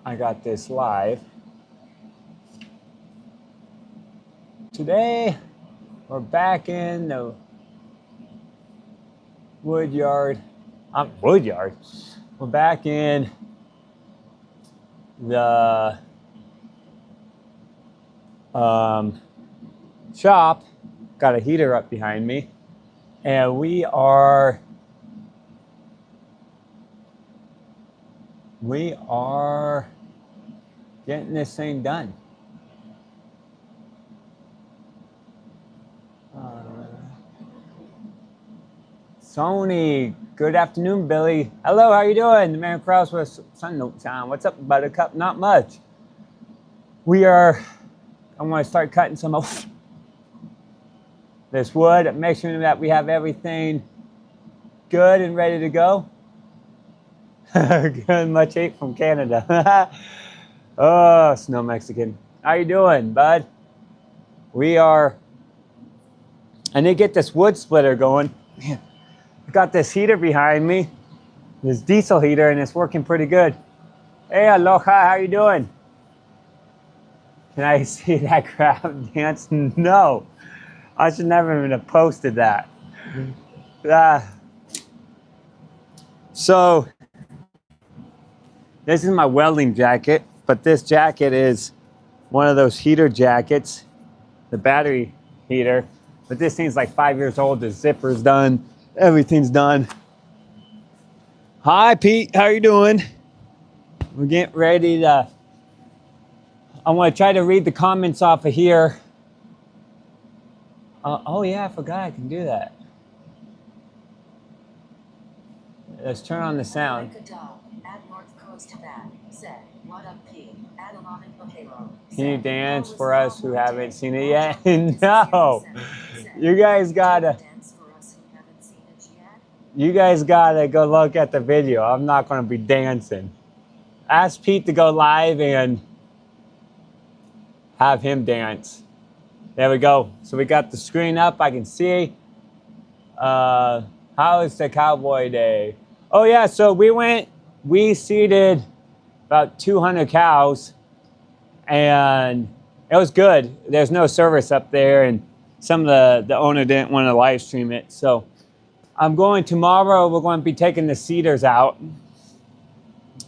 I got this live. Today, we're back in the wood yard. We're back in the shop. Got a heater up behind me. And we are getting this thing done. Sony, good afternoon, Billy. Hello, how you doing? The man across with sun notes on. What's up, Buttercup? Not much. I'm going to start cutting some of this wood, make sure that we have everything good and ready to go. Good, much hate from Canada. Oh, Snow Mexican. How you doing, bud? I need to get this wood splitter going. Man, I got this heater behind me, this diesel heater, and it's working pretty good. Hey, aloha, how you doing? Can I see that crowd dance? No, I should never even have posted that. So, this is my welding jacket, but this jacket is one of those heater jackets, the battery heater. But this thing's like 5 years old. The zipper's done. Everything's done. Hi, Pete. How you doing? We're getting ready to... I want to try to read the comments off of here. Oh, yeah, I forgot I can do that. Let's turn on the sound. Can you dance for us who haven't seen it yet? No. You guys gotta go look at the video. I'm not gonna be dancing. Ask Pete to go live and have him dance. There we go. So we got the screen up. I can see. How is the cowboy day? Oh yeah, so we seeded about 200 cows and it was good. There's no service up there and some of the owner didn't want to live stream it. So I'm going tomorrow, we're going to be taking the seeders out.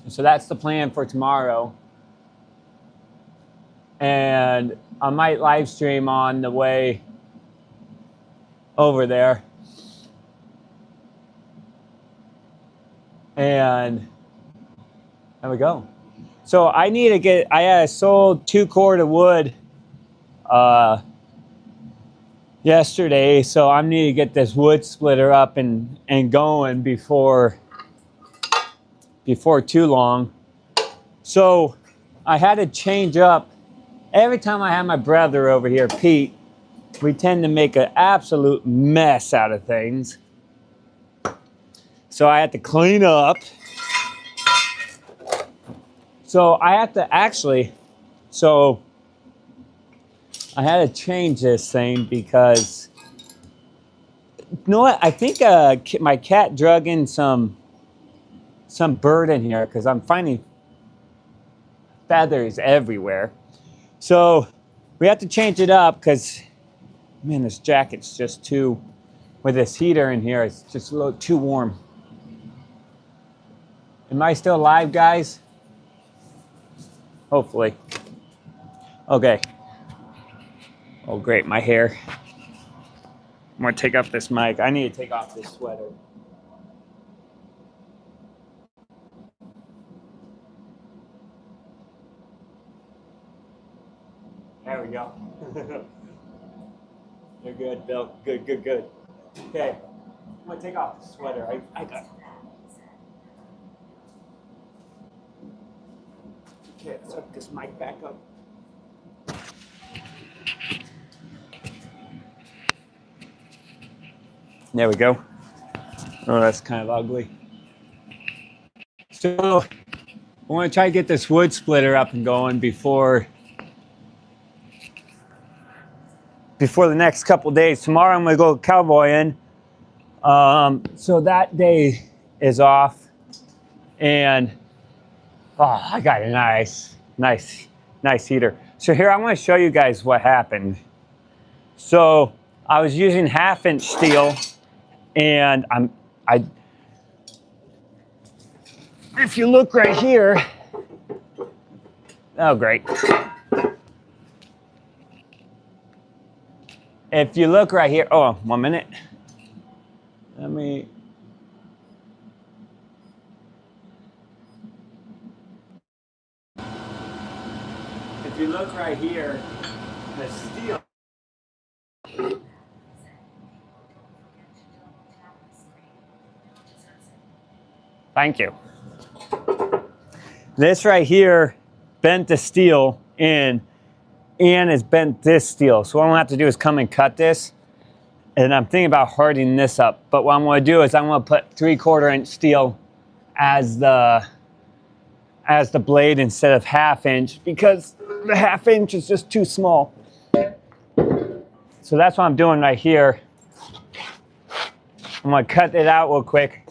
So that's the plan for tomorrow. And I might live stream on the way over there. And there we go. So I sold 2 cord of wood yesterday. So I need to get this wood splitter up and going before too long. So I had to change up. Every time I have my brother over here, Pete, we tend to make an absolute mess out of things. So I had to clean up. So I had to change this thing because, you know what? I think my cat drug in some bird in here because I'm finding feathers everywhere. So we have to change it up because, man, this jacket's just too, with this heater in here, it's just a little too warm. Am I still live, guys? Hopefully. Okay. Oh, great, my hair. I'm gonna take off this mic. I need to take off this sweater. There we go. You're good, Bill. Good. Okay, I'm gonna take off the sweater. I got it. Okay, let's hook this mic back up. There we go. Oh, that's kind of ugly. So I want to try to get this wood splitter up and going before the next couple days. Tomorrow I'm going to go cowboying. So that day is off. And Oh, I got a nice heater. So here, I'm going to show you guys what happened. So I was using 1/2-inch steel, and if you look right here, oh great. If you look right here, oh, 1 minute. Let me. If you look right here, the steel. Thank you. This right here bent the steel in and it's bent this steel. So what I'm gonna have to do is come and cut this. And I'm thinking about hardening this up. But what I'm gonna do is I'm gonna put 3/4 inch steel as the blade instead of 1/2 inch because the 1/2 inch is just too small. So that's what I'm doing right here. I'm gonna cut it out real quick.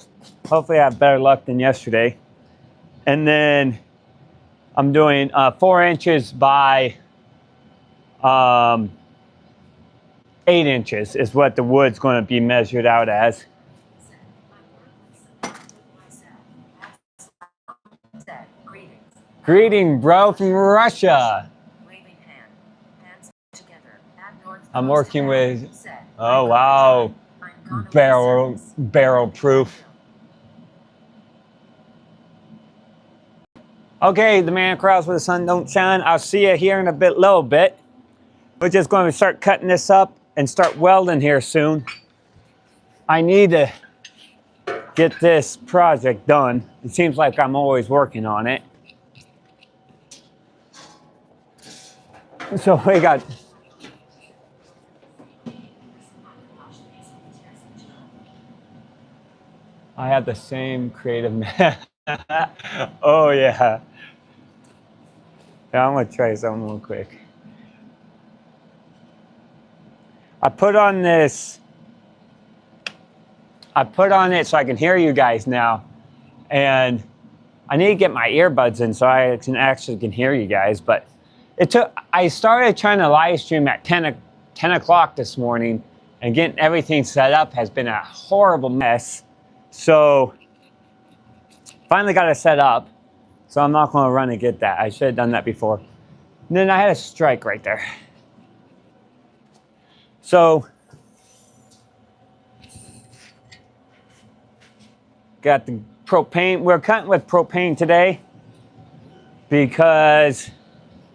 Hopefully I have better luck than yesterday. And then I'm doing 4 inches by 8 inches is what the wood's going to be measured out as. Greeting, bro, from Russia. I'm working with, oh wow, barrel proof. Okay, the man crawls where the sun don't shine. I'll see you here in a little bit. We're just going to start cutting this up and start welding here soon. I need to get this project done. It seems like I'm always working on it. So we got. I have the same creative. Oh yeah. I'm gonna try something real quick. I put on it so I can hear you guys now. And I need to get my earbuds in so I can hear you guys. But I started trying to live stream at 10 o'clock this morning, and getting everything set up has been a horrible mess. So finally got it set up. So I'm not gonna run and get that. I should have done that before. And then I had a strike right there. So got the propane. We're cutting with propane today because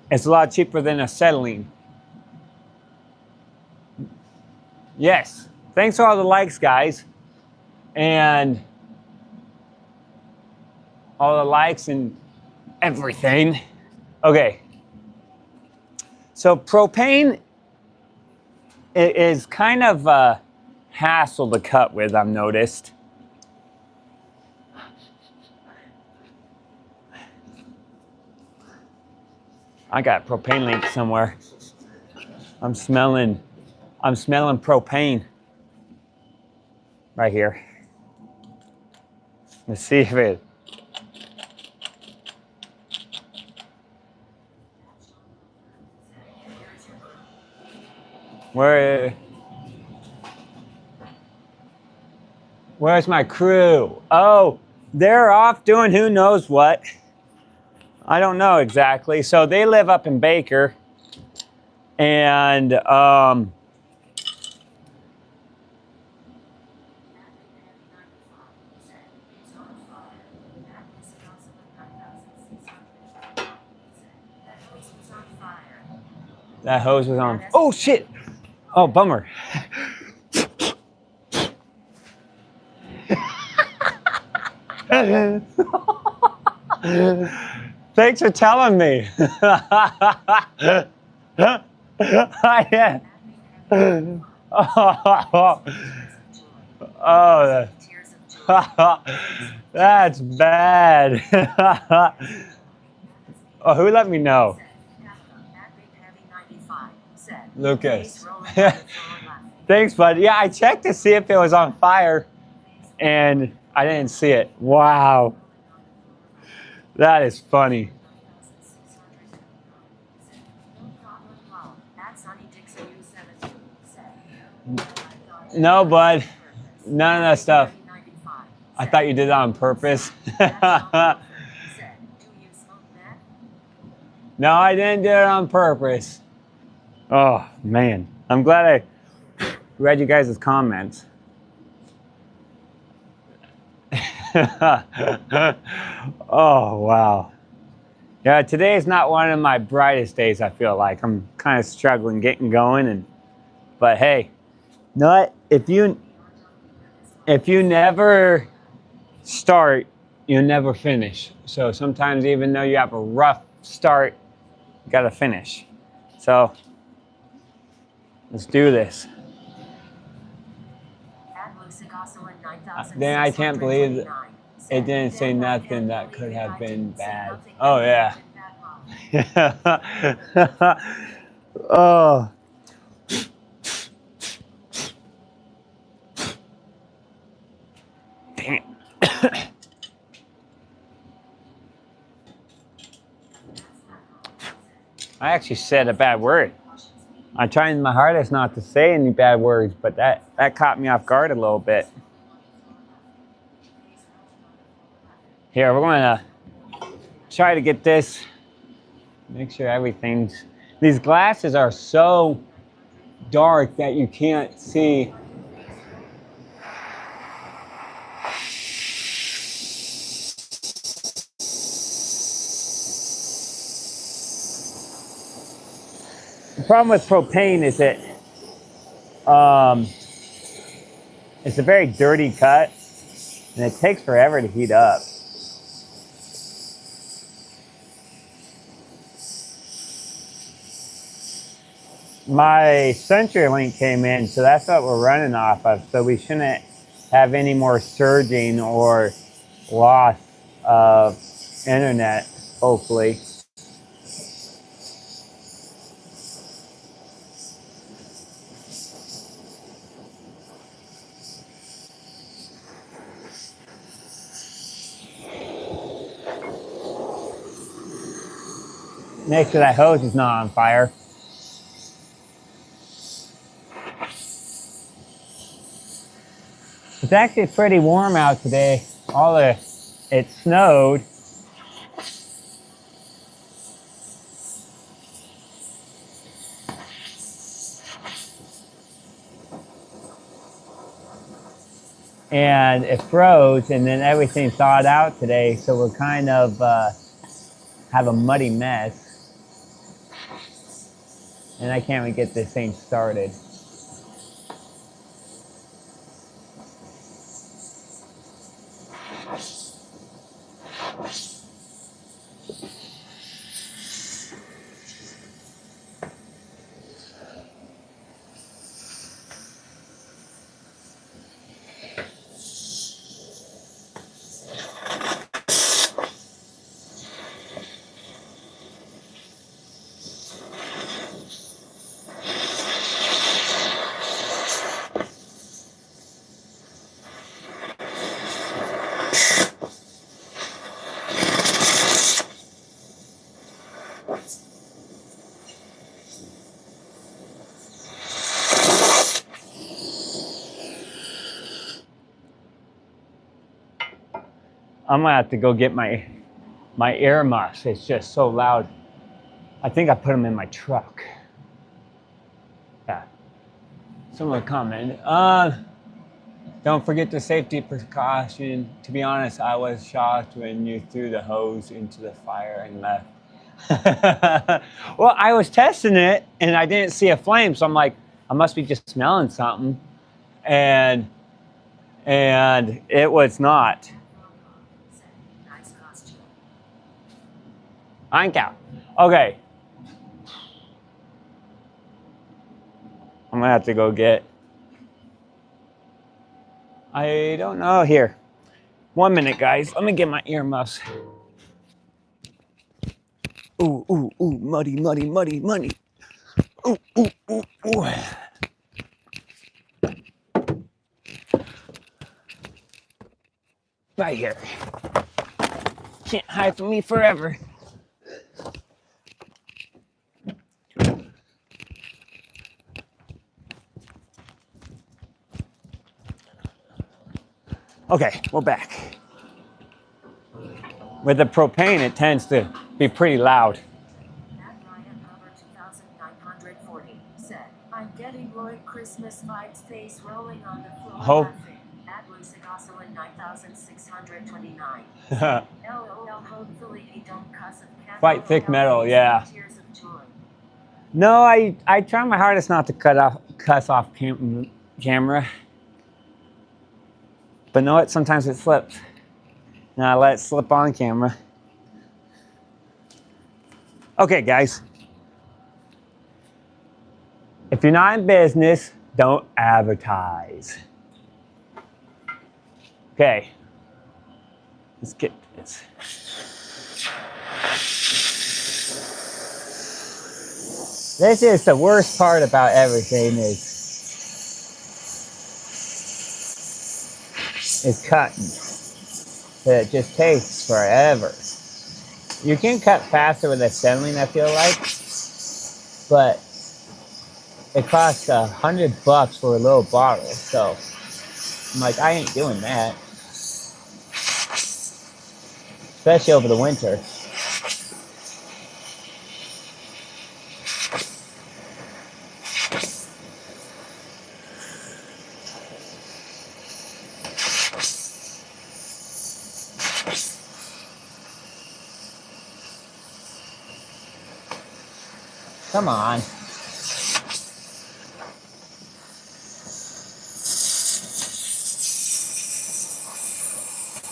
it's a lot cheaper than acetylene. Yes. Thanks for all the likes, guys. And all the likes and everything. Okay. So propane is kind of a hassle to cut with, I've noticed. I got propane link somewhere. I'm smelling propane right here. Let's see if it. Where's my crew? Oh, they're off doing who knows what. I don't know exactly. So they live up in Baker, and that hose was on. Oh shit! Oh, bummer. Thanks for telling me. Oh, that's bad. Oh, who let me know? Lucas. Thanks, bud. Yeah, I checked to see if it was on fire, and I didn't see it. Wow. That is funny. No, bud. None of that stuff. I thought you did it on purpose. No, I didn't do it on purpose. Oh, man. I'm glad I read you guys' comments. Oh, wow. Yeah, today is not one of my brightest days, I feel like. I'm kind of struggling getting going, but hey, you know what? If you never start, you never finish. So sometimes even though you have a rough start, you gotta finish. So let's do this. Then I can't believe it didn't say nothing that could have been bad. Oh yeah. Oh. Dang it. I actually said a bad word. I'm trying my hardest not to say any bad words, but that caught me off guard a little bit. Here, we're gonna try to get this, make sure everything's, these glasses are so dark that you can't see. The problem with propane is that it's a very dirty cut and it takes forever to heat up. My CenturyLink came in, so that's what we're running off of. So we shouldn't have any more surging or loss of internet, hopefully. Make sure that hose is not on fire. It's actually pretty warm out today. It snowed. And it froze, and then everything thawed out today, so we're kind of have a muddy mess. And I can't even get this thing started. I'm gonna have to go get my ear muffs. It's just so loud. I think I put them in my truck. Yeah. Someone commented, don't forget the safety precaution. To be honest, I was shocked when you threw the hose into the fire and left. Well, I was testing it and I didn't see a flame, so I'm like, I must be just smelling something. And it was not. Anka. Okay. I'm gonna have to go get. I don't know. Here. 1 minute, guys. Let me get my earmuffs. Ooh, ooh, ooh. Muddy, muddy, muddy, muddy. Ooh, ooh, ooh, ooh. Right here. can't hide from me forever. Okay, we're back. With the propane, it tends to be pretty loud. I'm getting Roy Christmas vibes, face rolling on the floor. Hope. At Lucid Oscillin 9629. LOL, hopefully he don't cuss of cat. Quite thick metal, yeah. Tears of joy. No, I try my hardest not to cuss off camera. But know what? Sometimes it slips. And I let it slip on camera. Okay, guys. If you're not in business, don't advertise. Okay. Let's get this. This is the worst part about everything is cutting. It just takes forever. You can cut faster with assembling, I feel like, but it costs $100 for a little bottle. So I'm like, I ain't doing that, especially over the winter. Come on.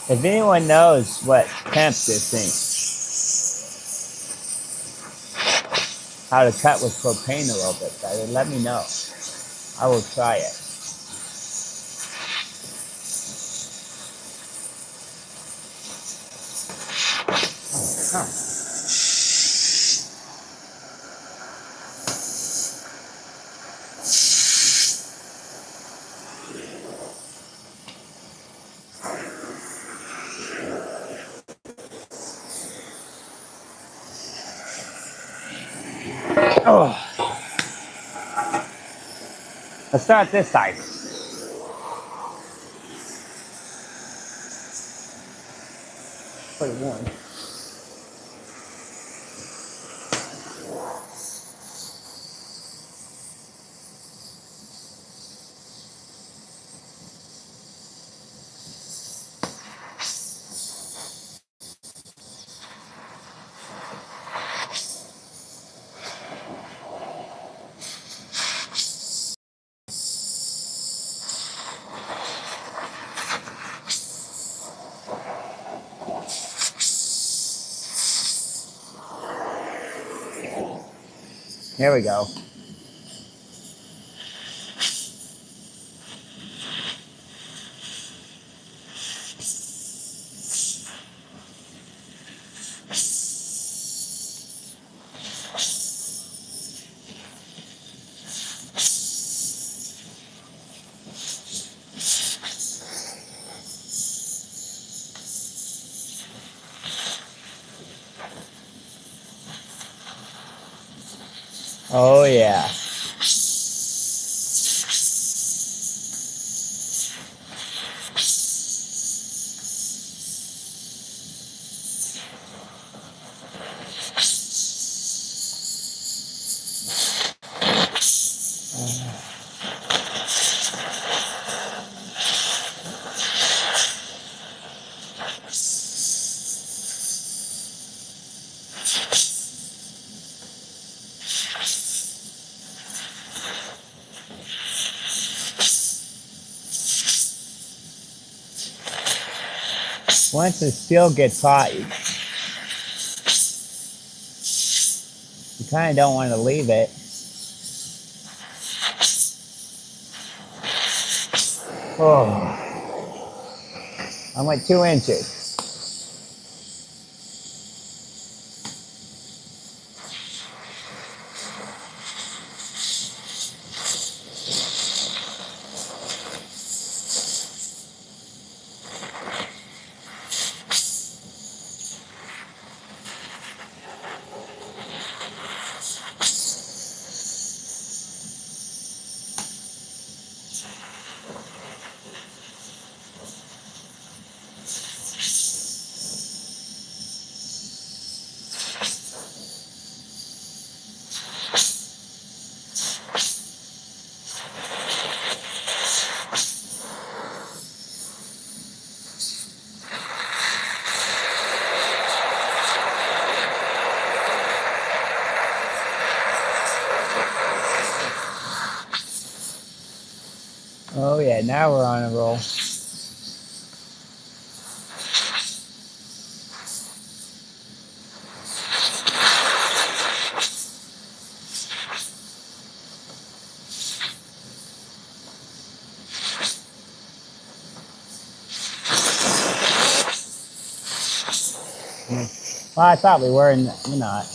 If anyone knows what temp this thing, how to cut with propane a little bit better, let me know. I will try it. Huh. Oh. Let's start this side. 41. Here we go. Oh yeah. Once the steel gets hot, you kind of don't want to leave it. Oh, I'm like 2 inches. Okay, now we're on a roll. Well, I thought we were, and we're not.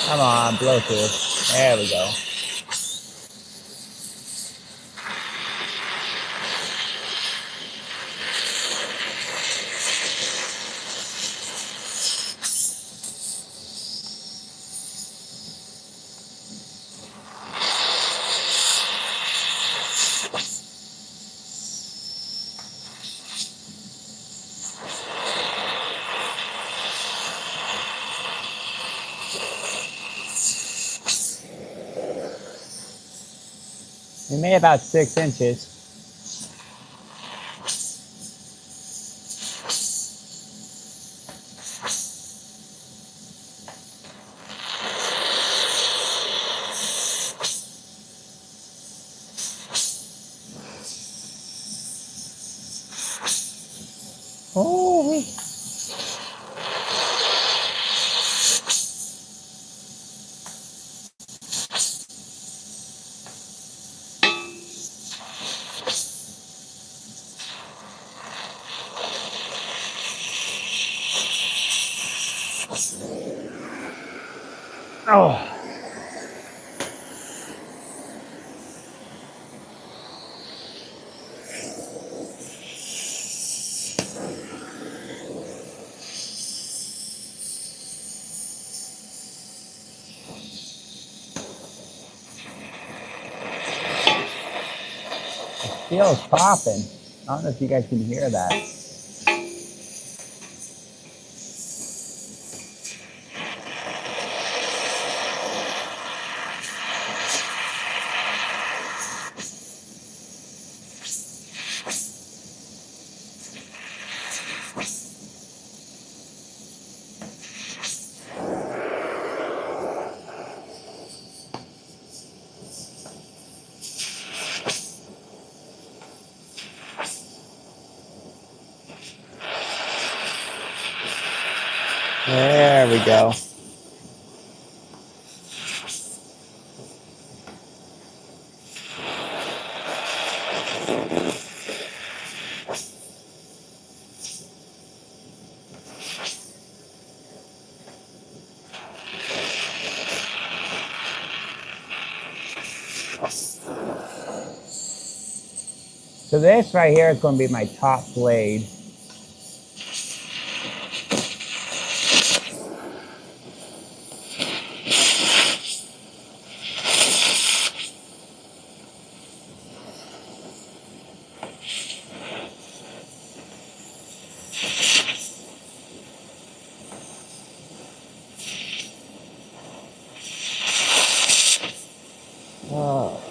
Come on, Bluetooth. There we go. We made about 6 inches. Oh, oh. Steel's popping. I don't know if you guys can hear that. There we go. So this right here is going to be my top blade. Oh.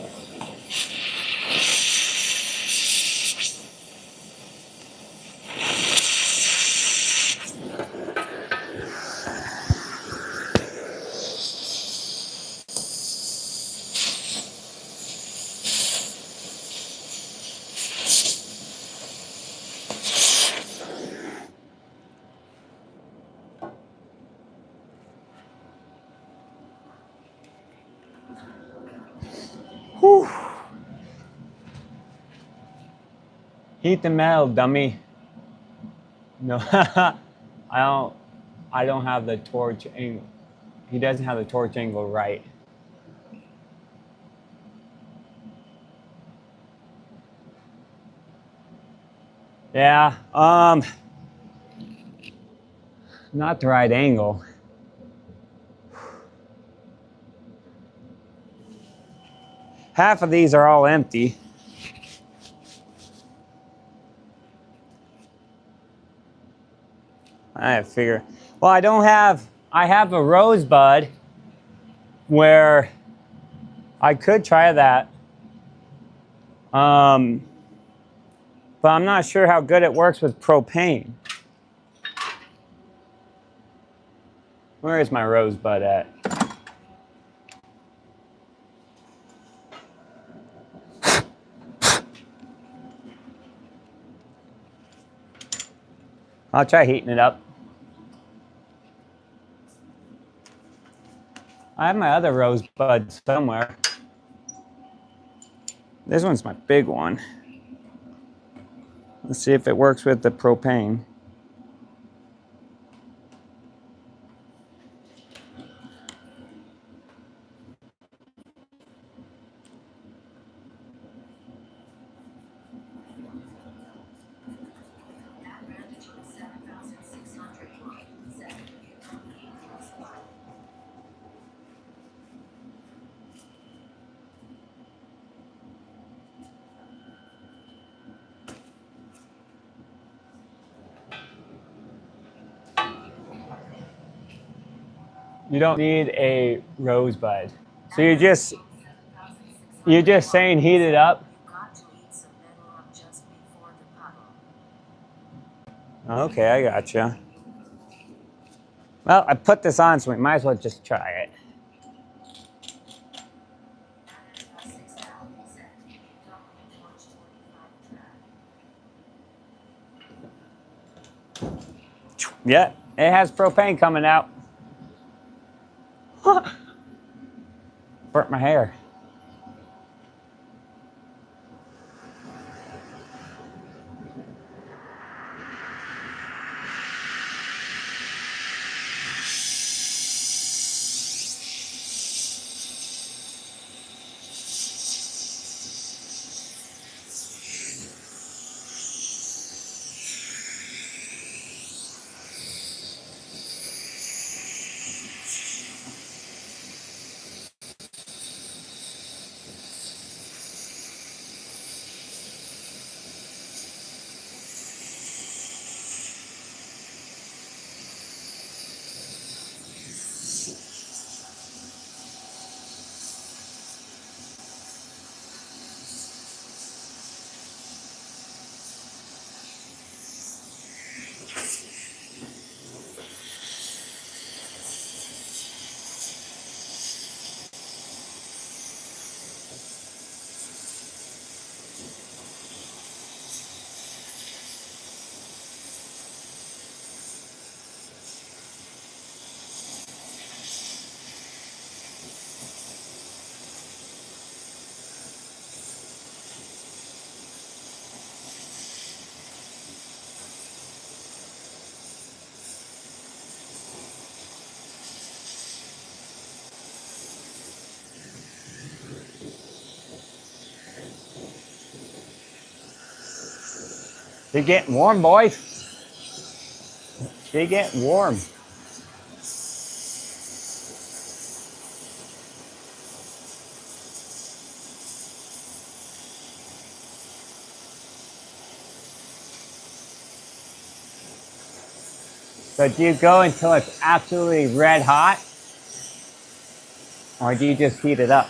Whew. Heat the metal, dummy. No, I don't have the torch angle. He doesn't have the torch angle right. Yeah, not the right angle. Half of these are all empty. I figure. Well, I have a rosebud where I could try that. But I'm not sure how good it works with propane. Where is my rosebud at? I'll try heating it up. I have my other rosebud somewhere. This one's my big one. Let's see if it works with the propane. You don't need a rosebud. So you're just saying heat it up? Okay, I gotcha. Well, I put this on, so we might as well just try it. Yeah, it has propane coming out. Burnt my hair. They're getting warm, boys. They get warm. So do you go until it's absolutely red hot? Or do you just heat it up?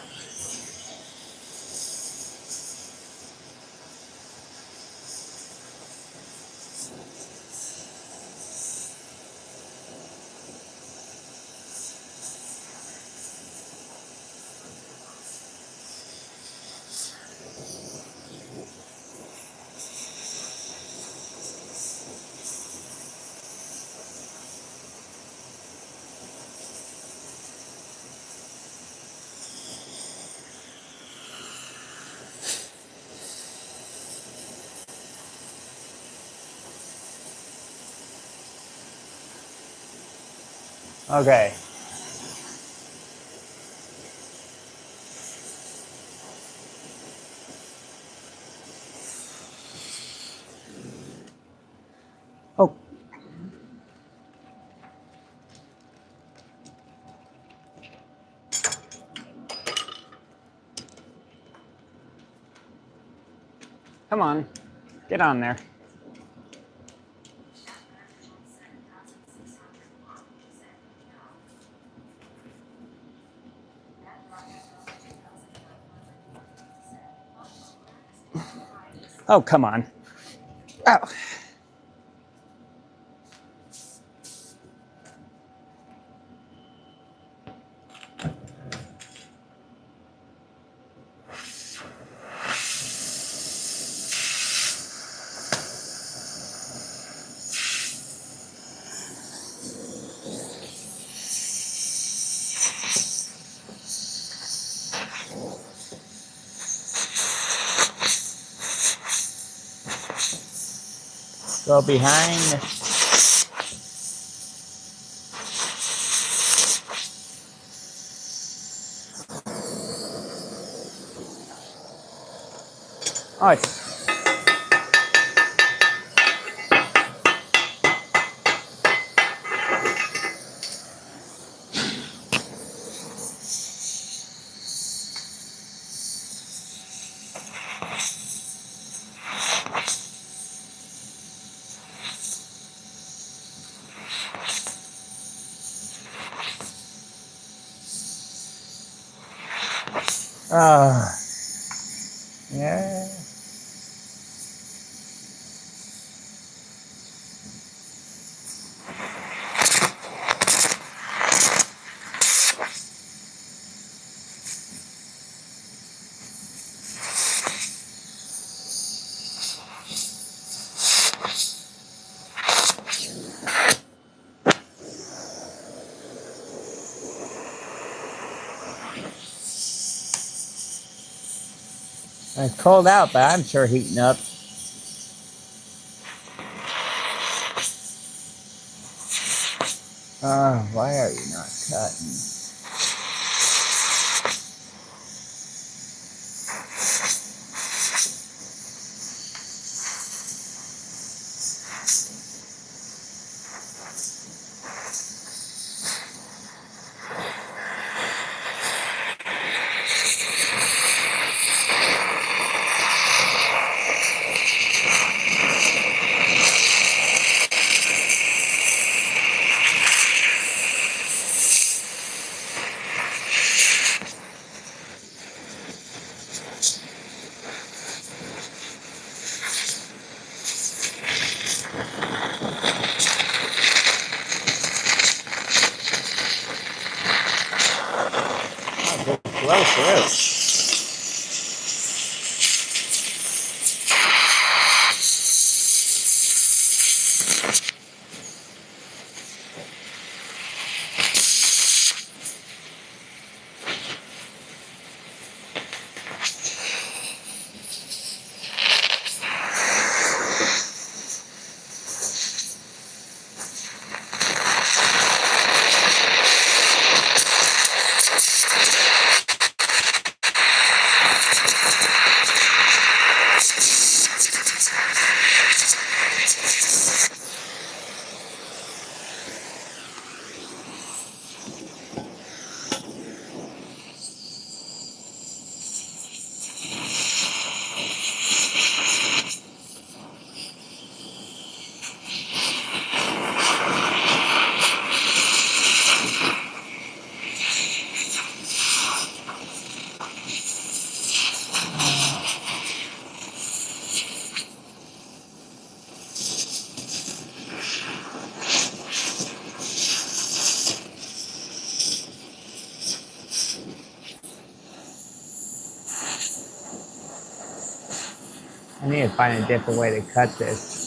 Okay. Oh. Come on. Get on there. Oh, come on. Oh. Go behind. Oh, it's yeah. It's cold out, but I'm sure heating up. Why are you not cutting? Blow through. I need to find a different way to cut this.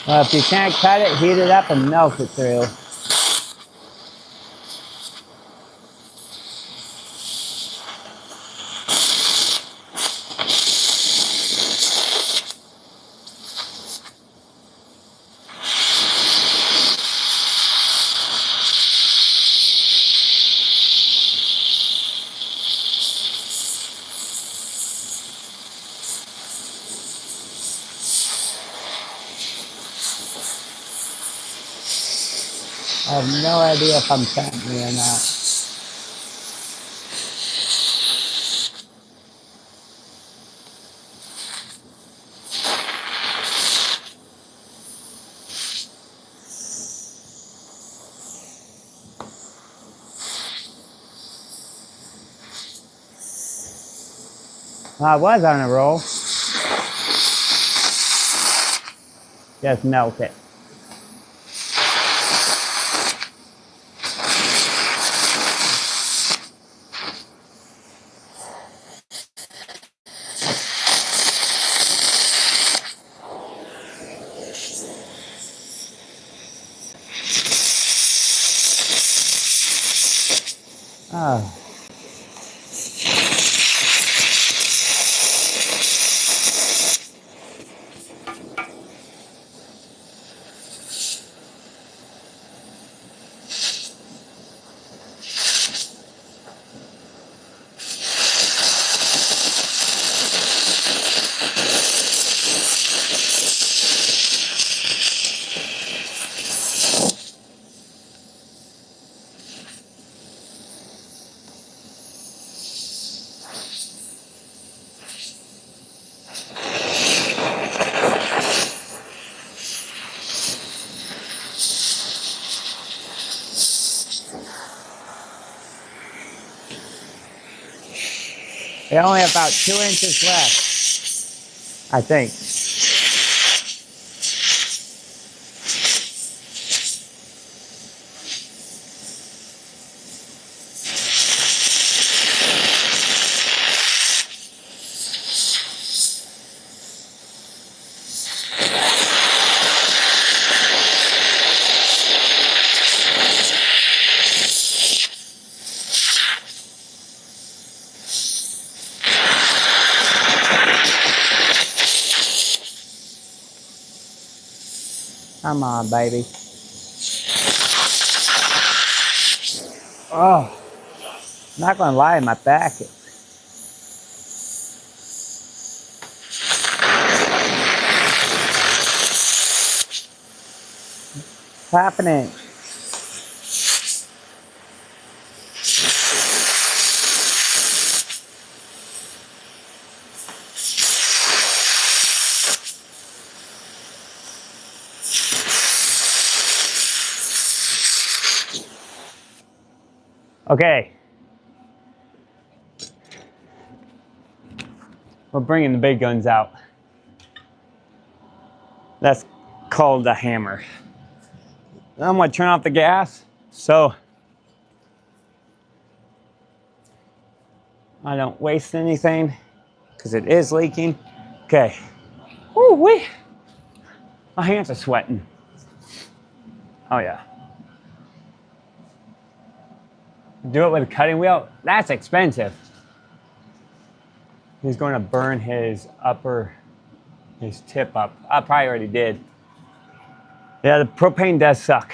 Well, if you can't cut it, heat it up and melt it through. I have no idea if I'm cutting me or not. Well, I was on a roll. Just melt it. Oh. We only have about 2 inches left, I think. Come on, baby. Oh, not gonna lie, my back. What's happening? Okay. We're bringing the big guns out. That's called a hammer. I'm gonna turn off the gas so I don't waste anything because it is leaking. Okay. Woo wee. My hands are sweating. Oh yeah. Do it with a cutting wheel? That's expensive. He's going to burn his tip up. I probably already did. Yeah, the propane does suck.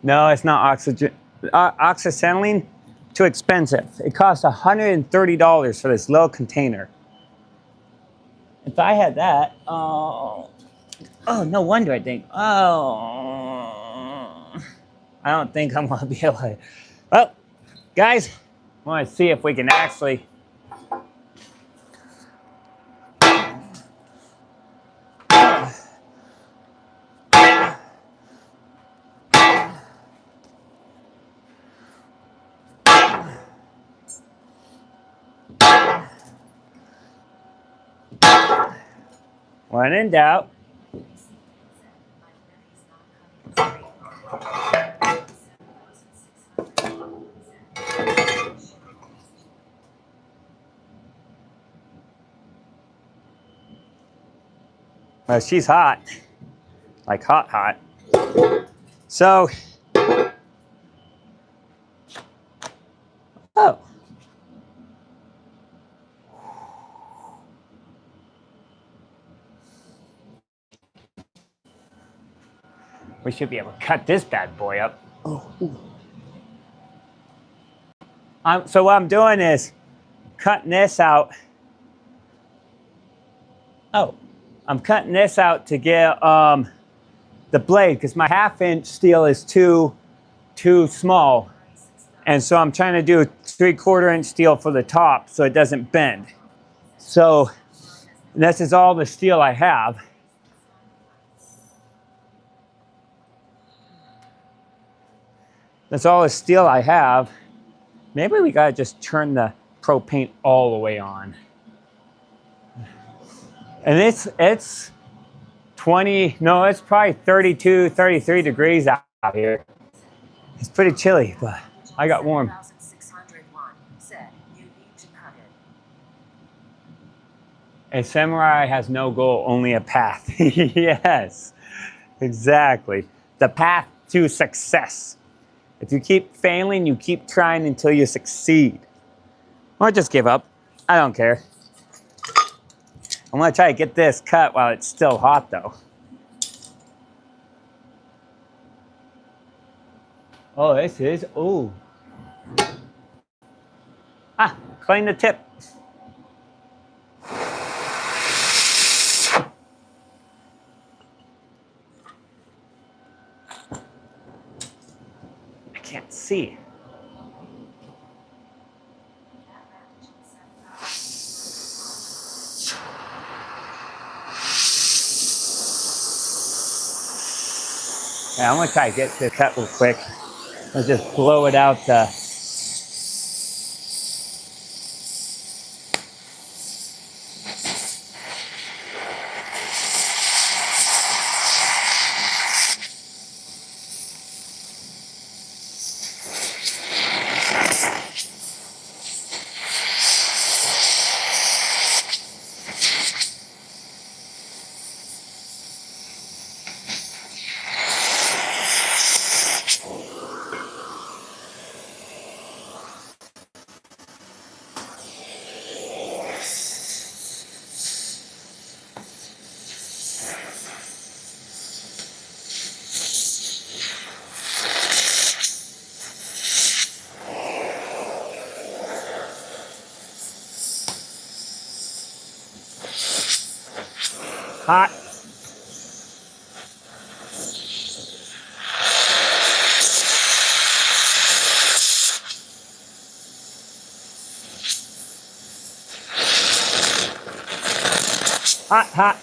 No, it's not oxygen. Oxyacetylene, too expensive. It costs $130 for this little container. If I had that, oh, no wonder I think, I don't think I'm gonna be able to. Well, guys, I want to see if we can actually. When in doubt. Well, she's hot. Like hot, hot. So, oh. We should be able to cut this bad boy up. Oh. So what I'm doing is cutting this out. Oh, I'm cutting this out to get the blade because my 1/2-inch steel is too small. And so I'm trying to do 3/4-inch steel for the top so it doesn't bend. So this is all the steel I have. That's all the steel I have. Maybe we gotta just turn the Pro Paint all the way on. And it's 20, no, it's probably 32, 33 degrees out here. It's pretty chilly, but I got warm. A samurai has no goal, only a path. Yes, exactly. The path to success. If you keep failing, you keep trying until you succeed. Or just give up. I don't care. I'm gonna try to get this cut while it's still hot though. Oh, this is, ooh. Ah, clean the tip. I can't see. Yeah, I'm gonna try to get this cut real quick. Let's just blow it out. Hot. Hot, hot.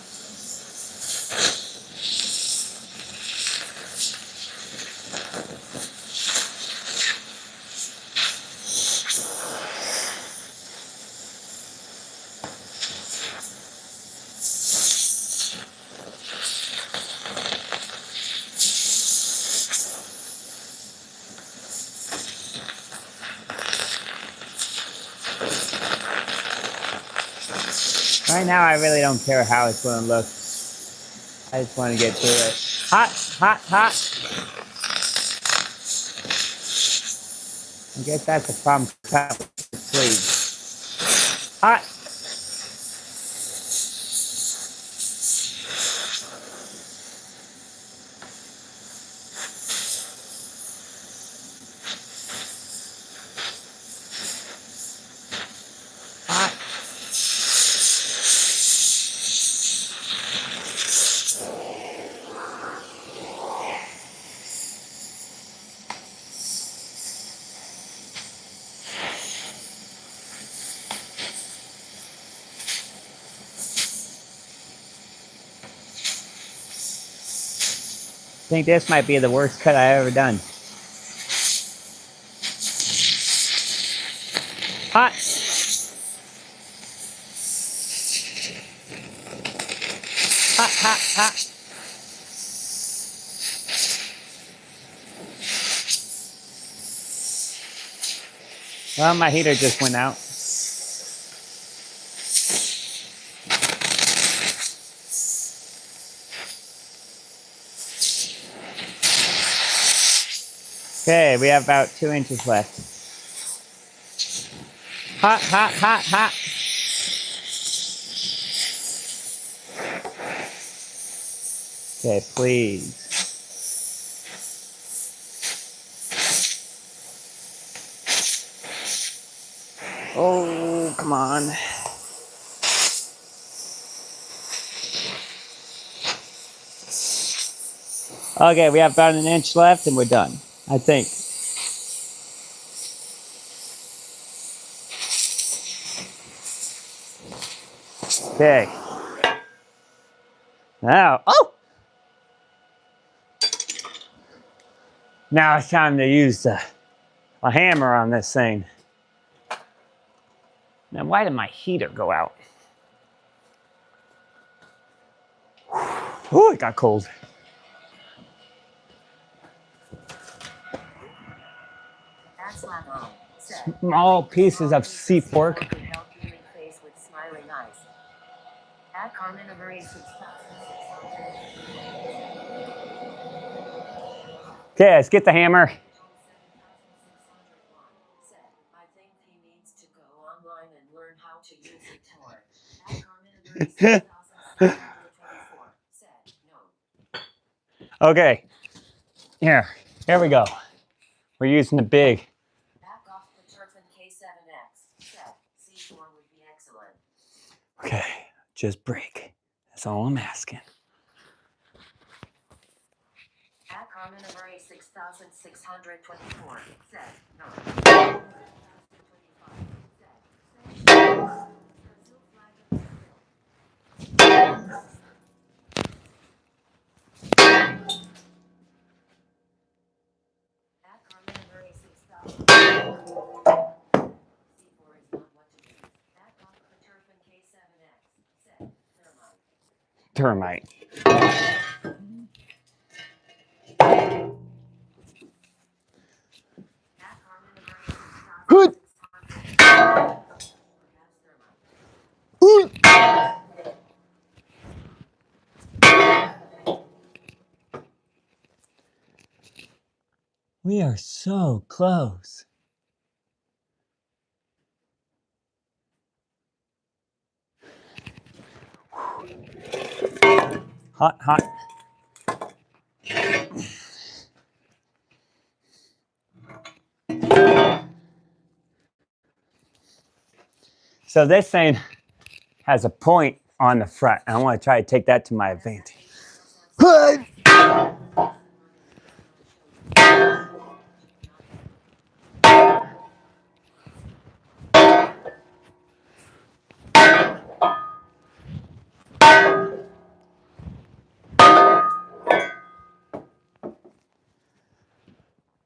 Right now, I really don't care how it's going to look. I just want to get through it. Hot, hot, hot. I guess that's the problem. Please. Hot. Hot. I think this might be the worst cut I've ever done. Hot. Hot, hot, hot. Well, my heater just went out. Okay, we have about 2 inches left. Hot, hot, hot, hot. Okay, please. Oh, come on. Okay, we have about 1 inch left and we're done, I think. Okay. Now, oh! Now it's time to use a hammer on this thing. Now, why did my heater go out? Ooh, it got cold. That's Lamo. Said. Small pieces of sea pork. Could help you face with smiling eyes. At Carminivory 6,600. Okay, let's get the hammer. 7,601. Said. I think he needs to go online and learn how to use a tower. At Carminivory 6,624. Said. No. Okay, here we go. We're using the big. Back off the Turfin K7X. Said. C4 would be excellent. Okay, just break. That's all I'm asking. At Carminivory 6,624. Said. No. At Carminivory 6,000. C4 is not what to use. At the Turfin K7X. Said. Thermite. Termite. At Carminivory 6,600. Good. Perhaps thermite. We are so close. Hot, hot. So this thing has a point on the front. I want to try to take that to my advantage.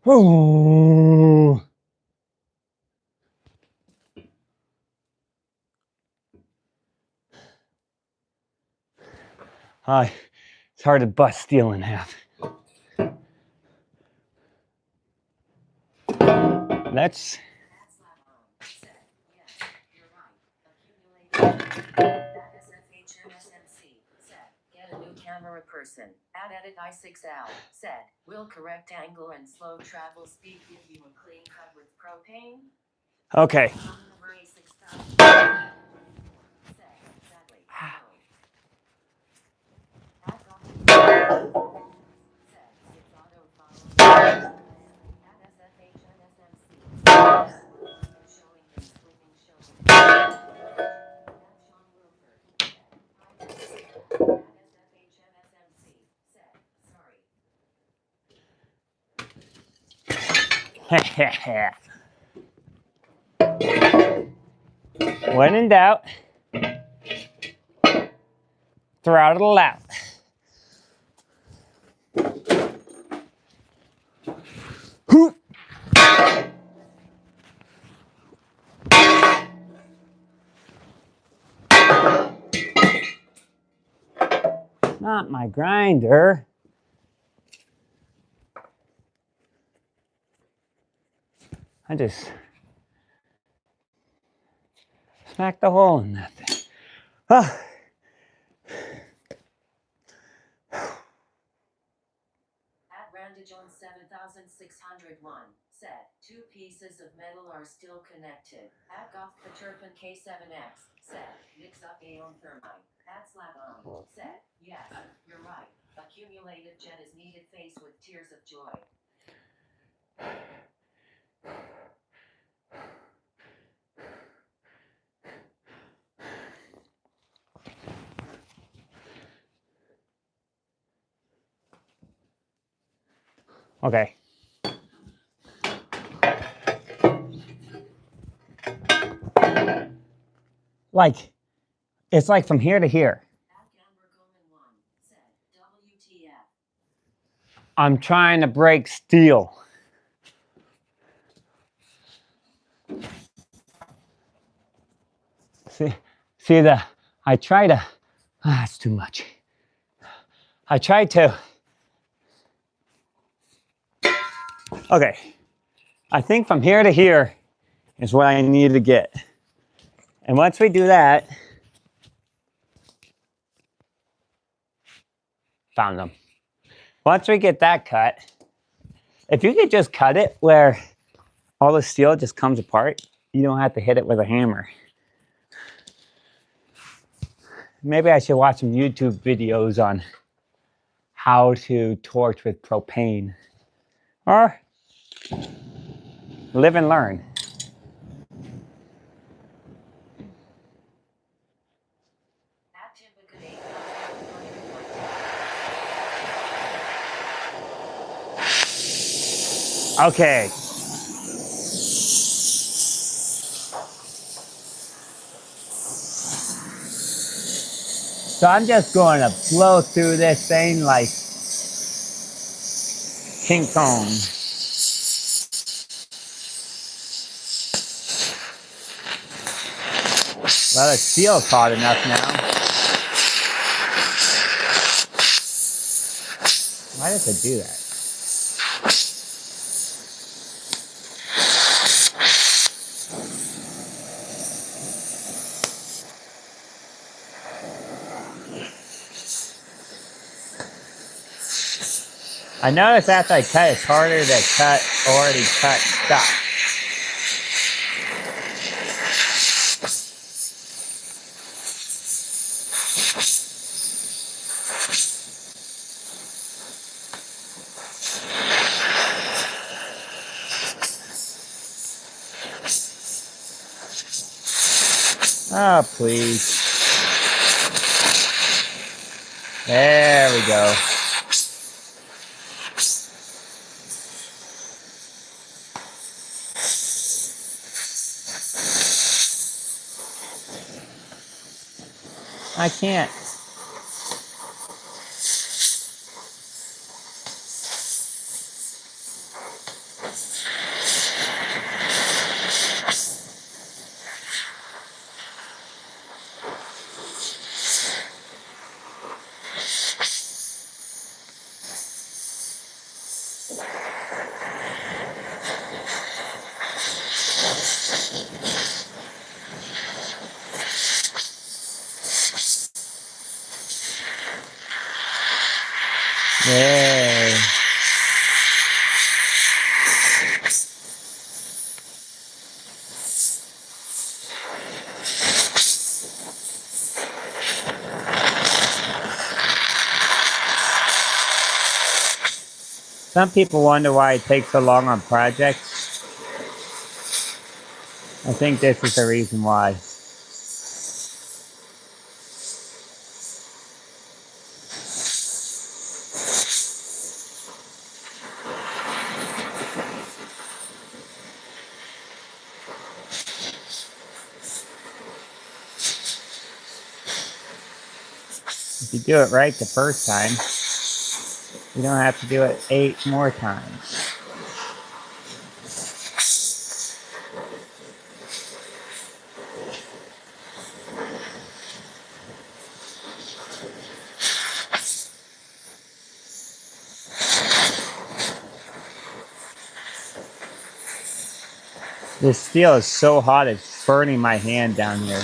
Ooh. It's hard to bust steel in half. Let's. Get a new camera person. At edit I6L. Said. Will correct angle and slow travel speed give you a clean cut with propane? Okay. Carminivory 6,000. Said. Exactly. No. At said. It's auto follow. At SFHNSMC. Showing him screaming showing. At Sean Wilford. At SFHNSMC. Said. Sorry. When in doubt, throttle out. Not my grinder. I just smacked the hole in that thing. Oh. At Randy Jones 7,600. 1601 said, two pieces of metal are still connected. Adgoff Paterpin K7X said, mix up Aeon Thermite. Adslagon said, yes, you're right. Accumulated jet is needed faced with tears of joy. Okay. Like, it's like from here to here. I'm trying to break steel. See I try to, that's too much. I try to, okay. I think from here to here is what I need to get. And once we do that, found them. Once we get that cut, if you could just cut it where all the steel just comes apart, you don't have to hit it with a hammer. Maybe I should watch some YouTube videos on how to torch with propane. Or live and learn. Okay. So I'm just going to blow through this thing like King Kong. Well, the steel's hot enough now. Why does it do that? I noticed after I cut, it's harder to cut already cut stuff. Oh, please. There we go. I can't. Yeah. Some people wonder why it takes so long on projects. I think this is the reason why. If you do it right the first time, you don't have to do it 8 more times. This steel is so hot, it's burning my hand down here.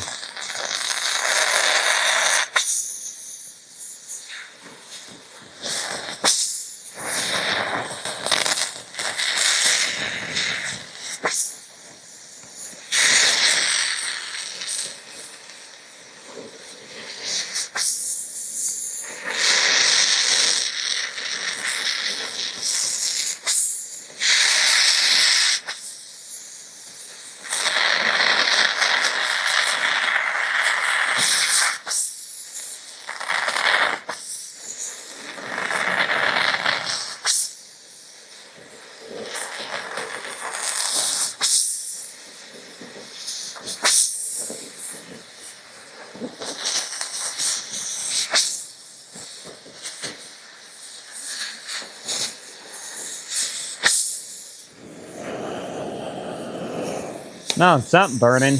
No, something burning.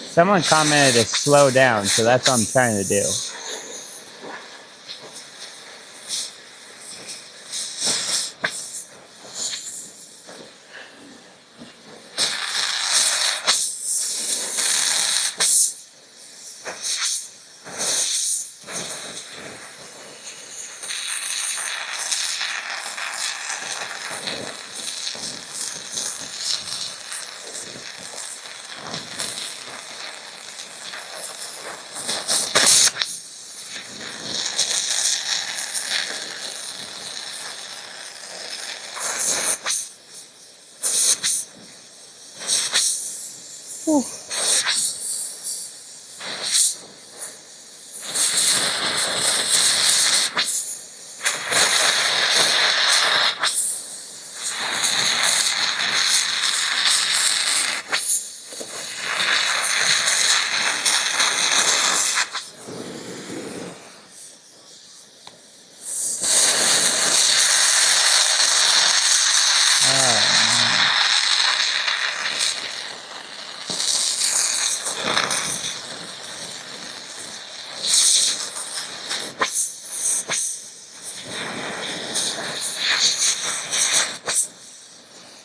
Someone commented to slow down, so that's what I'm trying to do. Whew.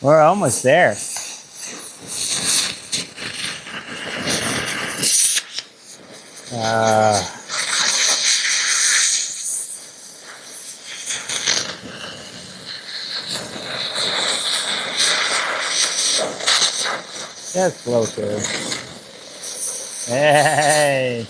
We're almost there. Just blow through. Hey.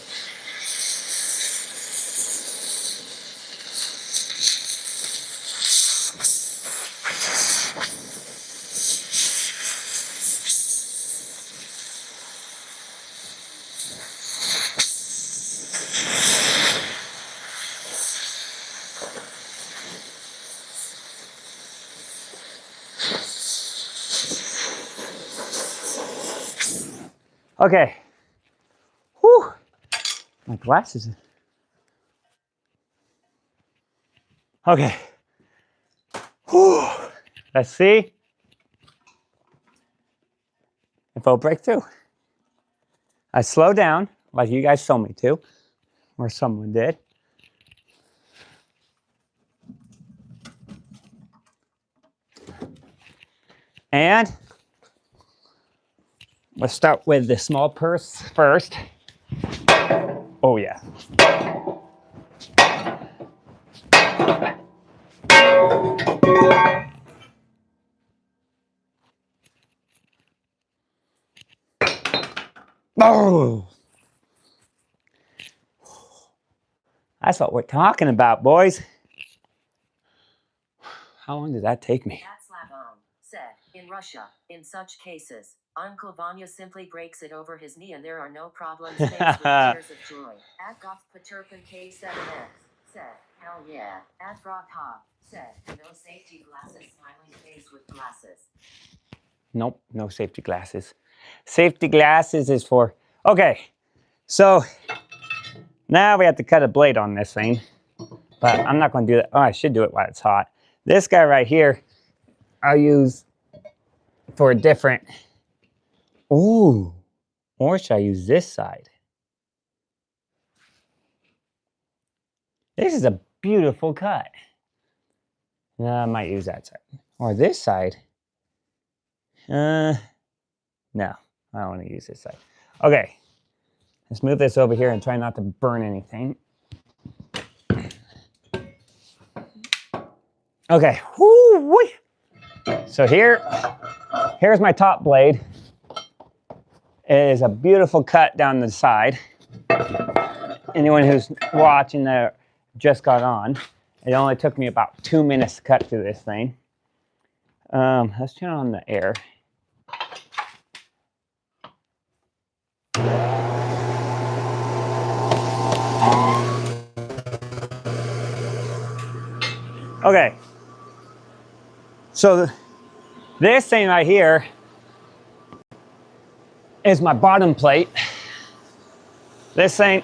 Okay. Whew. My glasses. Okay. Whew. Let's see if I'll break through. I slow down like you guys told me to, or someone did. And let's start with the small purse first. Oh yeah. Oh. That's what we're talking about, boys. How long did that take me? Said, in Russia, in such cases, Uncle Vanya simply breaks it over his knee and there are no problems faced with tears of joy. At Goff Paterpin K7X said, hell yeah. At Broadhop said, no safety glasses, smiling face with glasses. Nope, no safety glasses. Safety glasses is for... Okay, so now we have to cut a blade on this thing. But I'm not going to do that. Oh, I should do it while it's hot. This guy right here, I'll use for a different... Ooh, or should I use this side? This is a beautiful cut. No, I might use that side. Or this side. No, I don't want to use this side. Okay, let's move this over here and try not to burn anything. Okay, whoo-wee. So here's my top blade. It is a beautiful cut down the side. Anyone who's watching that just got on, it only took me about 2 minutes to cut through this thing. Let's turn on the air. Okay, so this thing right here is my bottom plate. This thing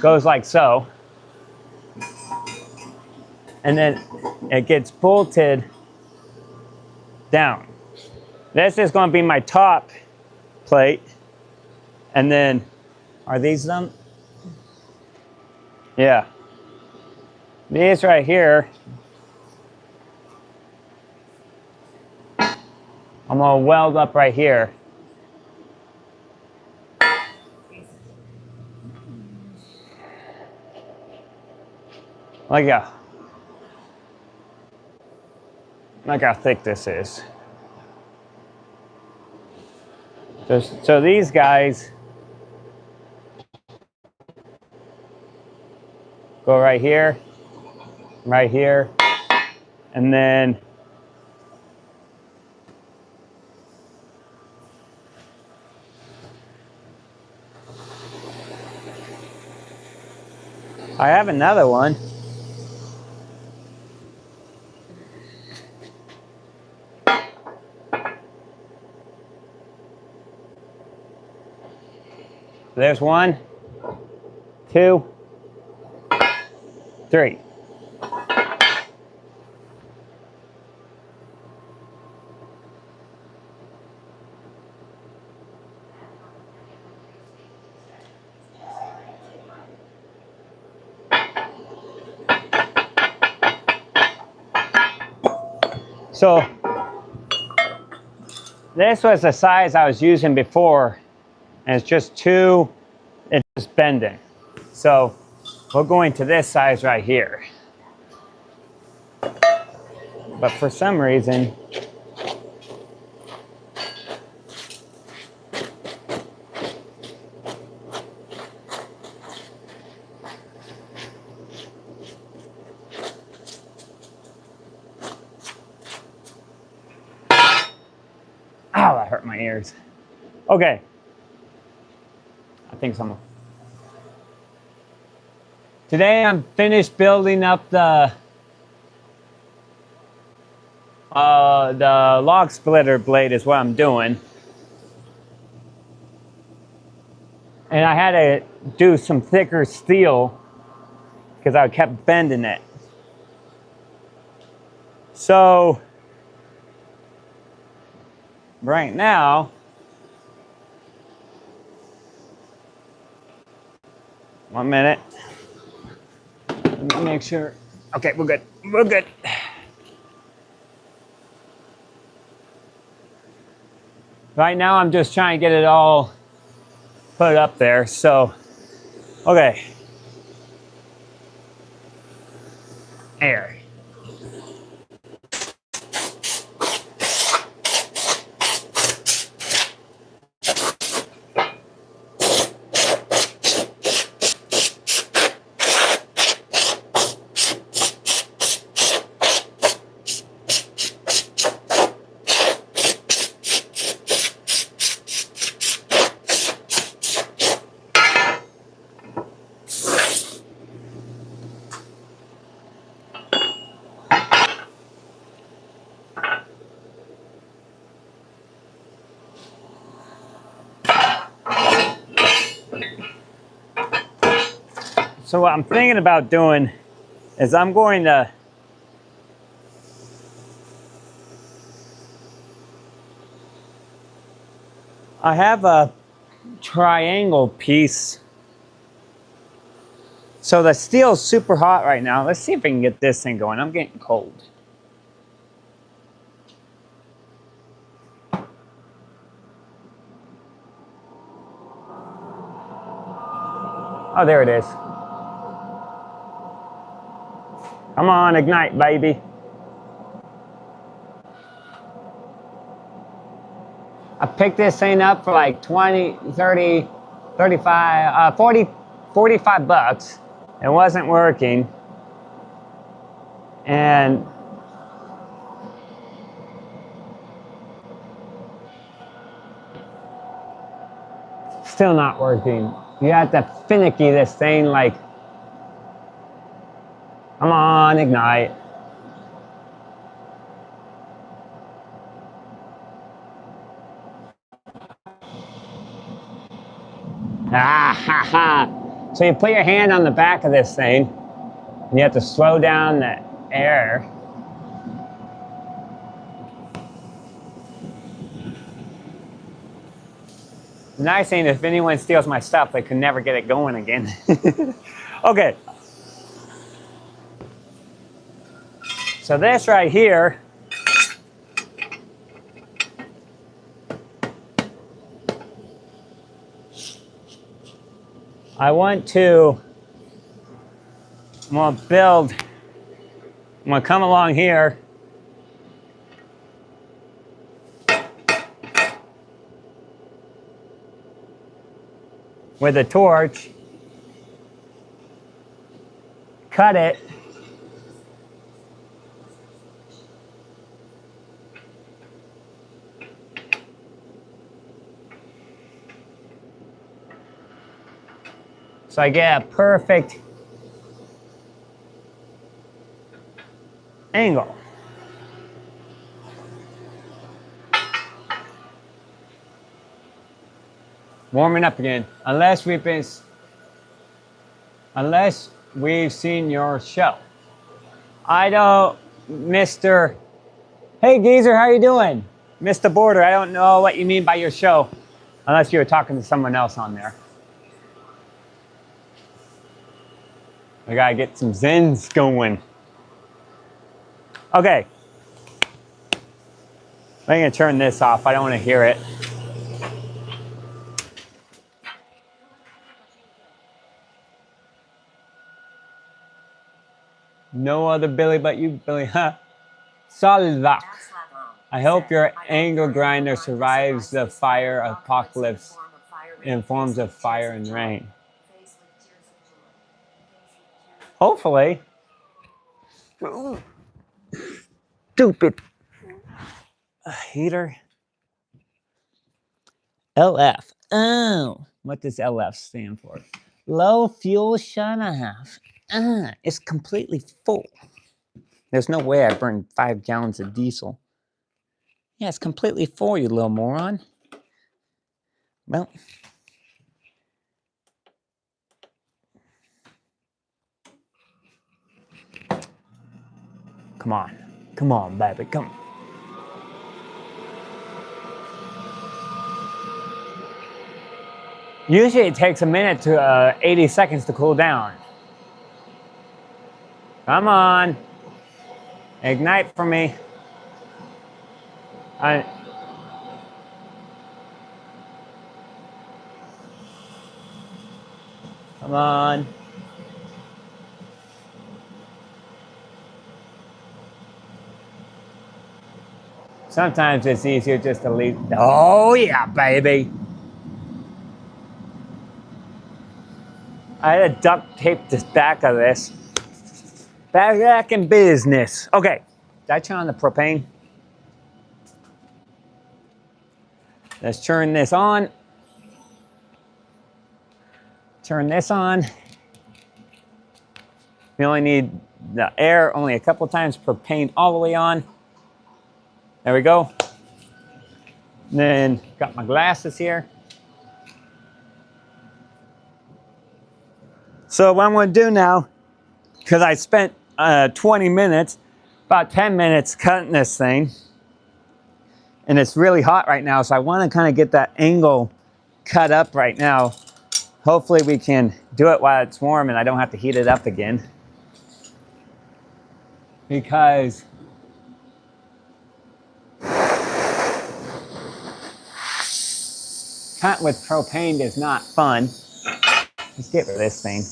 goes like so. And then it gets bolted down. This is going to be my top plate. And then, are these them? Yeah. These right here, I'm going to weld up right here. Look how thick this is. So these guys go right here, and then I have another one. There's 1, 2, 3. So this was the size I was using before, and it's just bending. So we're going to this size right here. But for some reason, ow, that hurt my ears. Okay. I think some. Today I'm finished building up the log splitter blade is what I'm doing. And I had to do some thicker steel because I kept bending it. So right now, 1 minute. Let me make sure. Okay, we're good. We're good. Right now, I'm just trying to get it all put up there. So, okay. Air. So what I'm thinking about doing is I'm going to I have a triangle piece. So the steel's super hot right now. Let's see if I can get this thing going. I'm getting cold. Oh, there it is. Come on, ignite, baby. I picked this thing up for like 20, 30, 35, 40, 45 bucks. It wasn't working. And still not working. You have to finicky this thing like, come on, ignite. Ah, ha, ha. So you put your hand on the back of this thing, and you have to slow down the air. The nice thing is if anyone steals my stuff, they can never get it going again. Okay. So this right here, I want to build, I'm gonna come along here. With a torch, cut it. So I get a perfect angle. Warming up again. Unless we've seen your show. I don't, Mr. Hey geezer, how you doing? Mr. Border, I don't know what you mean by your show. Unless you were talking to someone else on there. We gotta get some zens going. Okay. I'm gonna turn this off. I don't wanna hear it. No other Billy but you, Billy, huh? Salva. I hope your angle grinder survives the fire apocalypse in forms of fire and rain. Hopefully. Stupid heater. LF. Oh, what does LF stand for? Low fuel shutoff. It's completely full. There's no way I burned 5 gallons of diesel. Yeah, it's completely full, you little moron. Well. Come on. Come on, baby. Come on. Usually it takes a minute to 80 seconds to cool down. Come on. Ignite for me. Come on. Sometimes it's easier just to leave. Oh yeah, baby. I had to duct tape the back of this. Back in business. Okay. Did I turn on the propane? Let's turn this on. Turn this on. We only need the air only a couple times. Propane all the way on. There we go. And then got my glasses here. So what I'm going to do now, because I spent 20 minutes, about 10 minutes cutting this thing, and it's really hot right now, so I want to kind of get that angle cut up right now. Hopefully we can do it while it's warm and I don't have to heat it up again. Because cutting with propane is not fun. Let's get rid of this thing.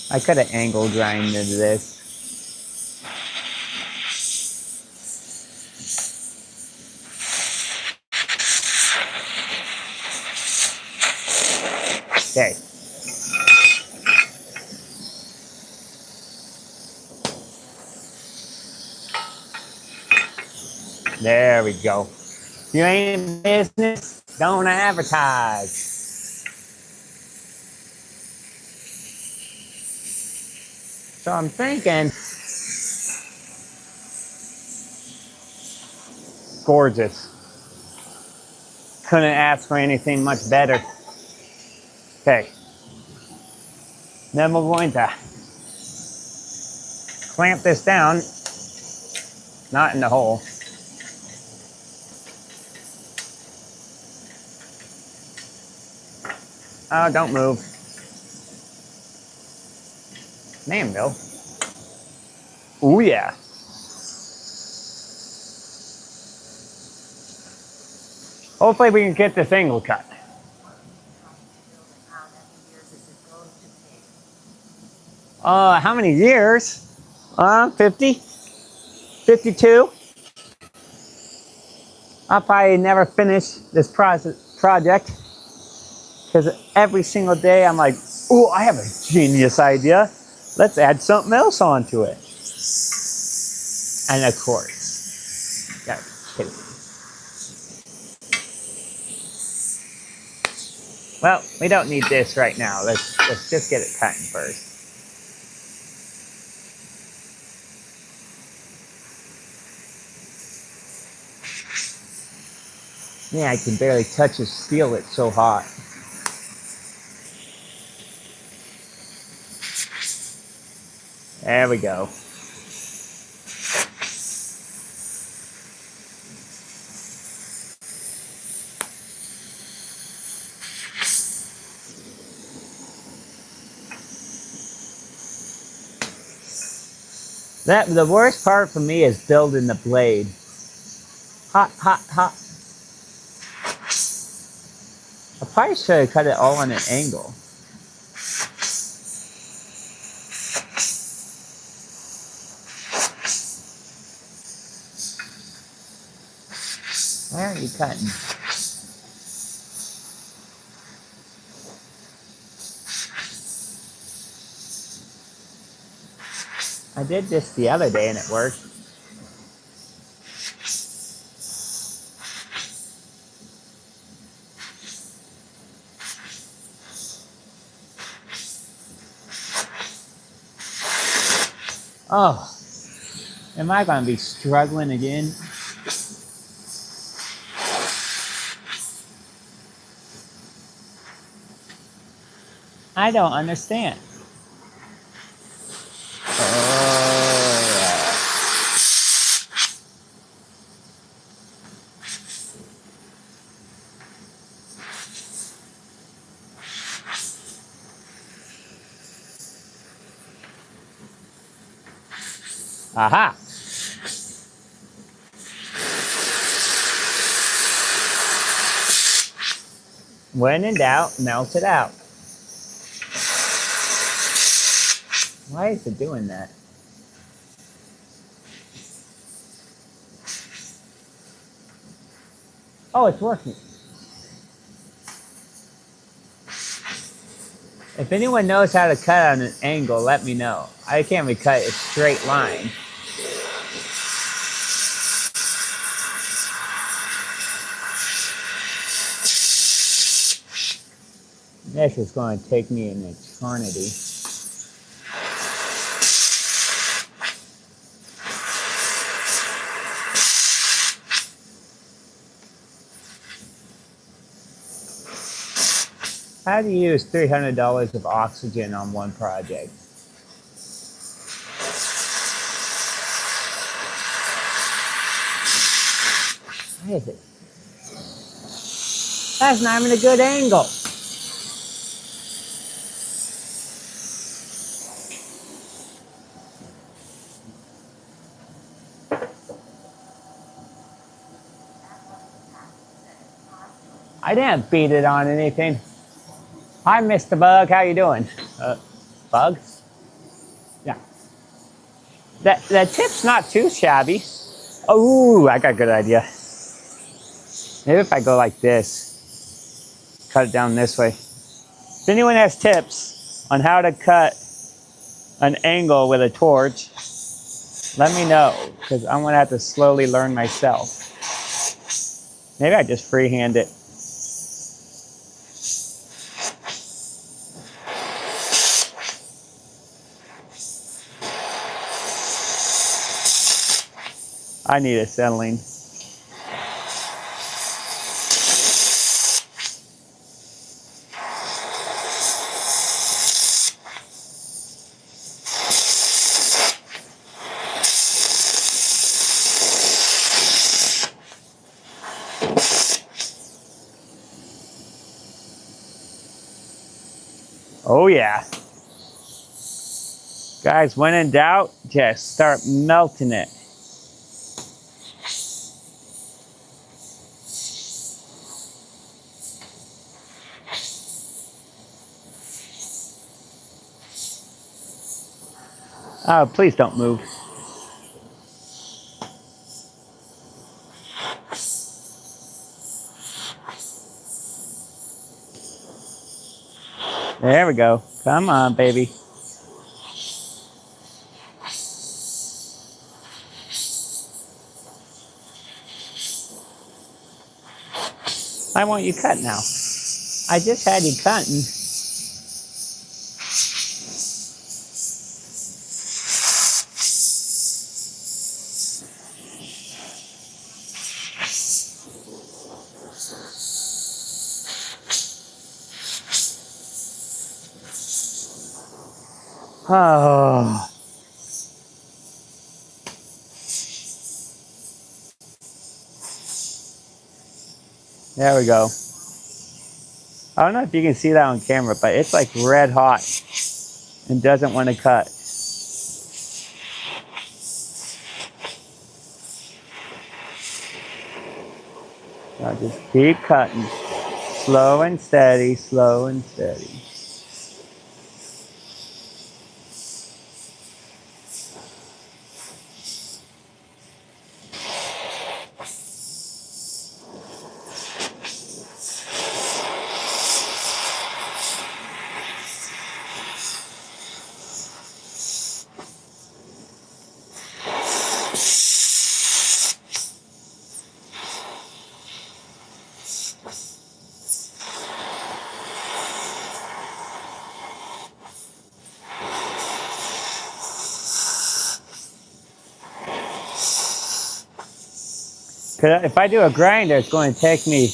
I could have angle grinded this. Okay. There we go. If you ain't in business, don't advertise. So I'm thinking, gorgeous. Couldn't ask for anything much better. Okay. Then we're going to clamp this down, not in the hole. Oh, don't move. Man, Bill. Oh, yeah. Hopefully we can get this angle cut. How many years? 50? 52? I'll probably never finish this project because every single day I'm like, oh, I have a genius idea. Let's add something else onto it. And of course, yeah, kidding. Well, we don't need this right now. Let's just get it cutting first. Yeah, I can barely touch the steel. It's so hot. There we go. The worst part for me is building the blade. Hot, hot, hot. I probably should have cut it all on an angle. Why aren't you cutting? I did this the other day and it worked. Oh, am I going to be struggling again? I don't understand. Aha! When in doubt, melt it out. Why is it doing that? Oh, it's working. If anyone knows how to cut on an angle, let me know. I can't really cut a straight line. This is going to take me an eternity. How do you use $300 of oxygen on one project? Why is it? That's not even a good angle. I didn't beat it on anything. Hi, Mr. Bug. How you doing? Bug? Yeah. That tip's not too shabby. Oh, I got a good idea. Maybe if I go like this, cut it down this way. If anyone has tips on how to cut an angle with a torch, let me know, because I'm going to have to slowly learn myself. Maybe I just freehand it. I need acetylene. Oh yeah. Guys, when in doubt, just start melting it. Oh, please don't move. There we go. Come on, baby. I want you cut now. I just had you cutting. Oh. There we go. I don't know if you can see that on camera, but it's like red hot and doesn't want to cut. Now just keep cutting. Slow and steady, slow and steady. Because if I do a grinder, it's going to take me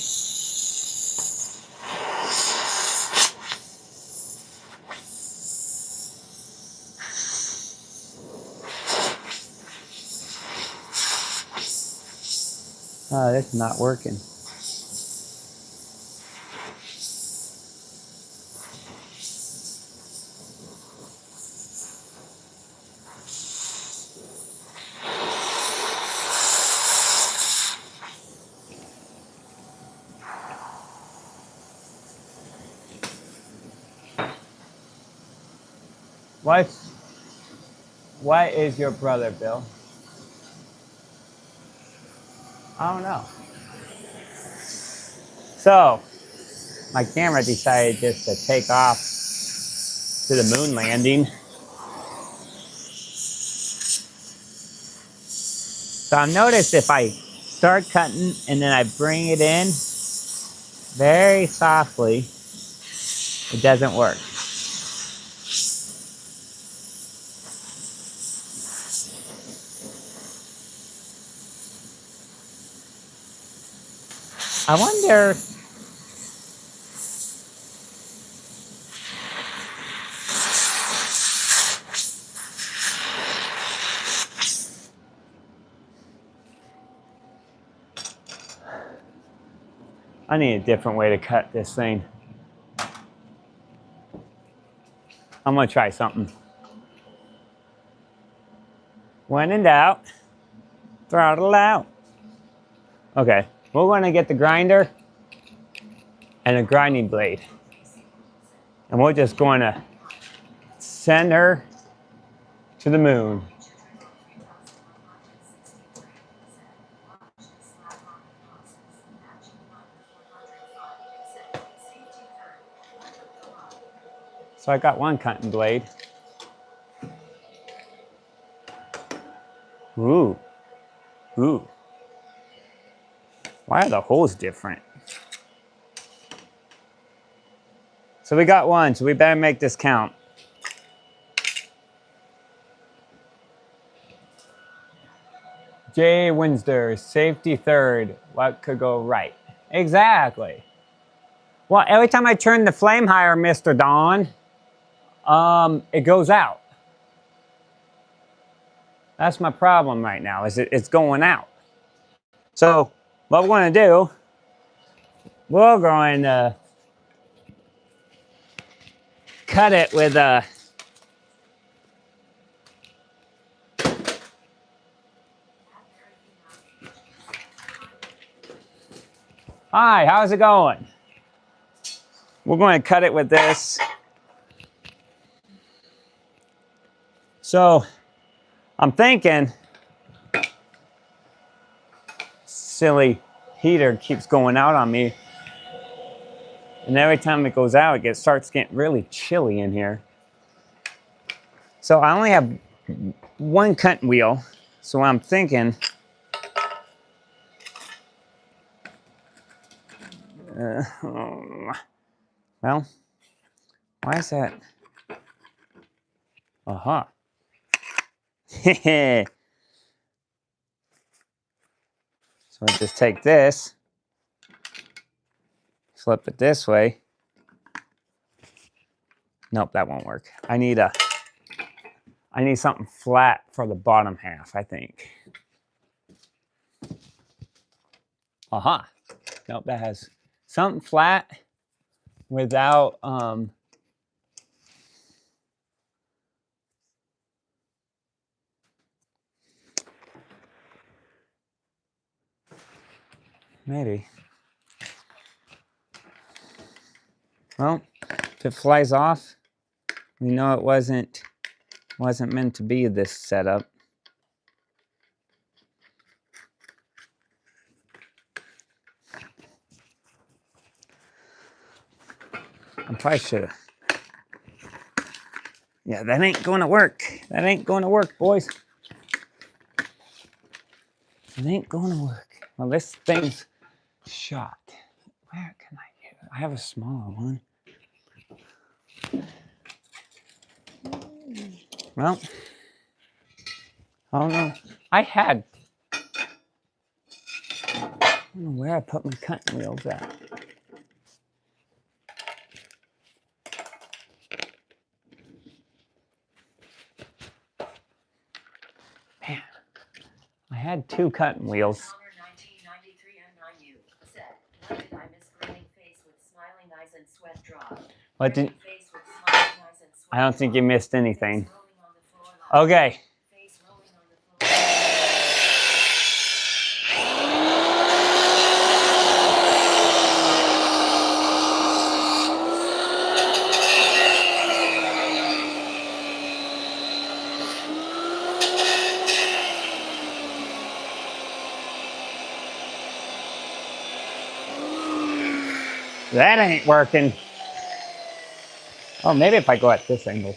oh, this is not working. What is your brother, Bill? I don't know. So, my camera decided just to take off to the moon landing. So I've noticed if I start cutting and then I bring it in very softly, it doesn't work. I wonder. I need a different way to cut this thing. I'm gonna try something. When in doubt, throttle out. Okay, we're gonna get the grinder and a grinding blade. And we're just going to send her to the moon. So I got one cutting blade. Ooh. Ooh. Why are the holes different? So we got one, so we better make this count. Jay Windsor, safety third. What could go right? Exactly. Well, every time I turn the flame higher, Mr. Don, it goes out. That's my problem right now, is it's going out. So what we're going to do, we're going to cut it with a... Hi, how's it going? We're going to cut it with this. So, I'm thinking, silly heater keeps going out on me. And every time it goes out, it starts getting really chilly in here. So I only have one cutting wheel. So I'm thinking, well, why is that? Aha. So I just take this, flip it this way. Nope, that won't work. I need something flat for the bottom half, I think. Aha. Nope, that has something flat without maybe. Well, if it flies off, we know it wasn't meant to be this setup. I probably should have. Yeah, that ain't going to work. That ain't going to work, boys. It ain't going to work. Well, this thing's shot. Where can I get it? I have a smaller one. Well, I don't know. I don't know where I put my cutting wheels at. Man, I had two cutting wheels. What did? I don't think you missed anything. Okay. That ain't working. Oh, maybe if I go at this angle.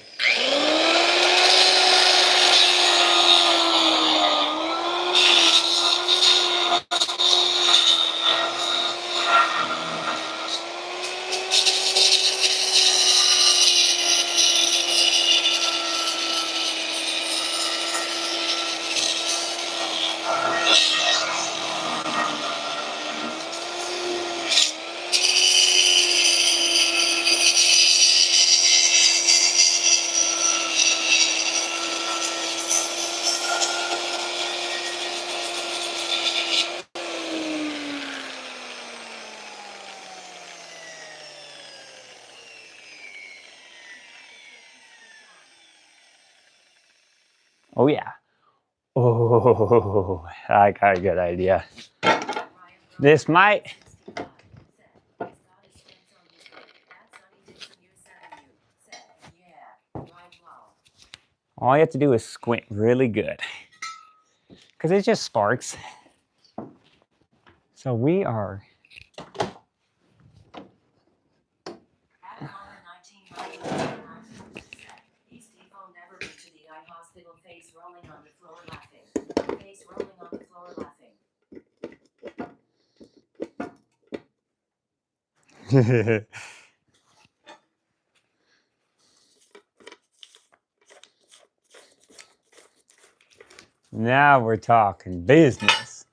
Oh, yeah. Oh, I got a good idea. This might. All you have to do is squint really good. Because it just sparks. So we are. Now we're talking business.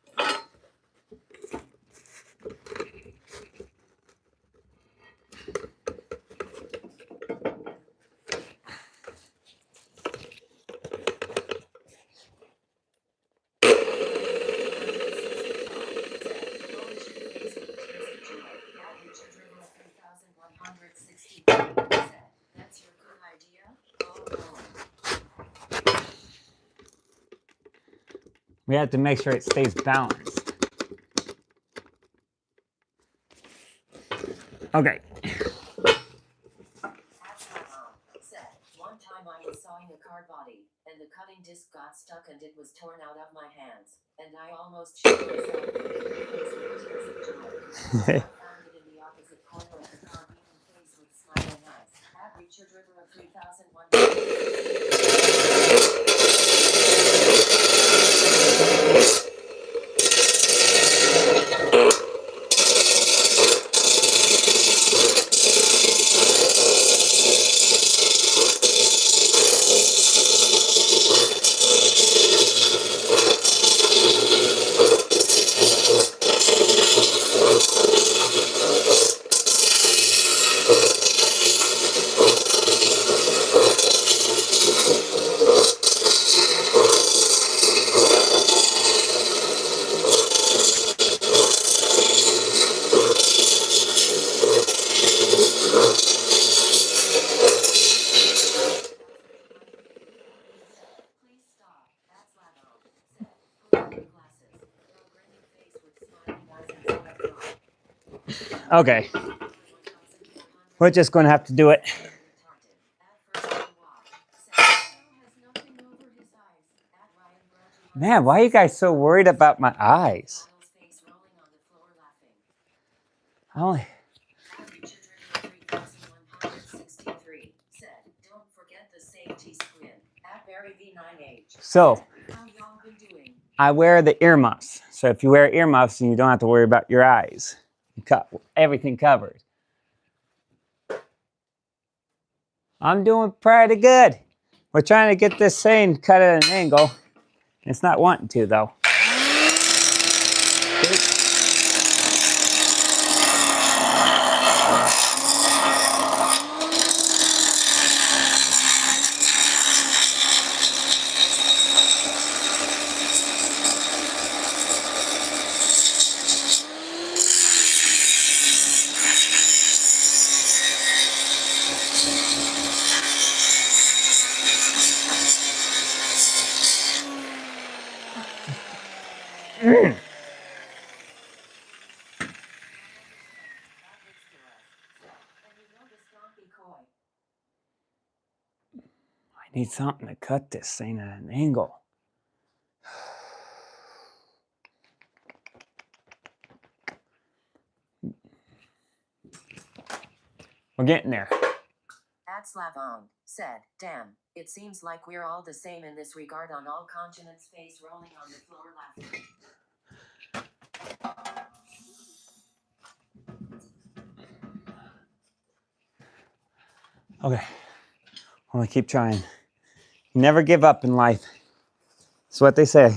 We have to make sure it stays balanced. Okay. Said, one time I was sawing a car body, and the cutting disc got stuck and it was torn out of my hands, and I almost shot myself. I found it in the opposite corner of the car, beaming face with smiling eyes. At Richard River of 3001. Okay. We're just going to have to do it. Man, why are you guys so worried about my eyes? I only... So, I wear the earmuffs. So if you wear earmuffs, then you don't have to worry about your eyes. You got everything covered. I'm doing pretty good. We're trying to get this thing cut at an angle. It's not wanting to, though. I need something to cut this thing at an angle. We're getting there. At Slavong said, damn, it seems like we're all the same in this regard on all continents, face rolling on the floor laughing. Okay. I'm going to keep trying. You never give up in life. That's what they say.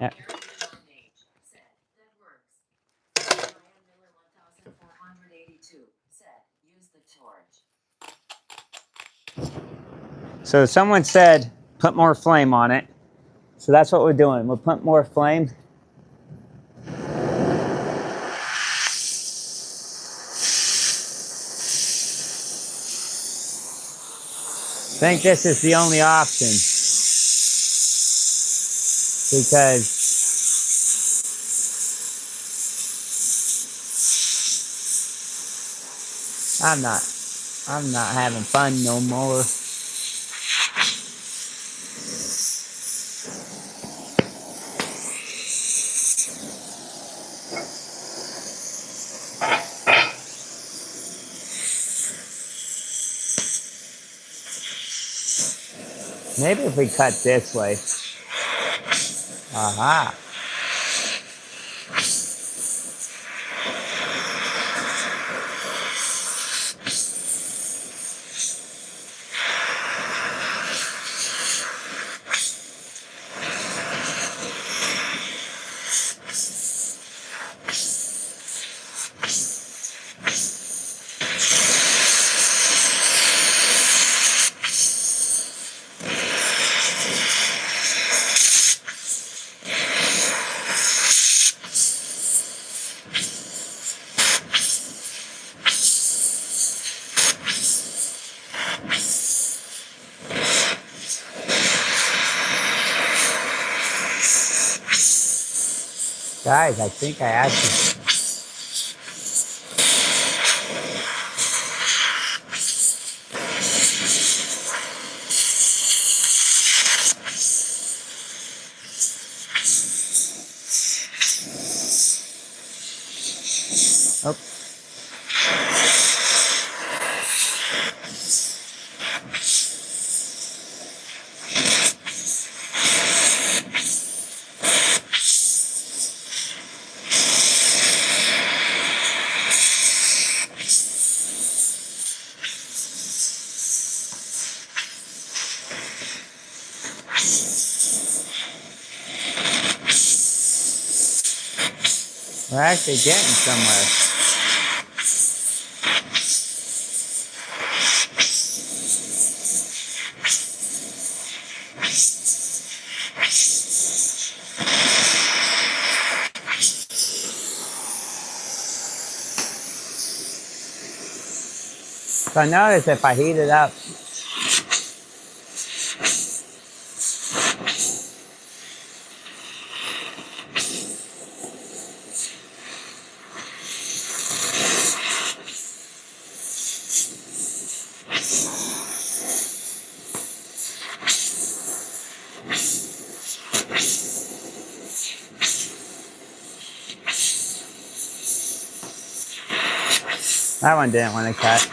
Yeah. So someone said, put more flame on it. So that's what we're doing. We'll put more flame. I think this is the only option. Because I'm not having fun no more. Maybe if we cut this way. Aha. Guys, I think I actually... Oh. We're actually getting somewhere. So notice if I heat it up, that one didn't want to cut.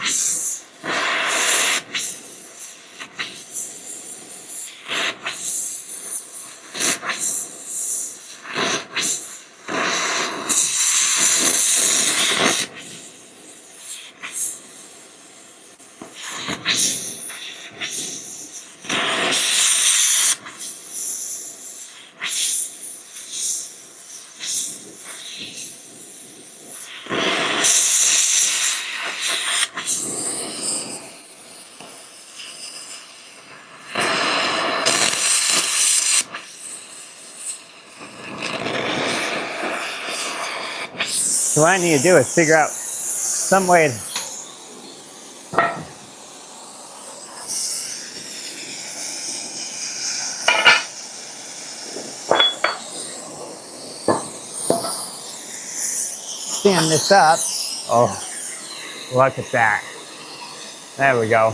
So what I need to do is figure out some way to... stand this up. Oh, look at that. There we go.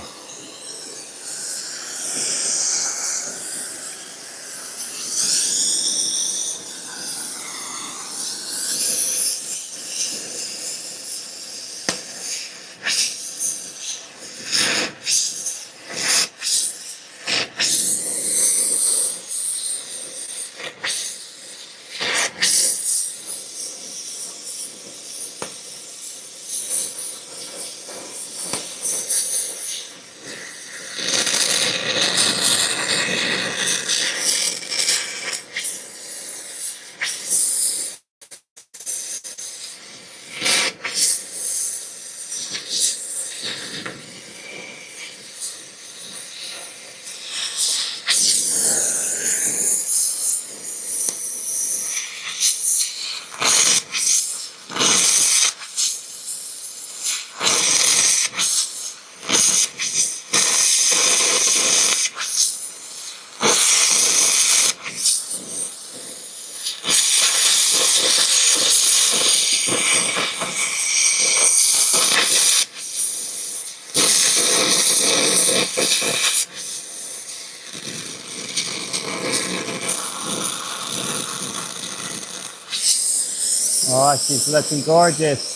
Oh, she's looking gorgeous.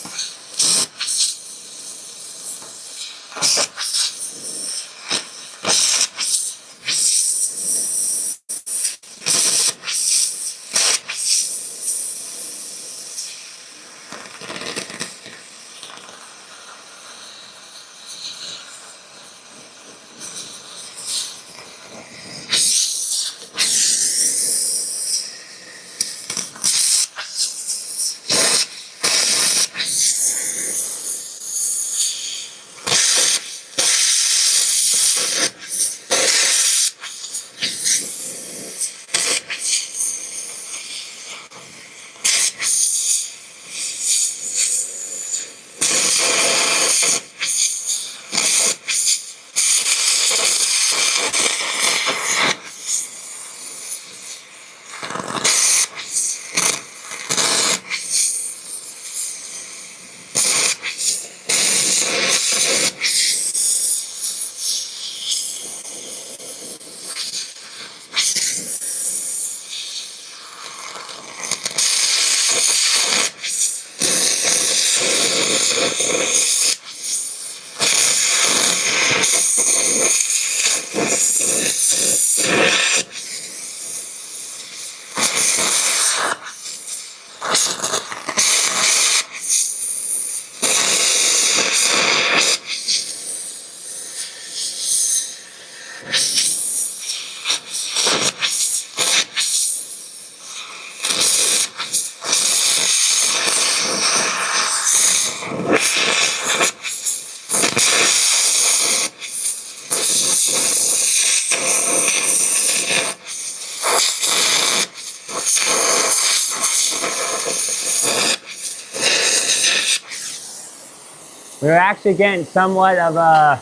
We were actually getting somewhat of a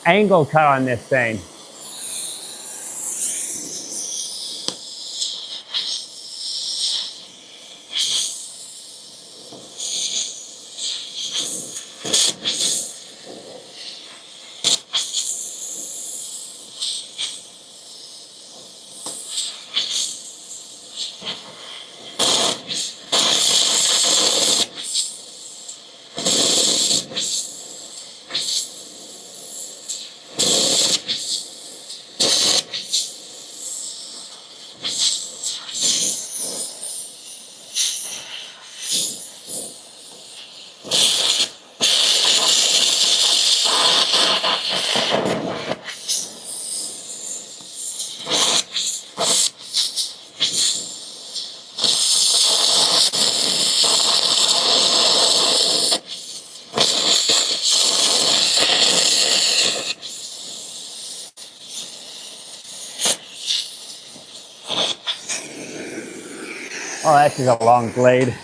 angle cut on this thing. Oh, that's just a long blade.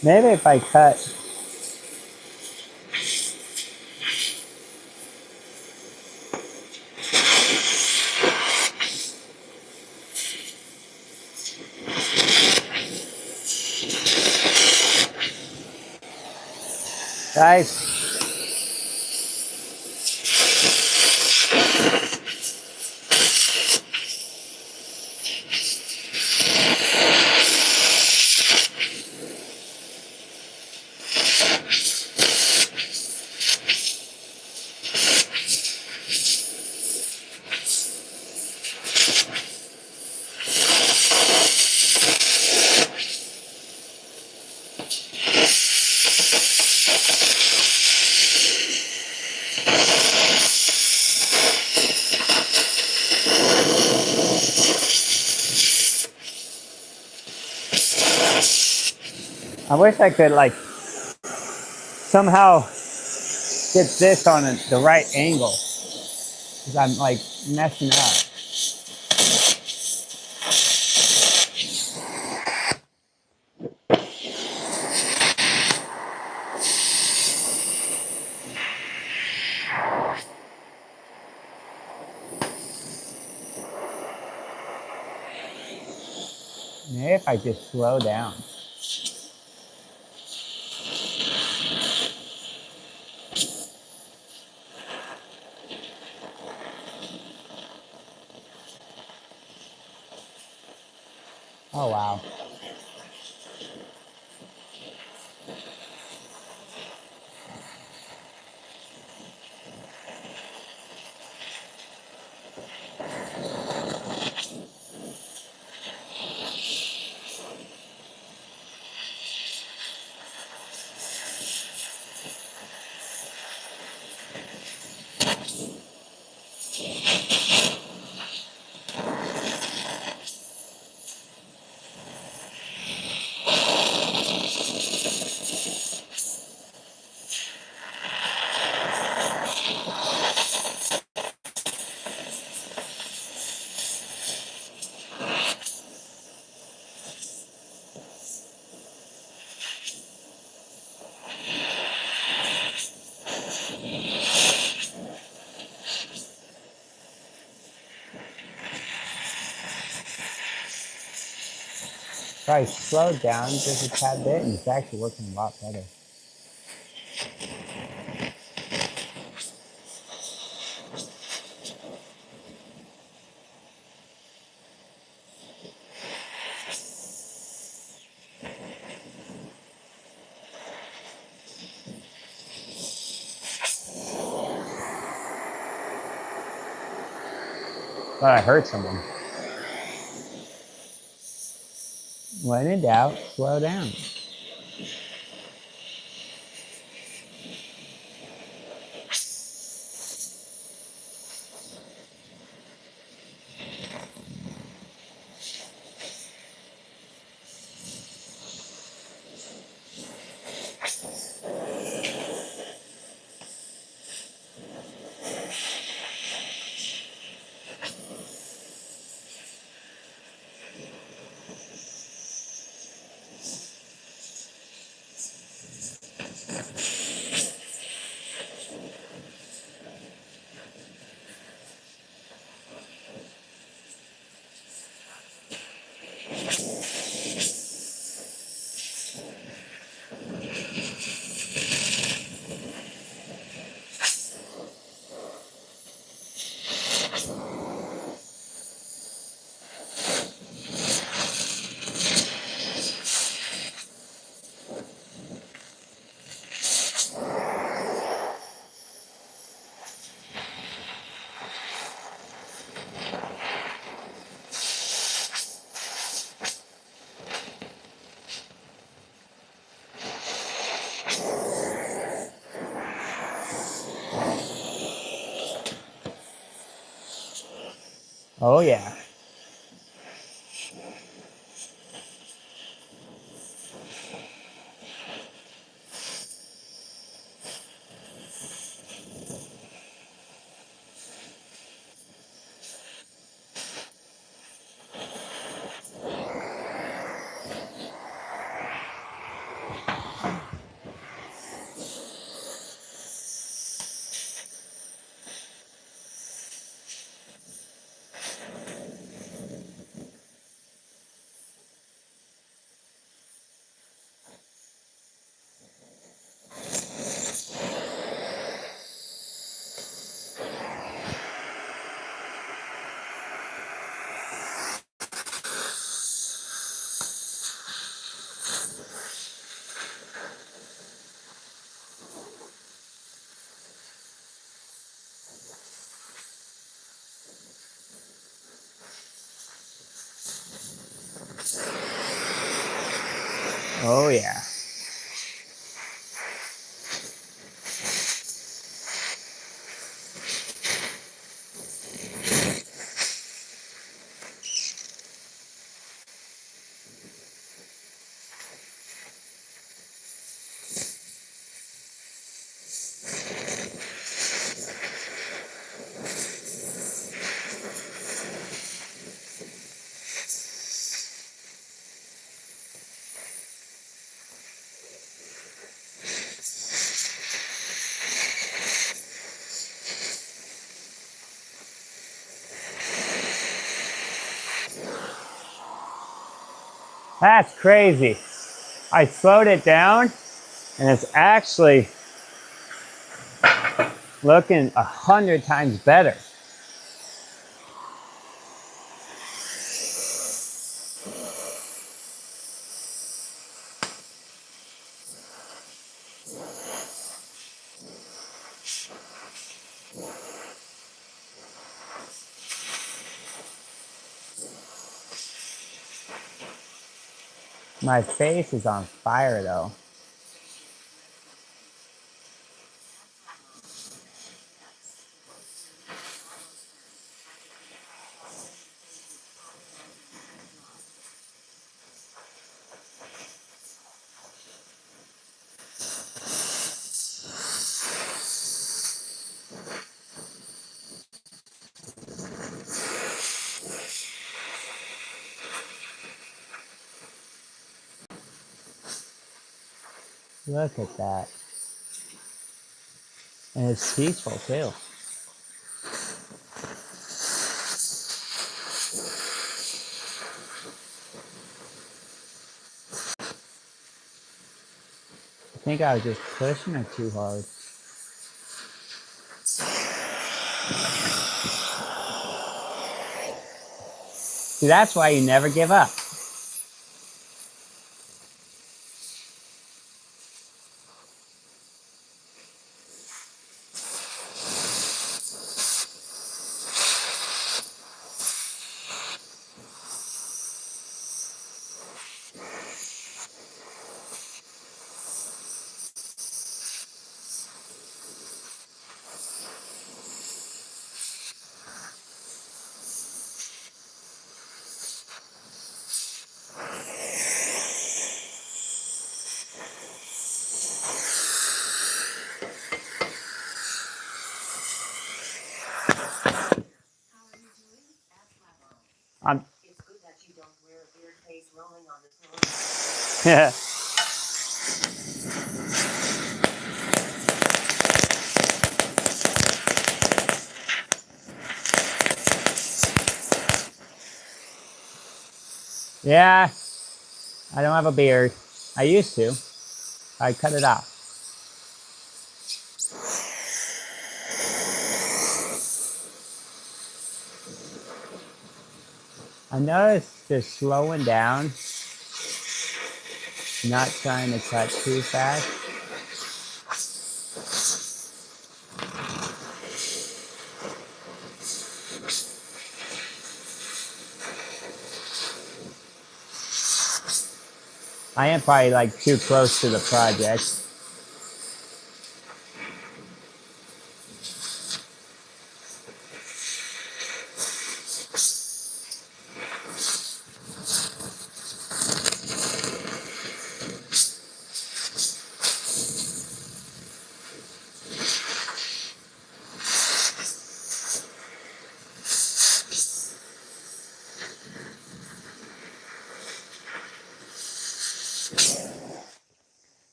Maybe if I cut. Guys. I wish I could like somehow get this on the right angle because I'm like messing up. Maybe if I just slow down. Oh, wow. So I slowed down just a tad bit and it's actually working a lot better. Thought I heard someone. When in doubt, slow down. Oh yeah. Oh yeah. That's crazy. I slowed it down and it's actually looking 100 times better. My face is on fire though. Look at that. And it's peaceful too. think I was just pushing it too hard. See, that's why you never give up. How are you doing? Asked Labo. It's good that you don't wear a weird face rolling on the floor. Yeah. Yeah, I don't have a beard. I used to. I cut it off. I noticed just slowing down, not trying to cut too fast. I am probably like too close to the project.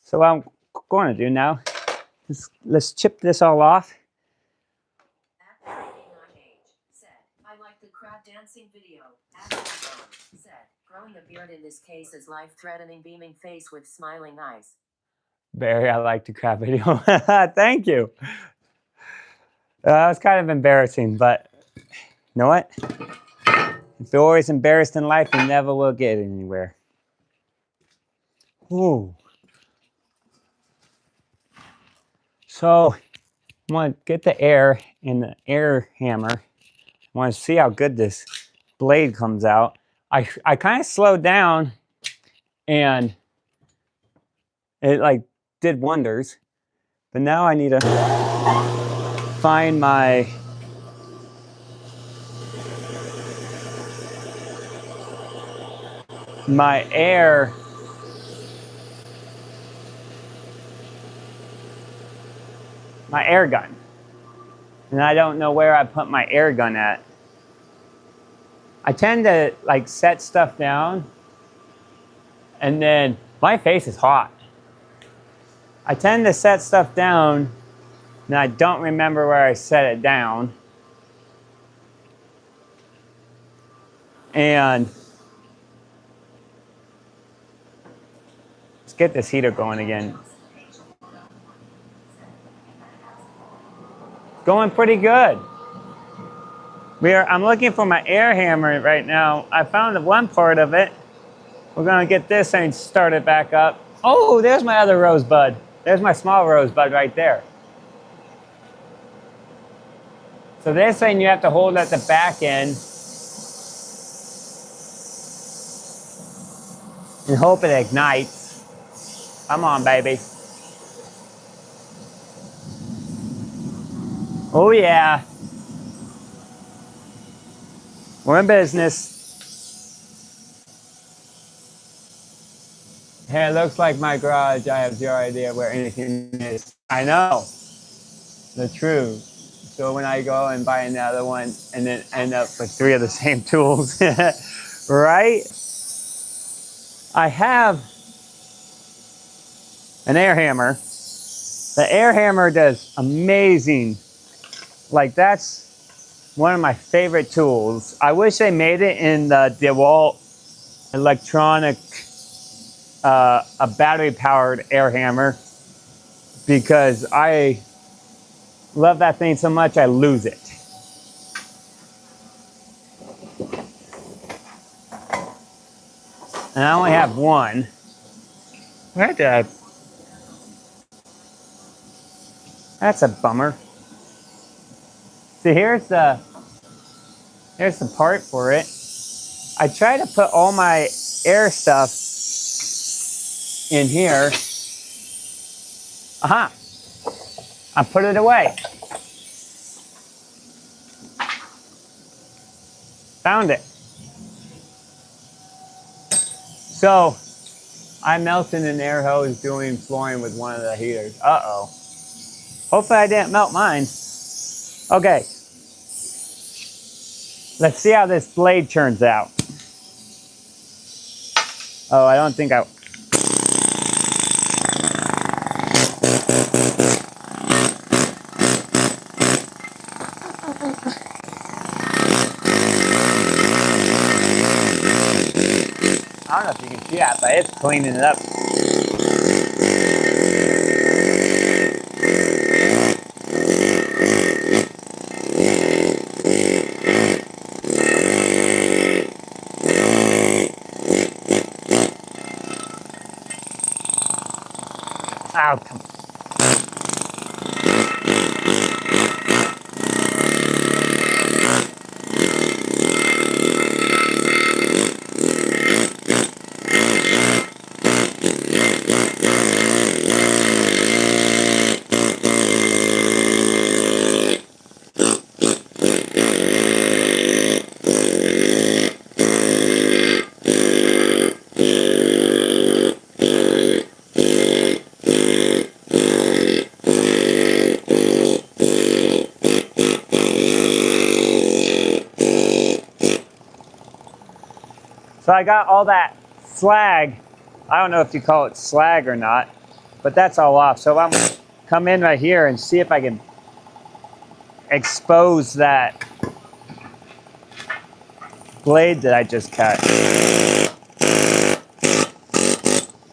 So what I'm going to do now is let's chip this all off. At 39H said, I like the crowd dancing video. At Labo said, growing a beard in this case is life-threatening beaming face with smiling eyes. Barry, I like the crap video. Thank you. That was kind of embarrassing, but you know what? If you're always embarrassed in life, you never will get anywhere. Ooh. So I want to get the air in the air hammer. I want to see how good this blade comes out. I kind of slowed down and it like did wonders. But now I need to find my air gun. And I don't know where I put my air gun at. I tend to like set stuff down and then my face is hot. I tend to set stuff down and I don't remember where I set it down. And let's get this heater going again. Going pretty good. I'm looking for my air hammer right now. I found one part of it. We're gonna get this thing started back up. Oh, there's my other rosebud. There's my small rosebud right there. So this thing you have to hold at the back end and hope it ignites. Come on, baby. Oh yeah. We're in business. Hey, it looks like my garage. I have zero idea where anything is. I know. The truth. So when I go and buy another one and then end up with 3 of the same tools, right? I have an air hammer. The air hammer does amazing. Like that's one of my favorite tools. I wish they made it in the DeWalt electronic, a battery powered air hammer. because I love that thing so much I lose it. And I only have one. Where did I? That's a bummer. See, here's the part for it. I try to put all my air stuff in here. Aha! I put it away. Found it. So, I melted an air hose doing flooring with one of the heaters. Uh-oh. Hopefully I didn't melt mine. Okay. Let's see how this blade turns out. Oh, I don't think I... I don't know if you can see that, but it's cleaning it up. Oh, come on. So I got all that slag. I don't know if you call it slag or not, but that's all off. So I'm gonna come in right here and see if I can expose that blade that I just cut.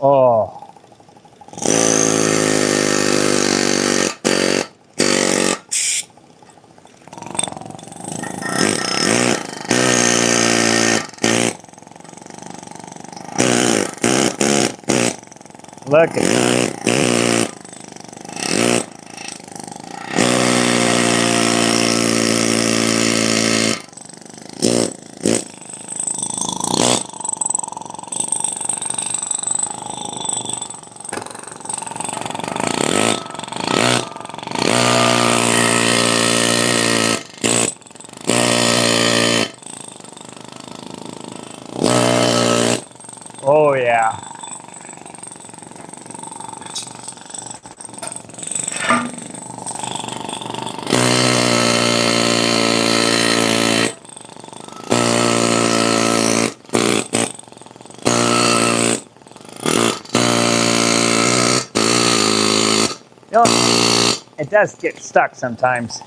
Oh. Look at that. Oh yeah. You know, it does get stuck sometimes.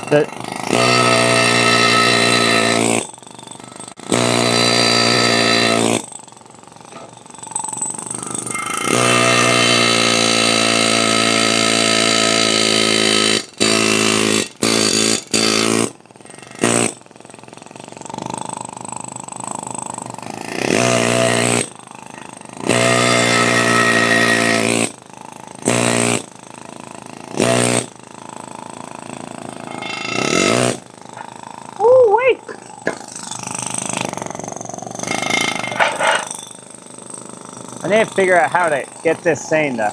The, ooh, wait. I need to figure out how to get this thing to...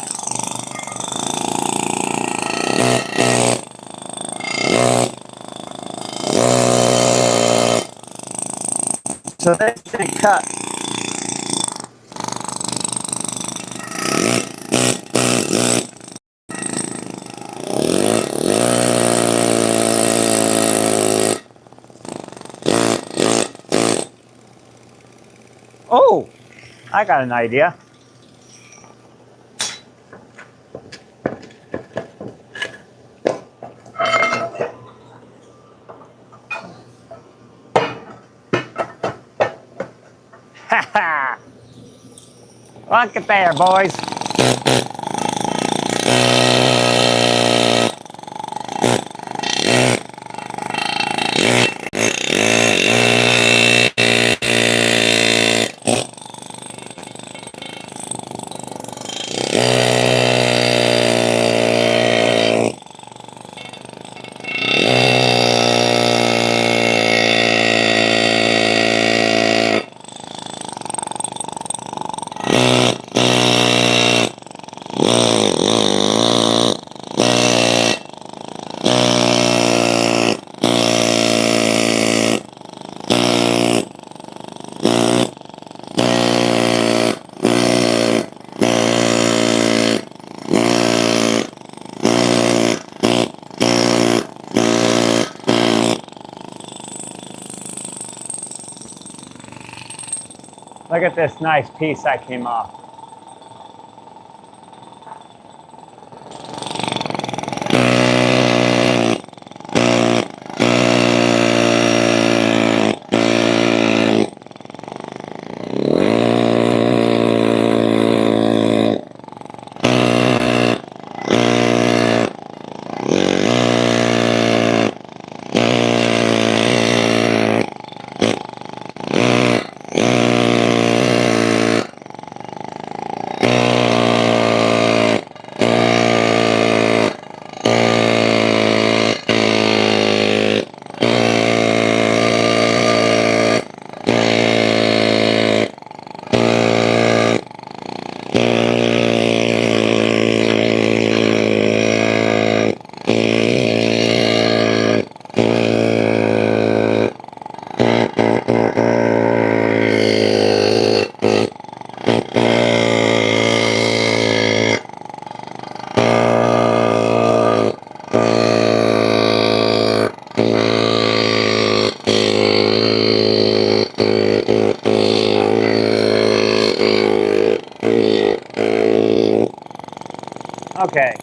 So this thing cut. Oh, I got an idea. Look at there, boys. Look at this nice piece that came off. Okay.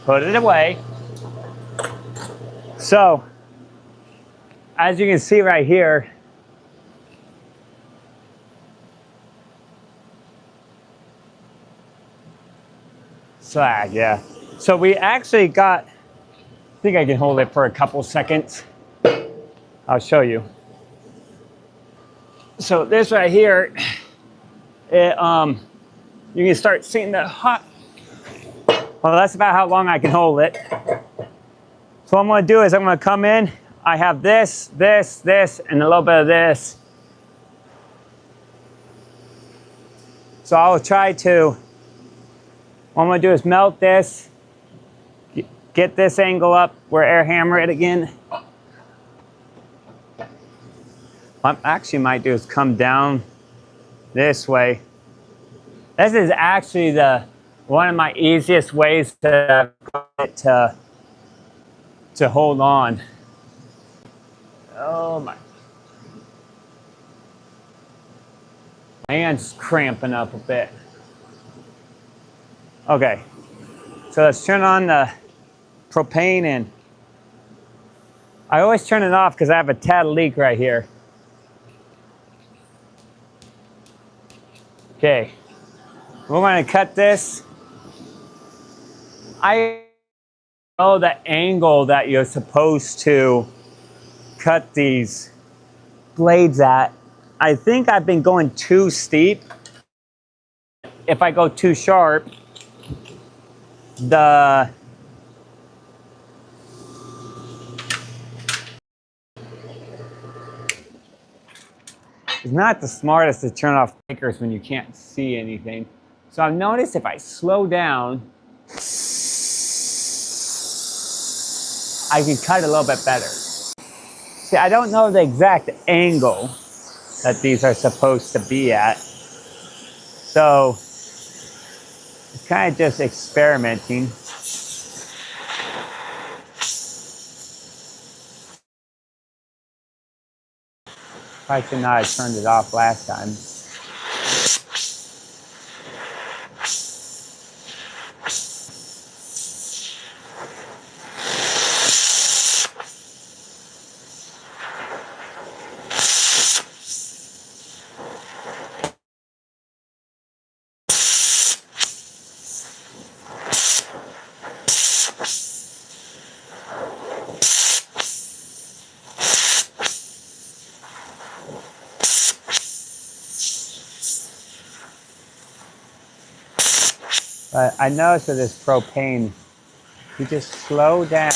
Put it away. So, as you can see right here, slag, yeah. So we actually got, I think I can hold it for a couple seconds. I'll show you. So this right here, you can start seeing the hot. Well, that's about how long I can hold it. So what I'm gonna do is I'm gonna come in. I have this, this, this, and a little bit of this. So I'll try to, what I'm gonna do is melt this, get this angle up, where air hammer it again. What I actually might do is come down this way. This is actually one of my easiest ways to hold on. Oh my hand's cramping up a bit. Okay, so let's turn on the propane in. I always turn it off because I have a tad leak right here. Okay, we're going to cut this. I know the angle that you're supposed to cut these blades at. I think I've been going too steep. If I go too sharp, it's not the smartest to turn off breakers when you can't see anything. So I've noticed if I slow down, I can cut a little bit better. See, I don't know the exact angle that these are supposed to be at. So it's kind of just experimenting. I should not have turned it off last time. But I noticed with this propane, you just slow down.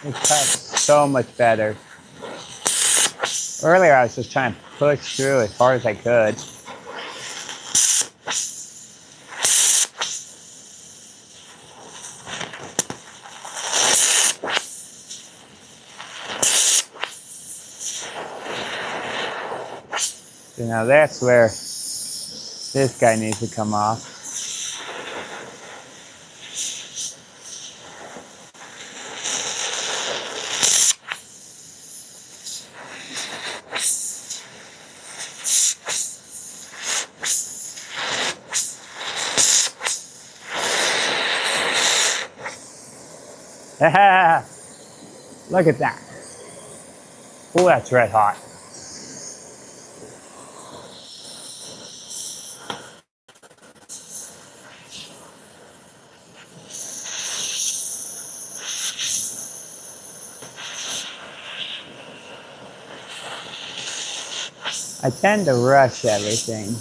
It cuts so much better. Earlier, I was just trying to push through as hard as I could. So now that's where this guy needs to come off. Look at that. Oh, that's red hot. I tend to rush everything.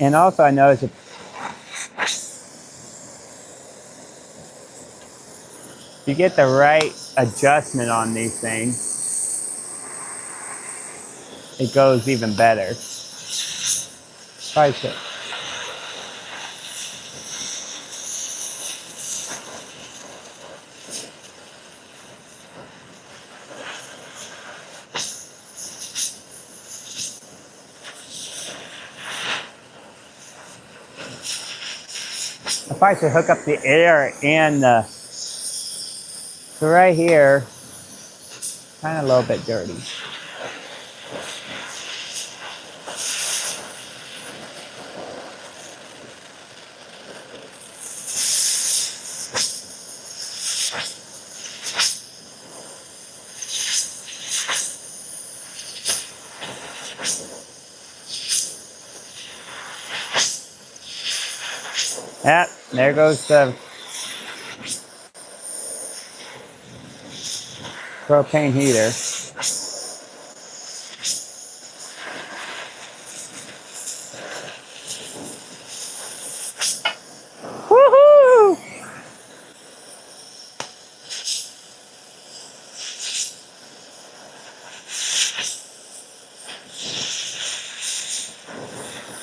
And also I noticed if you get the right adjustment on these things, it goes even better. Probably should. I probably should hook up the air and the, so right here, kind of a little bit dirty. Yep, there goes the propane heater. Woohoo!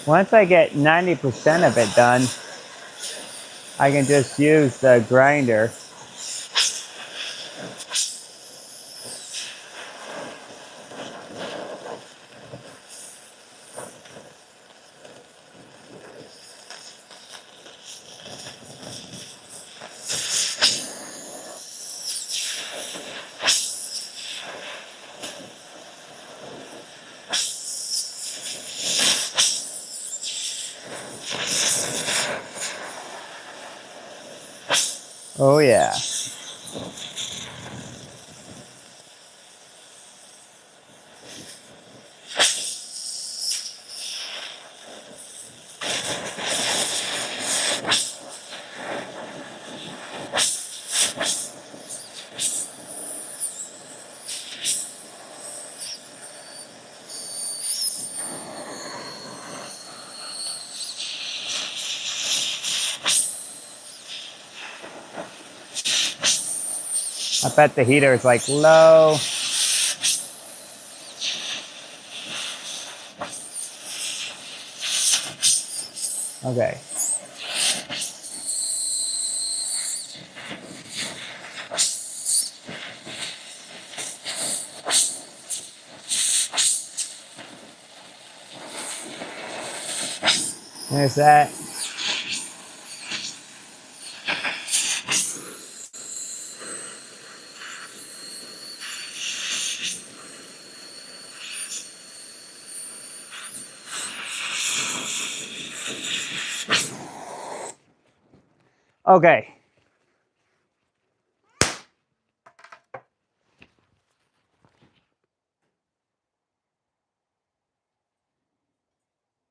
Once I get 90% of it done, I can just use the grinder. Oh yeah. I bet the heater is like low. Okay. There's that. Okay.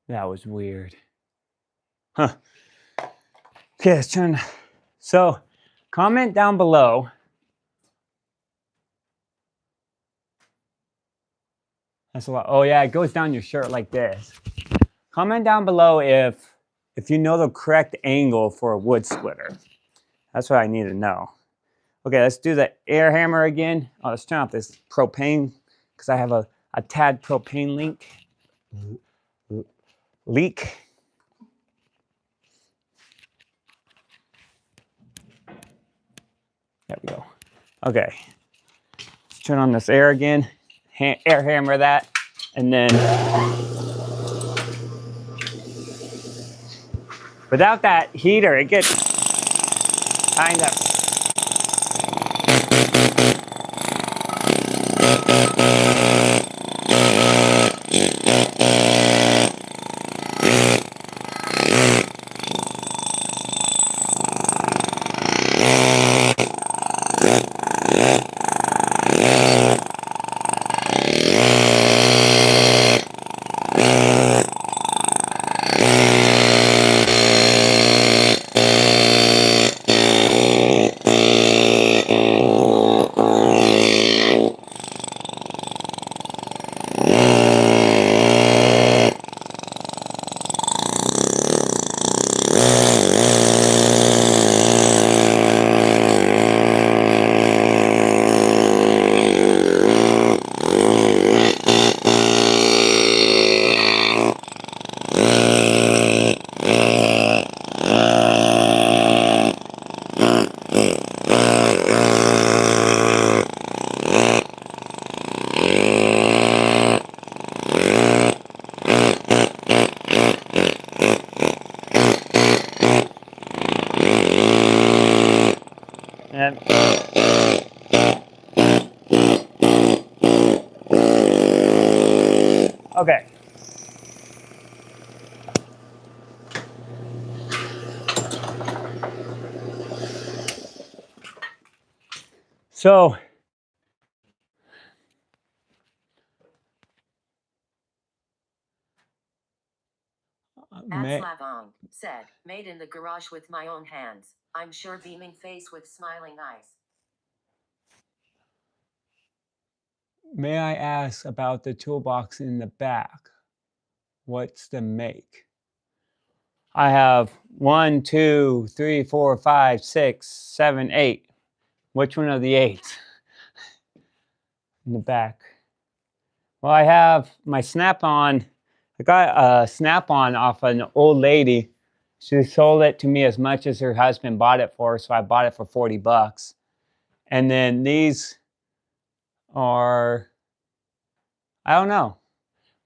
That was weird. Huh. Okay, let's turn. So, comment down below. That's a lot. Oh yeah, it goes down your shirt like this. Comment down below if you know the correct angle for a wood splitter. That's what I need to know. Okay, let's do the air hammer again. Oh, let's turn off this propane because I have a tad propane leak. There we go. Okay, let's turn on this air again. Air hammer that, and then without that heater, it gets kind of. And okay. So Atslagong said, made in the garage with my own hands. I'm sure beaming face with smiling eyes. may I ask about the toolbox in the back? What's the make? I have 1, 2, 3, 4, 5, 6, 7, 8. Which one of the 8 in the back? Well, I have my Snap-on. I got a Snap-on off an old lady. She sold it to me as much as her husband bought it for, so I bought it for 40 bucks. And then these are, I don't know.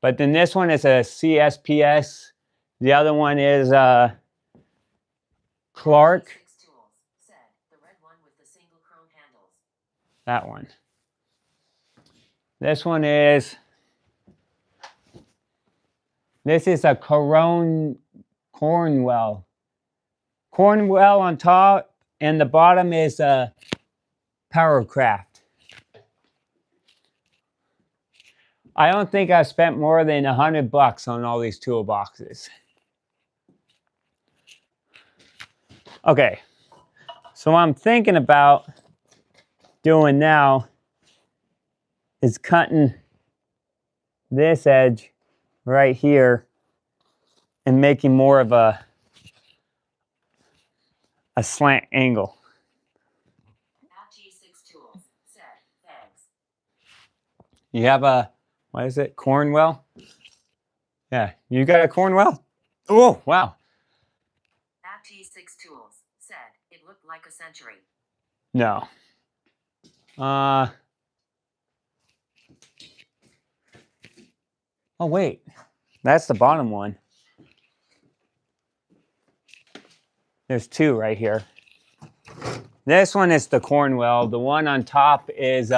But then this one is a CSPS. The other one is Clark. That one. This one is, this is a Cornwell. Cornwell on top, and the bottom is a Powercraft. I don't think I've spent more than 100 bucks on all these toolboxes. Okay, so what I'm thinking about doing now is cutting this edge right here and making more of a slant angle. You have a, what is it, Cornwell? Yeah, you got a Cornwell? Oh, wow. At T6 Tools said, it looked like a century. No. Oh, wait. That's the bottom one. There's 2 right here. This one is the Cornwell. The one on top is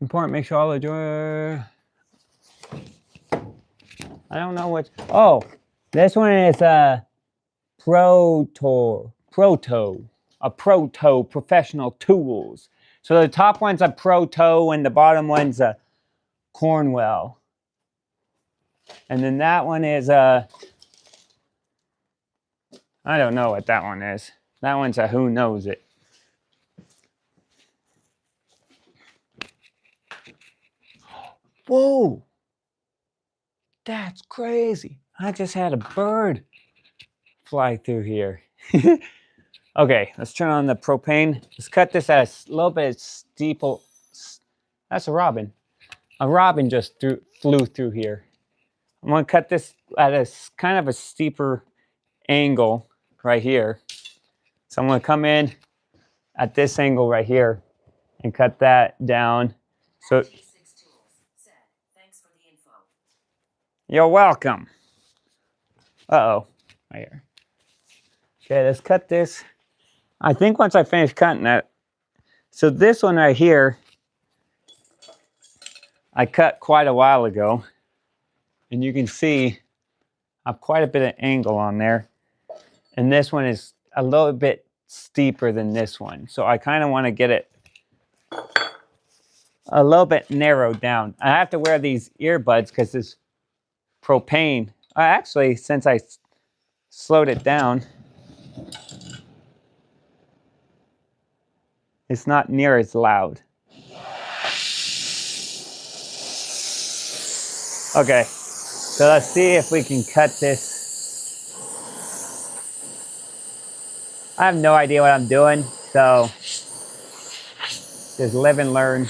important, make sure all the door. I don't know which. Oh, this one is Proto. a Pro Toe Professional Tools. So the top one's a Pro Toe and the bottom one's a Cornwell. And then that one is a, I don't know what that one is. That one's a who knows it. Whoa! That's crazy. I just had a bird fly through here. Okay, let's turn on the propane. Let's cut this at a little bit steeple. That's a robin. A robin just flew through here. I'm gonna cut this at a kind of a steeper angle right here. So I'm gonna come in at this angle right here and cut that down. So Thanks for the info. You're welcome. Uh-oh, right here. Okay, let's cut this. I think once I finish cutting that, so this one right here, I cut quite a while ago. And you can see I have quite a bit of angle on there. And this one is a little bit steeper than this one. So I kind of want to get it a little bit narrowed down. I have to wear these earbuds because this propane, actually, since I slowed it down, it's not near as loud. Okay, so let's see if we can cut this. I have no idea what I'm doing, so just live and learn.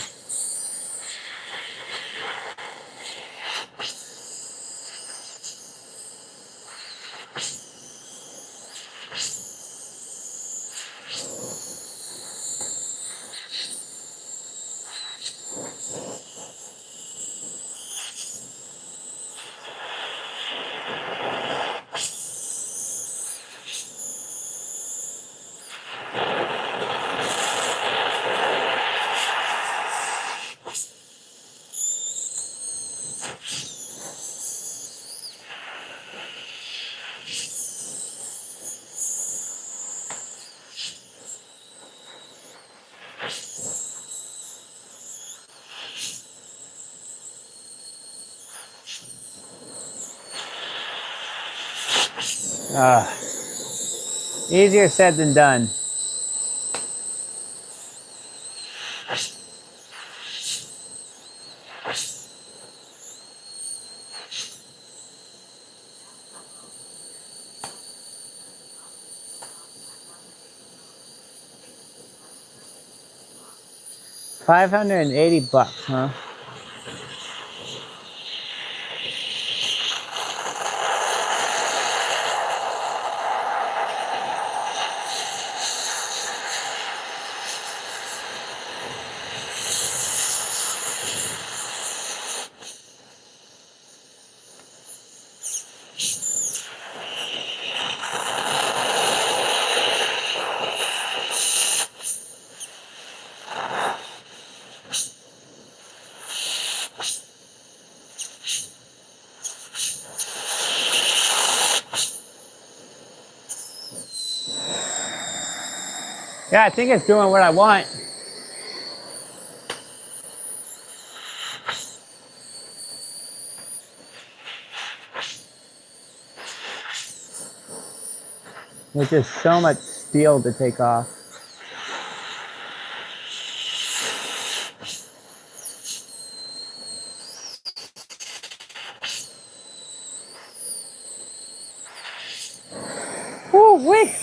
Easier said than done. $580, huh? Yeah, I think it's doing what I want. There's just so much steel to take off. Woo-wee!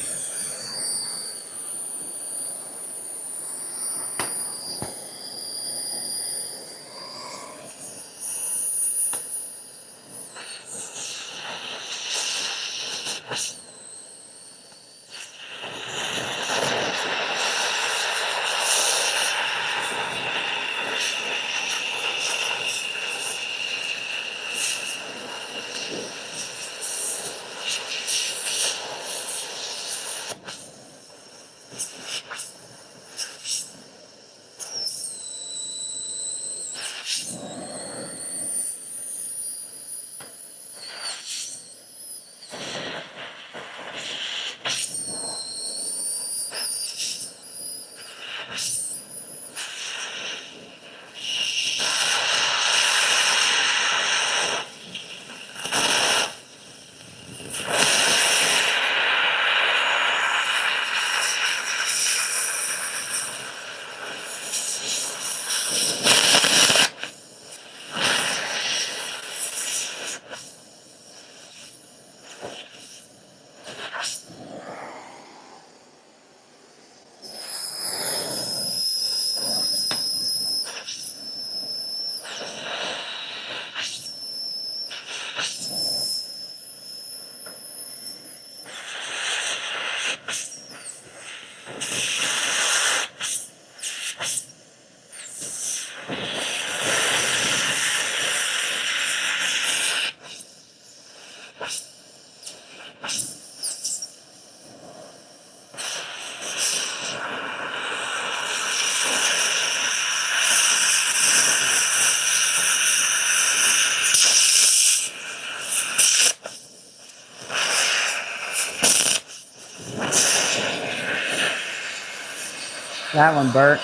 That one burnt.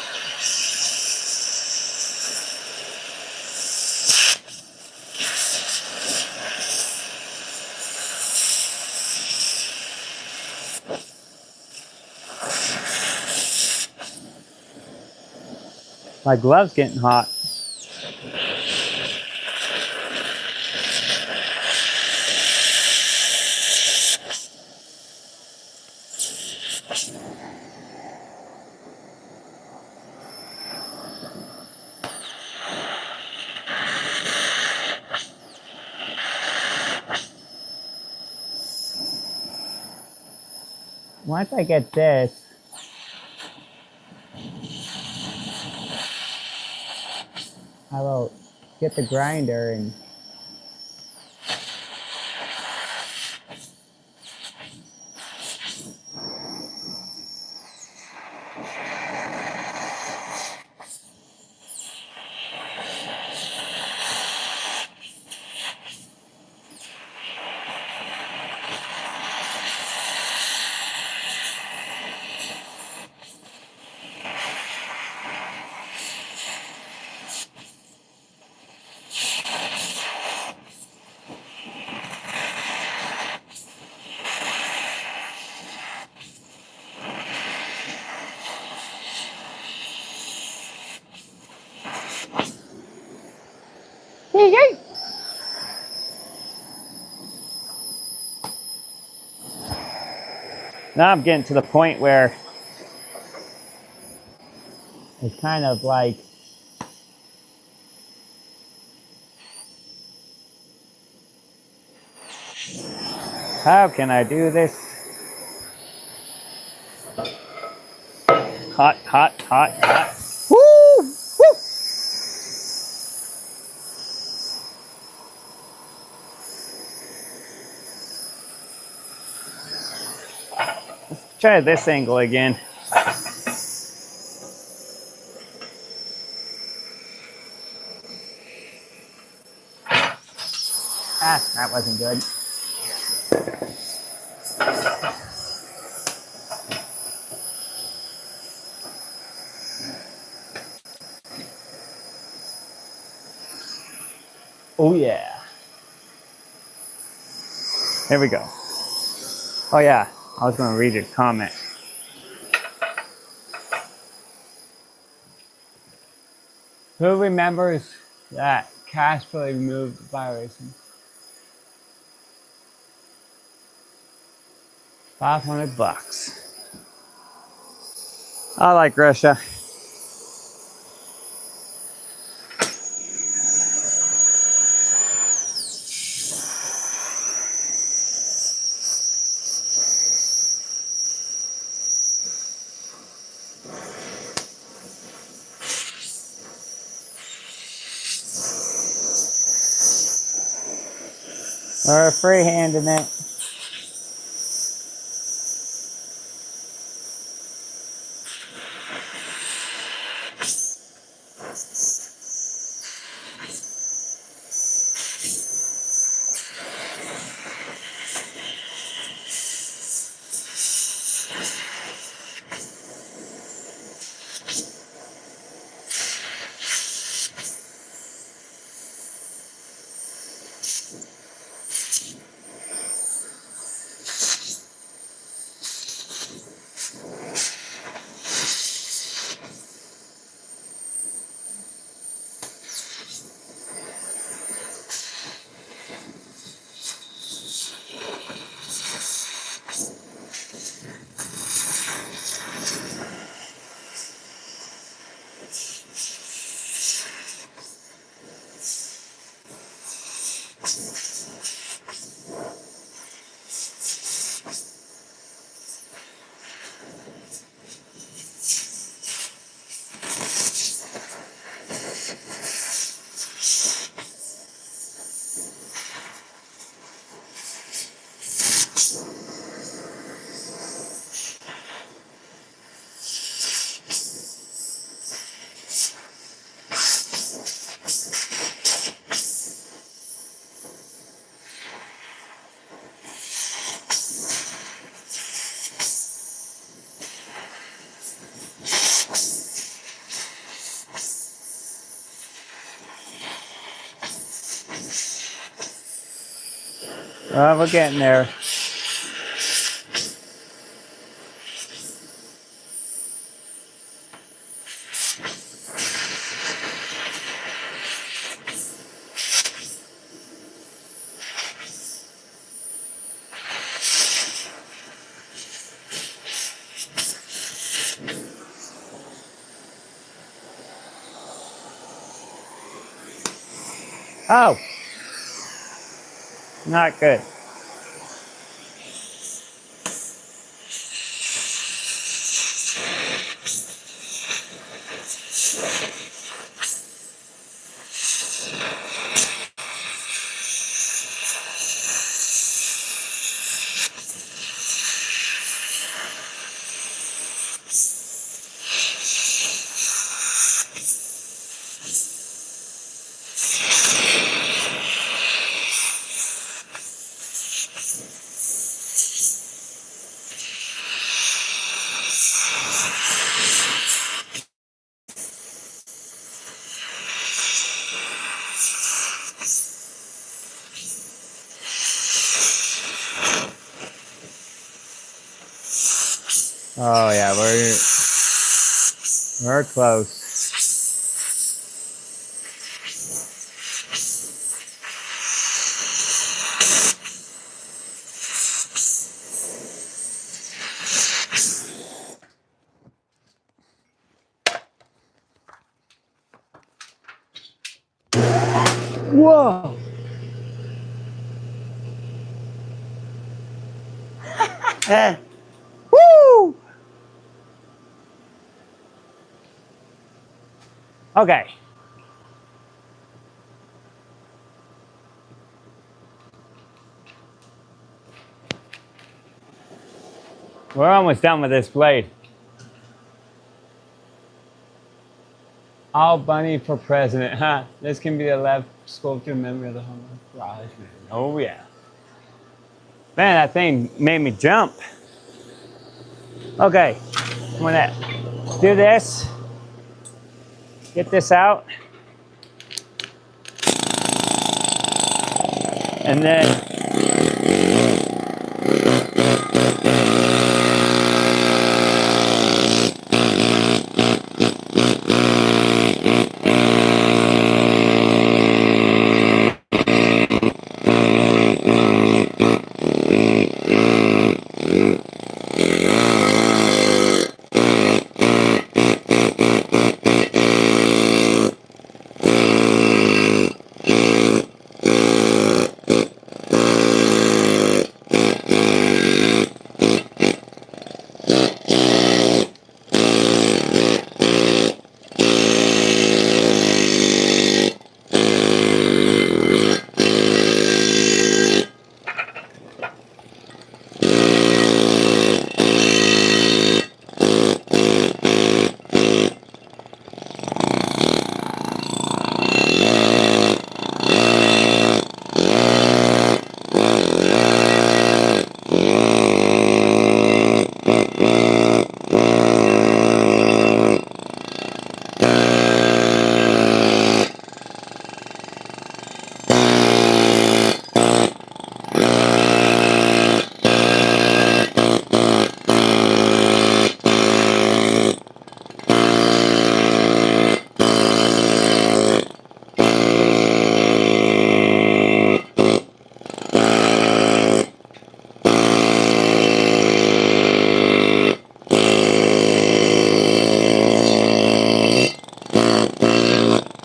My glove's getting hot. Once I get this, I will get the grinder and now I'm getting to the point where it's kind of like how can I do this? Hot, hot, hot, hot. Woo! Woo! Try this angle again. Ah, that wasn't good. Oh yeah. Here we go. Oh yeah, I was going to read your comment. Who remembers that Casper removed the virus? 500 bucks. I like Russia. We're freehanding it. We're getting there. Oh, not good. Oh yeah, we're close. Whoa. Woo! Okay. We're almost done with this blade. All bunny for president, huh? This can be the left sculpture in memory of the home garage. Oh yeah. Man, that thing made me jump. Okay, I'm gonna do this. Get this out. And then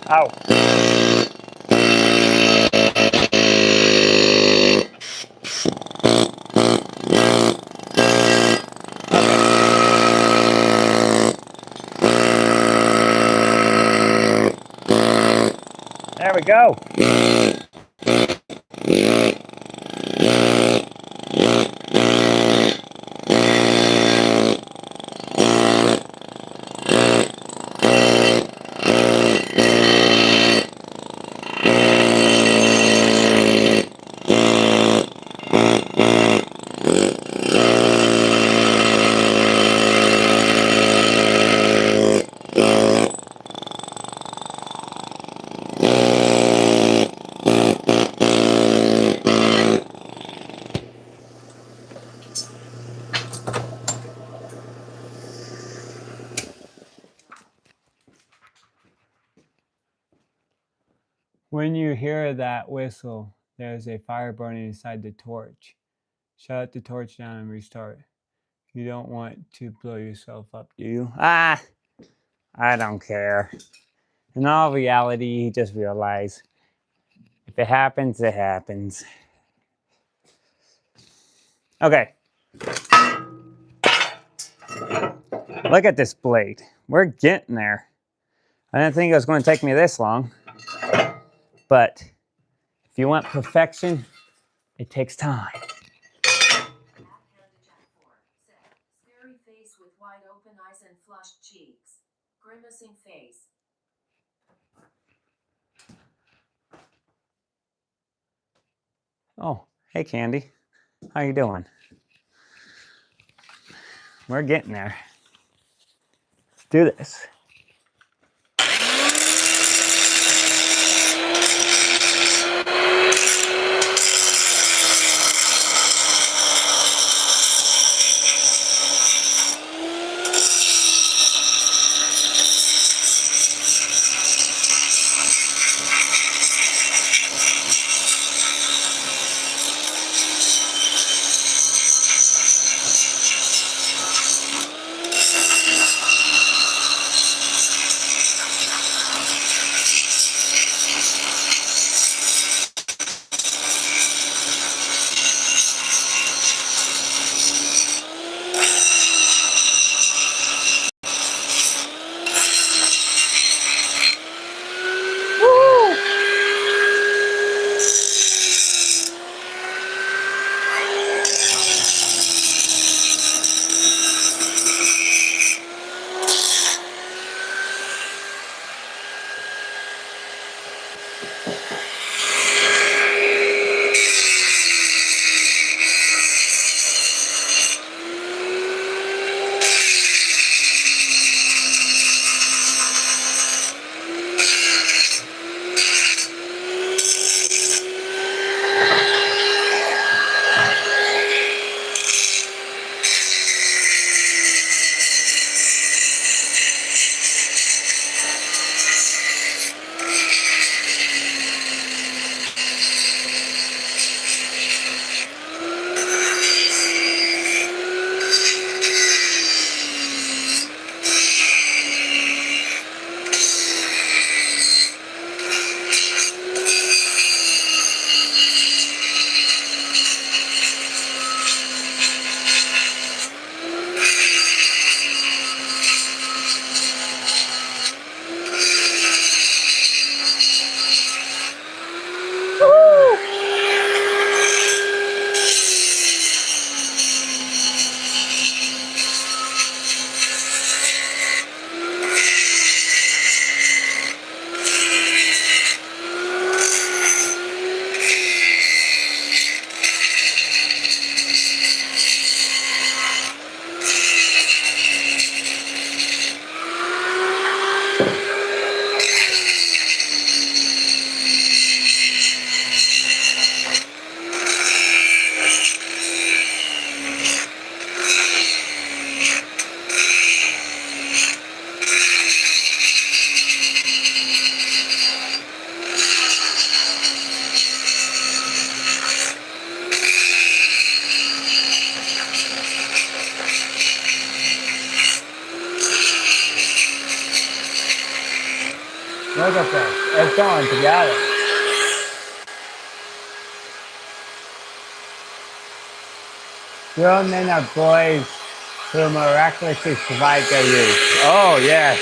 ow. There we go. When you hear that whistle, there's a fire burning inside the torch. Shut the torch down and restart. You don't want to blow yourself up, do you? Ah, I don't care. In all reality, you just realize if it happens, it happens. Okay. Look at this blade. We're getting there. I didn't think it was going to take me this long. But if you want perfection, it takes time. Scary face with wide open eyes and flushed cheeks. Grimacing face. Oh, hey Candy. How you doing? We're getting there. Let's do this. Look at this. It's going together. Grown men are boys who miraculously survived their youth. Oh, yes.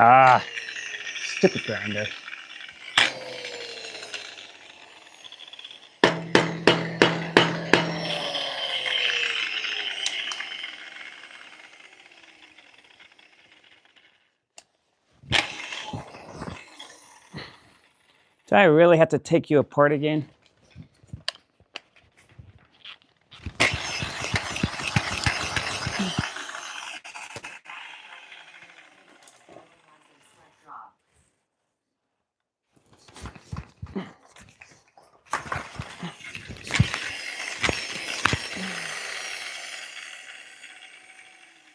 Ah, stupid grinder. Do I really have to take you apart again?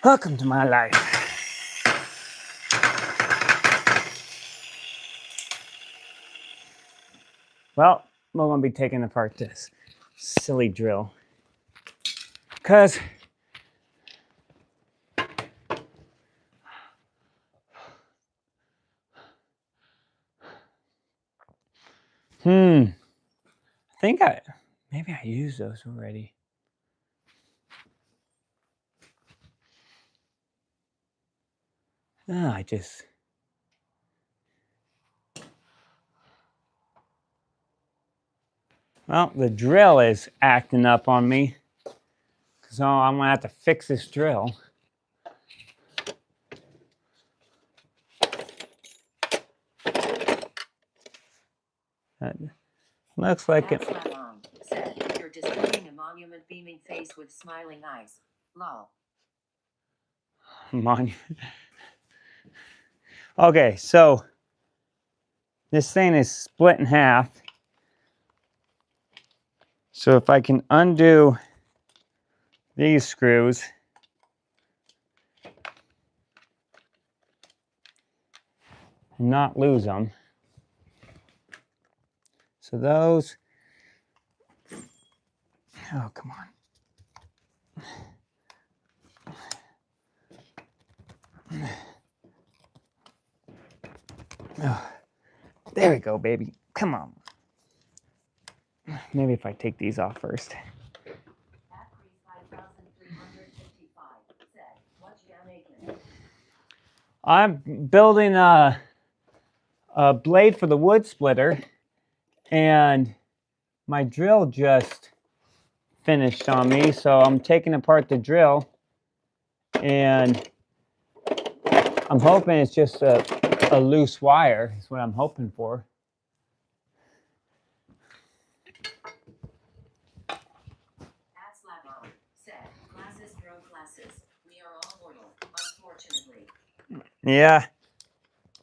Welcome to my life. Well, we're going to be taking apart this silly drill. Because I think maybe I used those already. No, I just... Well, the drill is acting up on me. So I'm going to have to fix this drill. Looks like it. Said, you're displaying a monument beaming face with smiling eyes. Lol. Monument. Okay, so this thing is split in half. So if I can undo these screws, and not lose them. So those, oh, come on. Oh, there we go, baby. Come on. Maybe if I take these off first. I'm building a blade for the wood splitter, and my drill just finished on me, so I'm taking apart the drill, and I'm hoping it's just a loose wire. Is what I'm hoping for. Yeah,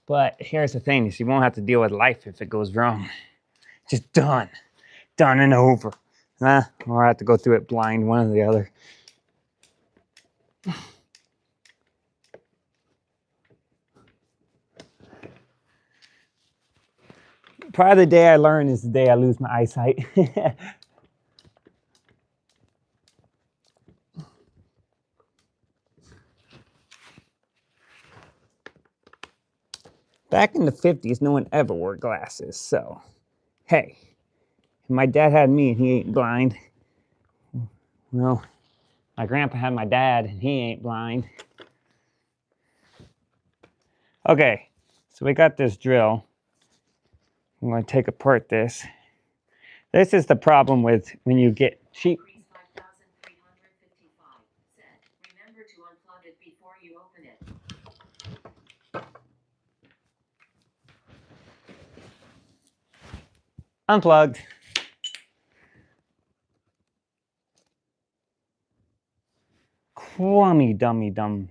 but here's the thing: is you won't have to deal with life if it goes wrong. Just done and over. Or I have to go through it blind, one or the other. Probably the day I learn is the day I lose my eyesight. Back in the 50s, no one ever wore glasses, so hey, if my dad had me and he ain't blind. Well, my grandpa had my dad and he ain't blind. Okay, so we got this drill. I'm going to take apart this. This is the problem with when you get cheap. Remember to unplug it before you open it. Unplugged. Crummy dummy dumb.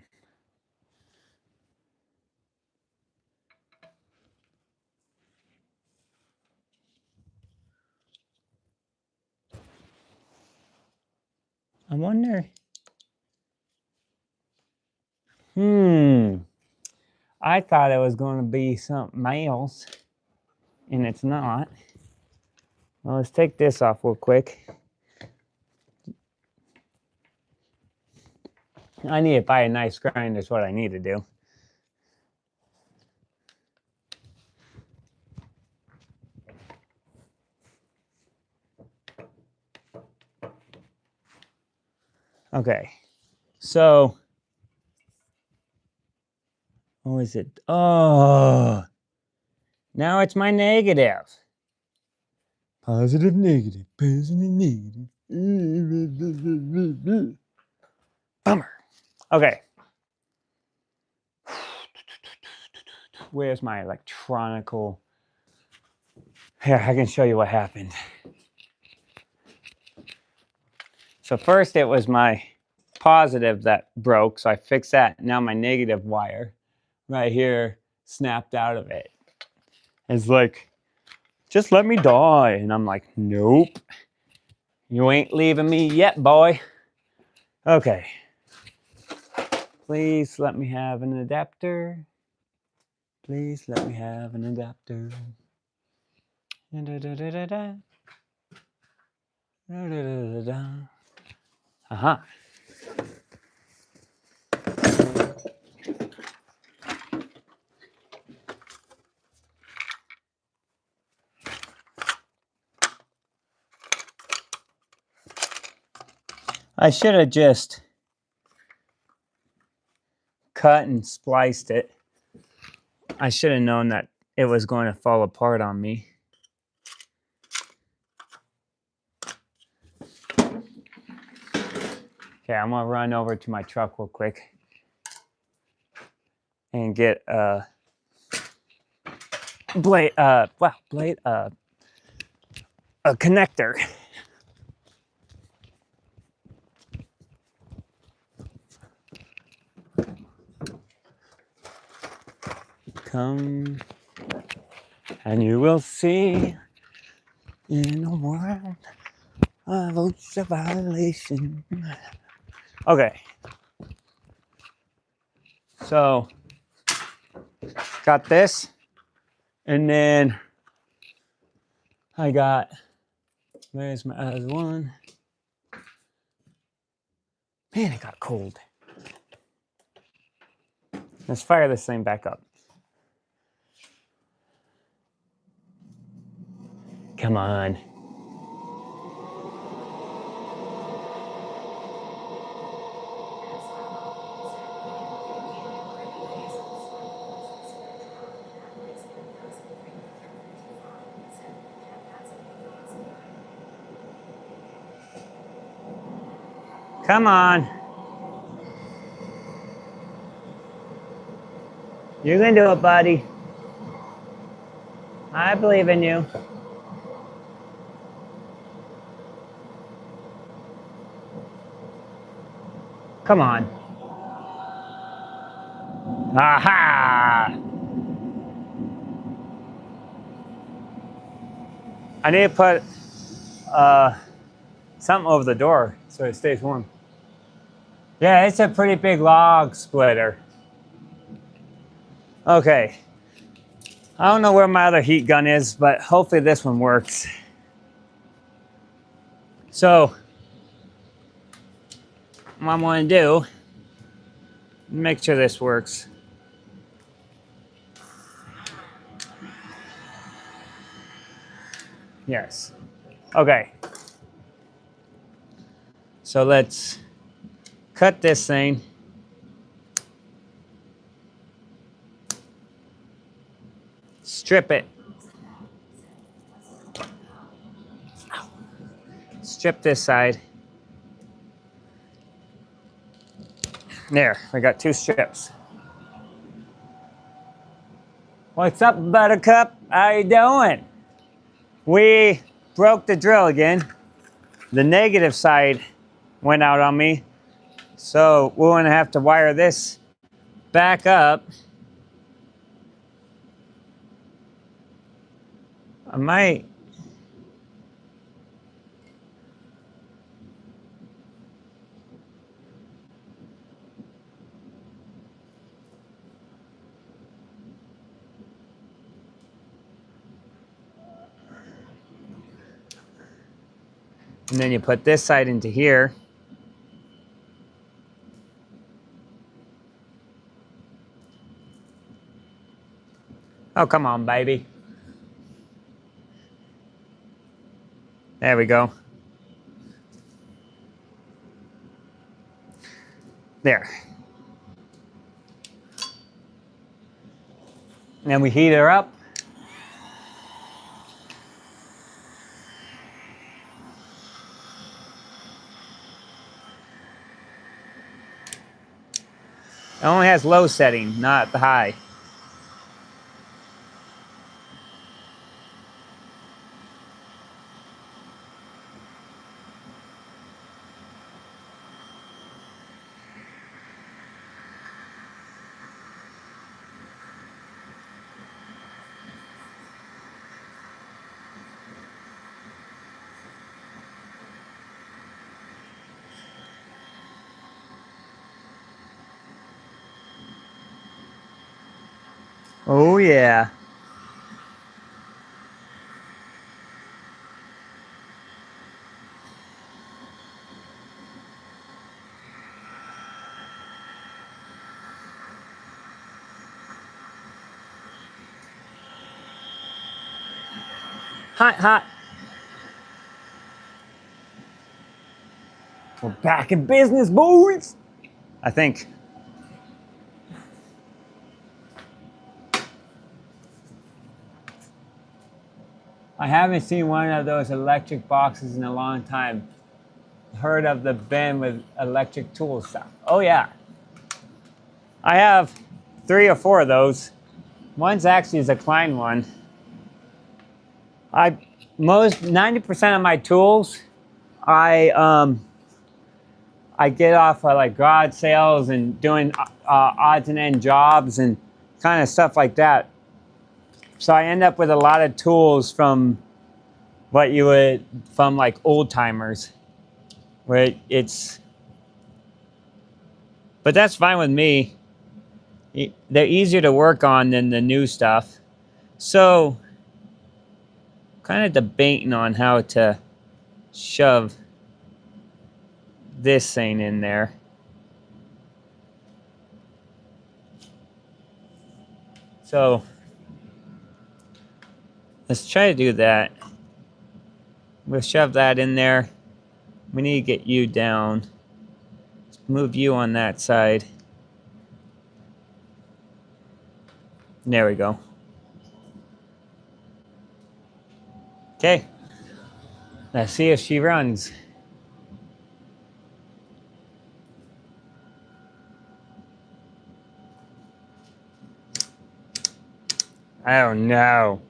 I wonder. I thought it was going to be something else, and it's not. Well, let's take this off real quick. I need to buy a nice grinder, is what I need to do. Okay, so Or is it? Oh, now it's my negative. Positive, negative, positive, negative. Bummer. Okay. Where's my electronical? Here, I can show you what happened. So first it was my positive that broke, so I fixed that. Now my negative wire right here snapped out of it. It's like, just let me die. And I'm like, nope. You ain't leaving me yet, boy. Okay. Please let me have an adapter. Please let me have an adapter. Uh-huh. I should have just cut and spliced it. I should have known that it was going to fall apart on me. Okay, I'm gonna run over to my truck real quick and get a a connector. Come and you will see in a world of OSHA violation. Okay. So, got this. And then I got, where's my other one? Man, it got cold. Let's fire this thing back up. Come on. Come on. You can do it, buddy. I believe in you. Come on. Aha! I need to put something over the door so it stays warm. Yeah, it's a pretty big log splitter. Okay. I don't know where my other heat gun is, but hopefully this one works. So, what I'm going to do, make sure this works. Yes. Okay. So let's cut this thing. Strip it. Strip this side. There, we got 2 strips. What's up, Buttercup? How you doing? We broke the drill again. The negative side went out on me. So we're gonna have to wire this back up. I might. And then you put this side into here. Oh, come on, baby. There we go. There. And then we heat her up. It only has low setting, not the high. Oh yeah. Hot, hot. We're back in business, boys. I think. I haven't seen one of those electric boxes in a long time. Heard of the bin with electric tool stuff. Oh yeah. I have 3 or 4 of those. One's actually is a Klein one. 90% of my tools I get off of like garage sales and doing odds and end jobs and kind of stuff like that. So I end up with a lot of tools from from like old timers, where but that's fine with me. They're easier to work on than the new stuff. So kind of debating on how to shove this thing in there. So let's try to do that. We'll shove that in there. We need to get you down. Let's move you on that side. There we go. Okay. Let's see if she runs. Oh no.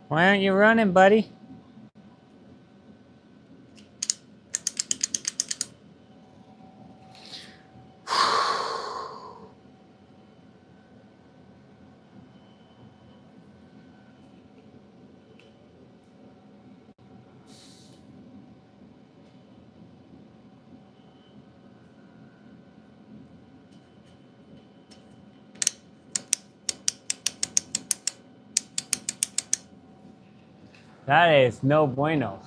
Why aren't you running, buddy? That is no bueno.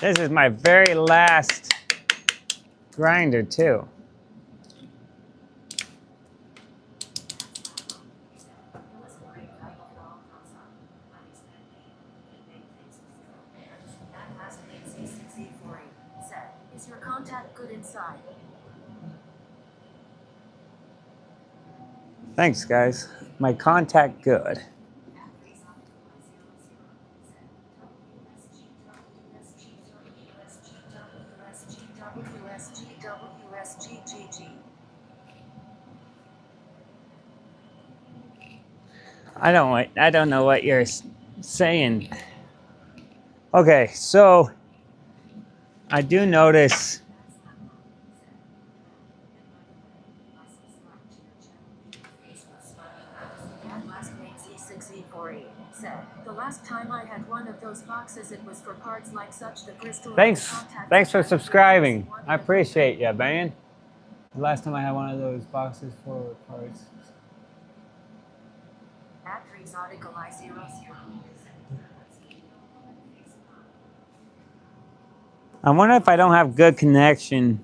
This is my very last grinder too. Is your contact good inside? Thanks, guys. My contact good. I don't know what you're saying. Okay, so I do notice. The last time I had one of those boxes, it was for parts like such the crystal. Thanks for subscribing. I appreciate you, man. The last time I had one of those boxes full of cards. At exotic I 00. I wonder if I don't have good connection.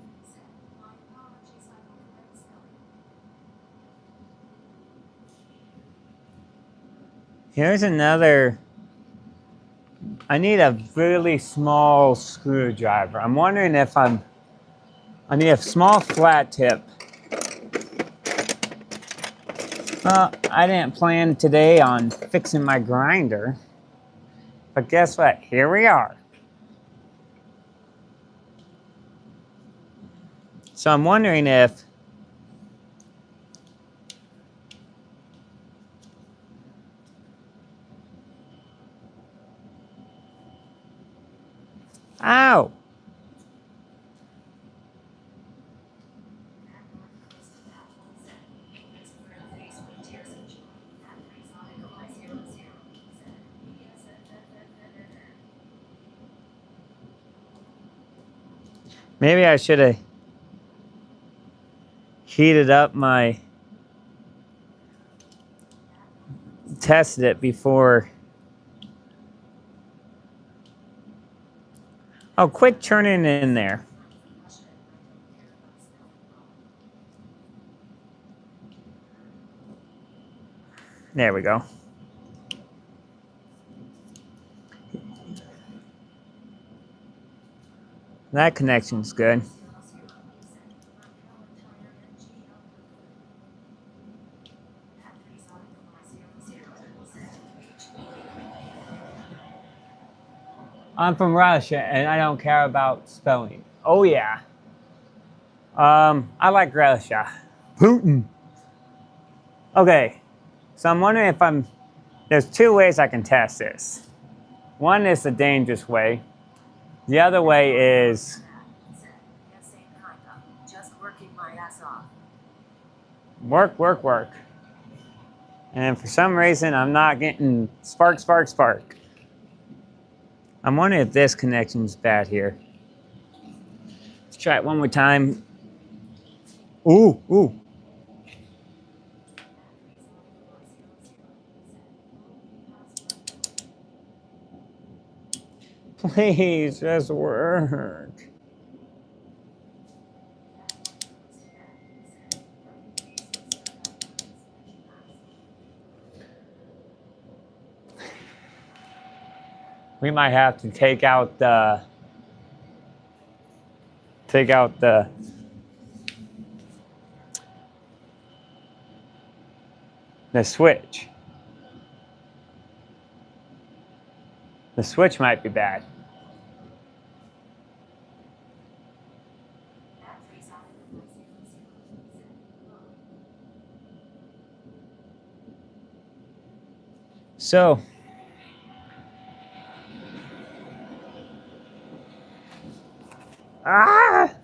Here's another. I need a really small screwdriver. I'm wondering if I need a small flat tip. Well, I didn't plan today on fixing my grinder. But guess what? Here we are. So I'm wondering if ow! Maybe I should have heated up tested it before. Oh, quit turning it in there. There we go. That connection's good. I'm from Russia and I don't care about spelling. Oh yeah. I like Russia. Putin. Okay. So I'm wondering if there's two ways I can test this. One is the dangerous way. The other way is Just working my ass off. work, work, work. And for some reason, I'm not getting spark, spark, spark. I'm wondering if this connection's bad here. Let's try it one more time. Ooh, ooh. Please, just work. We might have to take out the switch. The switch might be bad. So, ah!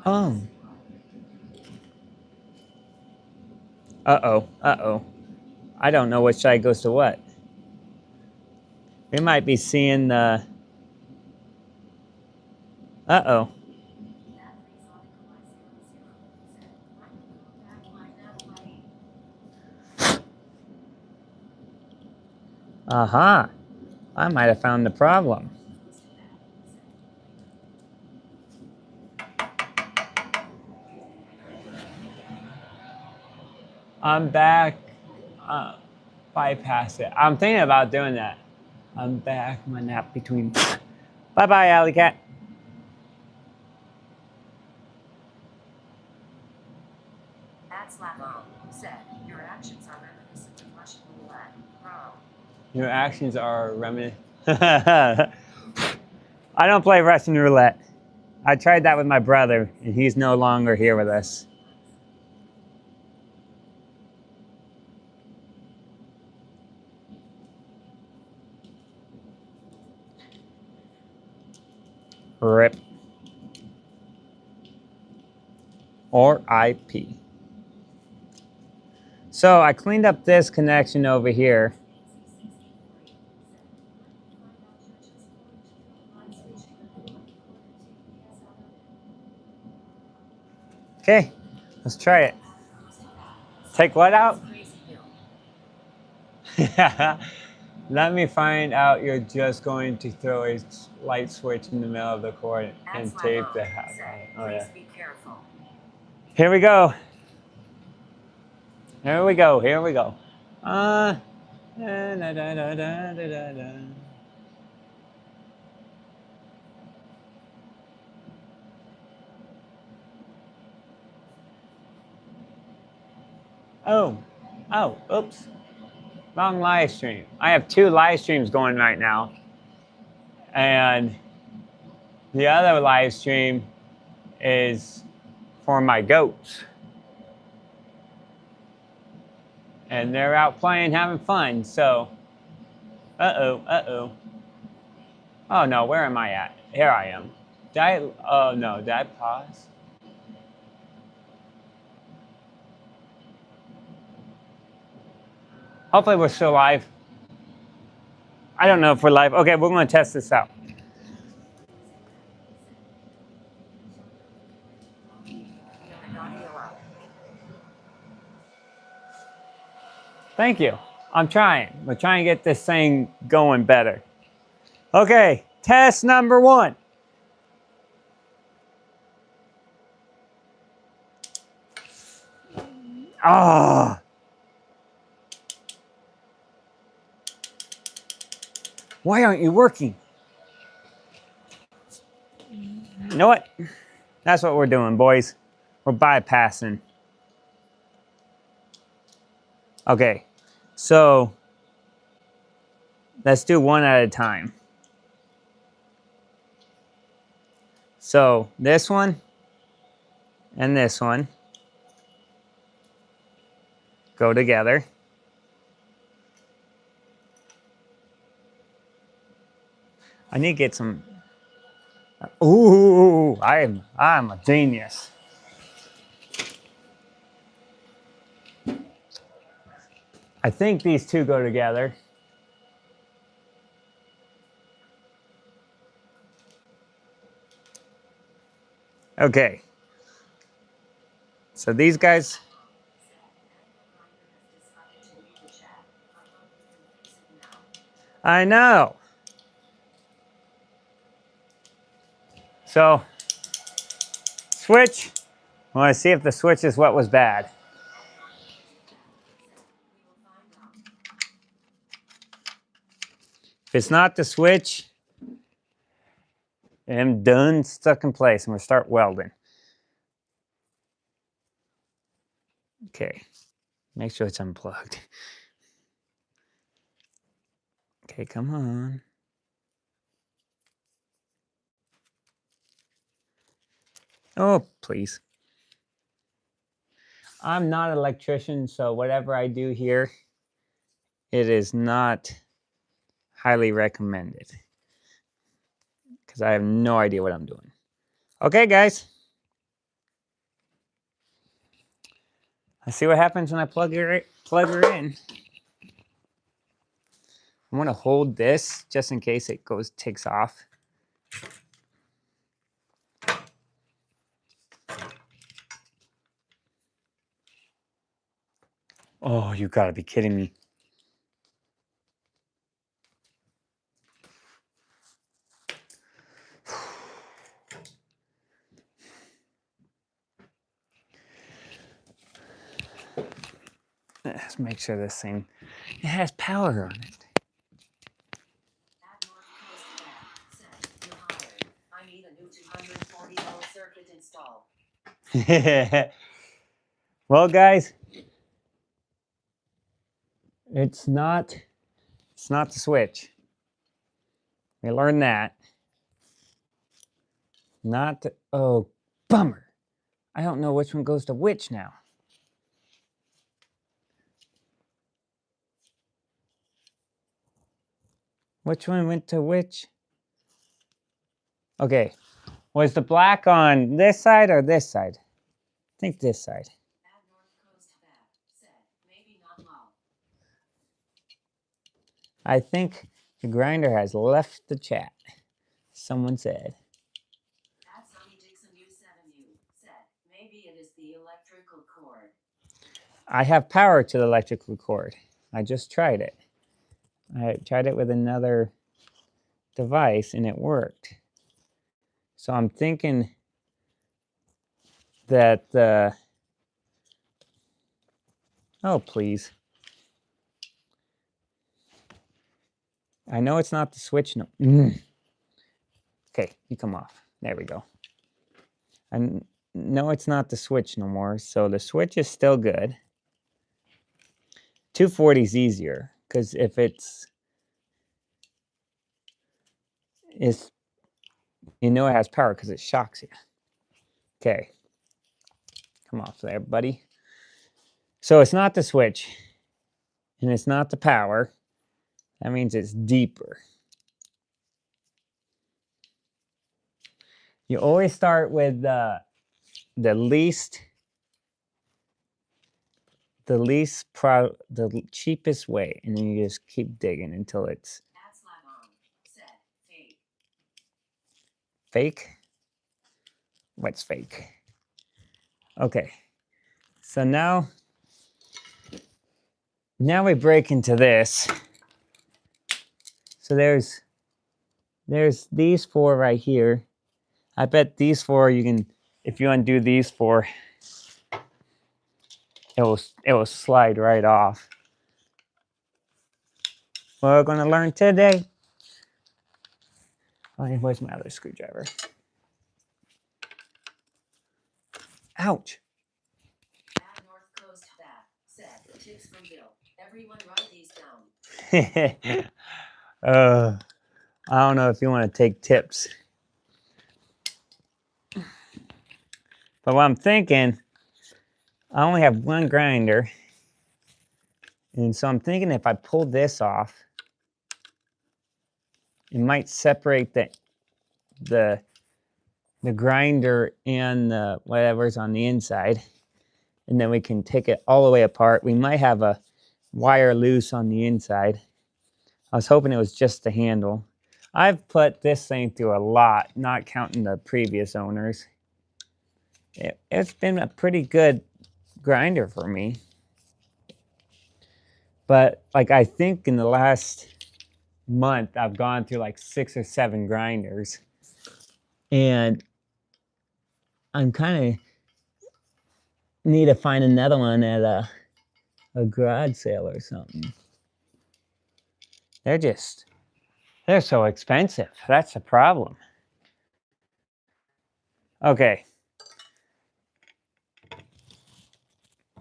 Oh. Uh-oh, uh-oh. I don't know which side goes to what. We might be seeing the... Uh-oh. Uh-huh. I might have found the problem. I'm back. Bypass it. I'm thinking about doing that. I'm back. My nap between... Bye-bye, Alley Cat. At Slapom said, your actions are reminiscent of Russian roulette, bro. Your actions are reminiscent. I don't play Russian roulette. I tried that with my brother, and he's no longer here with us. RIP. or IP. So I cleaned up this connection over here. Okay, let's try it. Take what out? Let me find out you're just going to throw a light switch in the middle of the cord and tape the hat. Oh yeah. Be careful. Here we go. Here we go. Here we go. Da, da, da, da, da, da, da. Oh, oops. Wrong live stream. I have 2 live streams going right now. And the other live stream is for my goats. And they're out playing, having fun. So, uh-oh. Oh no, where am I at? Here I am. Oh no, did I pause? Hopefully we're still live. I don't know if we're live. Okay, we're going to test this out. Thank you. I'm trying. We're trying to get this thing going better. Okay, test number 1. Ah. Why aren't you working? You know what? That's what we're doing, boys. We're bypassing. Okay, so let's do one at a time. So this one and this one go together. I need to get some. Ooh, I'm a genius. I think these 2 go together. Okay. So these guys. I know. So, switch. I want to see if the switch is what was bad. If it's not the switch, I'm done, stuck in place. I'm going to start welding. Okay. Make sure it's unplugged. Okay, come on. Oh, please. I'm not an electrician, so whatever I do here, it is not highly recommended. Because I have no idea what I'm doing. Okay, guys. Let's see what happens when I plug her in. I want to hold this just in case it takes off. Oh, you gotta be kidding me. Let's make sure this thing, it has power on it. I need a new 240-volt circuit installed. Well, guys, it's not the switch. We learned that. Oh, bummer. I don't know which one goes to which now. Which one went to which? Okay, was the black on this side or this side? think this side. At North Coast Fab said, maybe not lol. I think the grinder has left the chat. Someone said. At Sonny Dixon U7U said, maybe it is the electrical cord. I have power to the electrical cord. I just tried it. I tried it with another device and it worked. So I'm thinking that oh please. I know it's not the switch. No. Okay, you come off. There we go. I know it's not the switch no more, so the switch is still good. 240 is easier because if it's you know it has power because it shocks you. Okay, come off there, buddy. So it's not the switch and it's not the power. That means it's deeper. You always start with the cheapest way, and then you just keep digging until it's At Slamon said, fake. fake. What's fake? Okay, so now we break into this. So there's these four right here. I bet these four you can, if you undo these four, it will slide right off. What we're gonna learn today. Oh, where's my other screwdriver? Ouch. At North Coast Fab said, tips from Bill. Everyone write these down. I don't know if you want to take tips. But what I'm thinking, I only have one grinder. And so I'm thinking if I pull this off, it might separate the grinder and the whatever's on the inside. And then we can take it all the way apart. We might have a wire loose on the inside. I was hoping it was just the handle. I've put this thing through a lot, not counting the previous owners. It's been a pretty good grinder for me. But like I think in the last month, I've gone through like 6 or 7 grinders. And I'm kind of need to find another one at a garage sale or something. They're so expensive. That's the problem. Okay.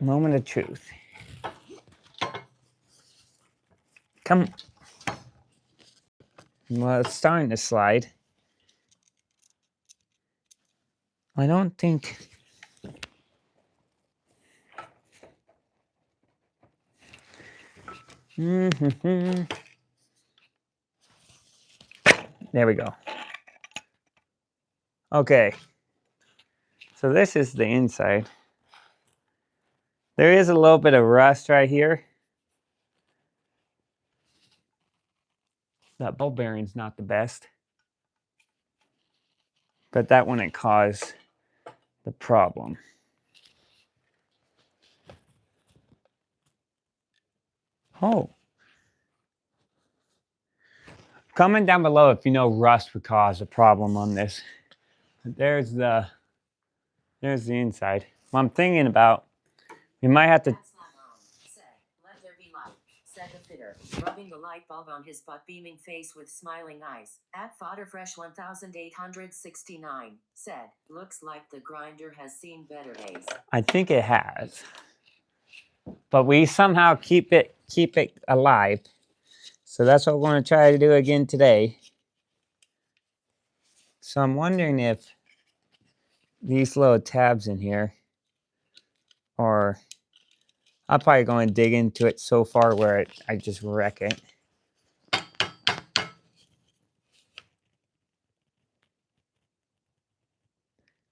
Moment of truth. Come. Well, it's starting to slide. I don't think. There we go. Okay. So this is the inside. There is a little bit of rust right here. That ball bearing's not the best. But that wouldn't cause the problem. Oh. Comment down below if you know rust would cause a problem on this. There's the inside. What I'm thinking about, we might have to. At Slamon said, let there be light. Said the fitter, rubbing the light bulb on his butt beaming face with smiling eyes. At Fodderfresh 1869 said, looks like the grinder has seen better days. I think it has. But we somehow keep it alive. So that's what we're going to try to do again today. So I'm wondering if these little tabs in here are, I'll probably go and dig into it so far where I just wreck it.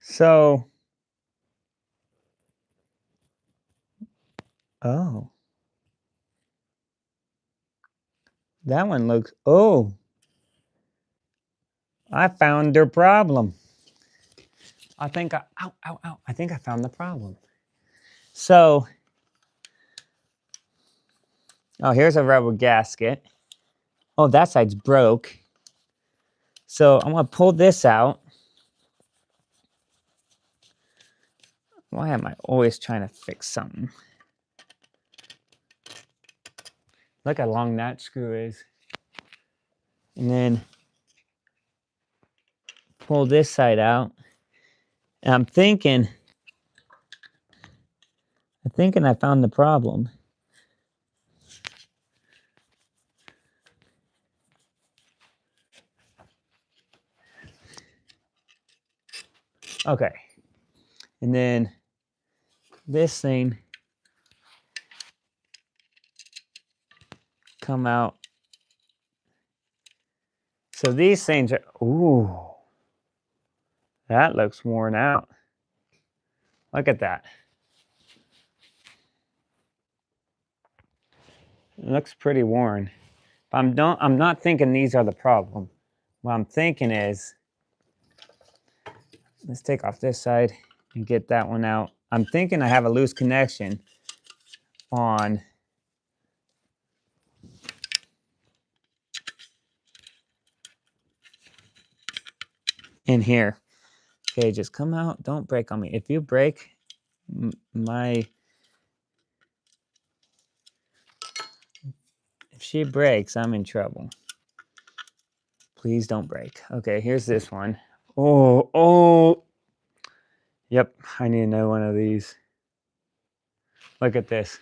So Oh. That one looks, oh. I found their problem. I think ow, ow, ow. I think I found the problem. So, oh, here's a rubber gasket. Oh, that side's broke. So I'm gonna pull this out. Why am I always trying to fix something? Look how long that screw is. And then pull this side out. And I'm thinking I found the problem. Okay. And then this thing come out. So these things are, ooh, that looks worn out. Look at that. It looks pretty worn. But I'm not thinking these are the problem. What I'm thinking is, let's take off this side and get that one out. I'm thinking I have a loose connection on in here. Okay, just come out. Don't break on me. If you break, if she breaks, I'm in trouble. Please don't break. Okay, here's this one. Oh. Yep, I need another one of these. Look at this.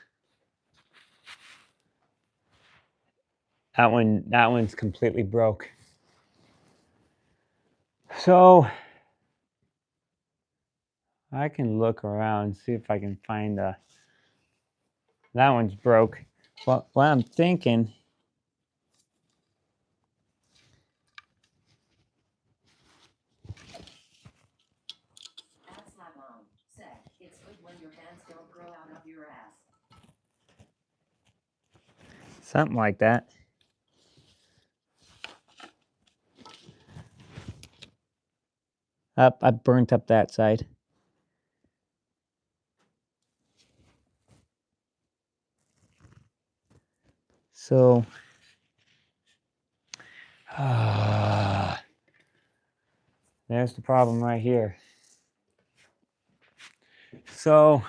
That one's completely broke. So I can look around, see if I can find that one's broke. What I'm thinking, Ass lab on. Said, it's good when your hands don't grow out of your ass. something like that. Up, I burnt up that side. So, there's the problem right here. So,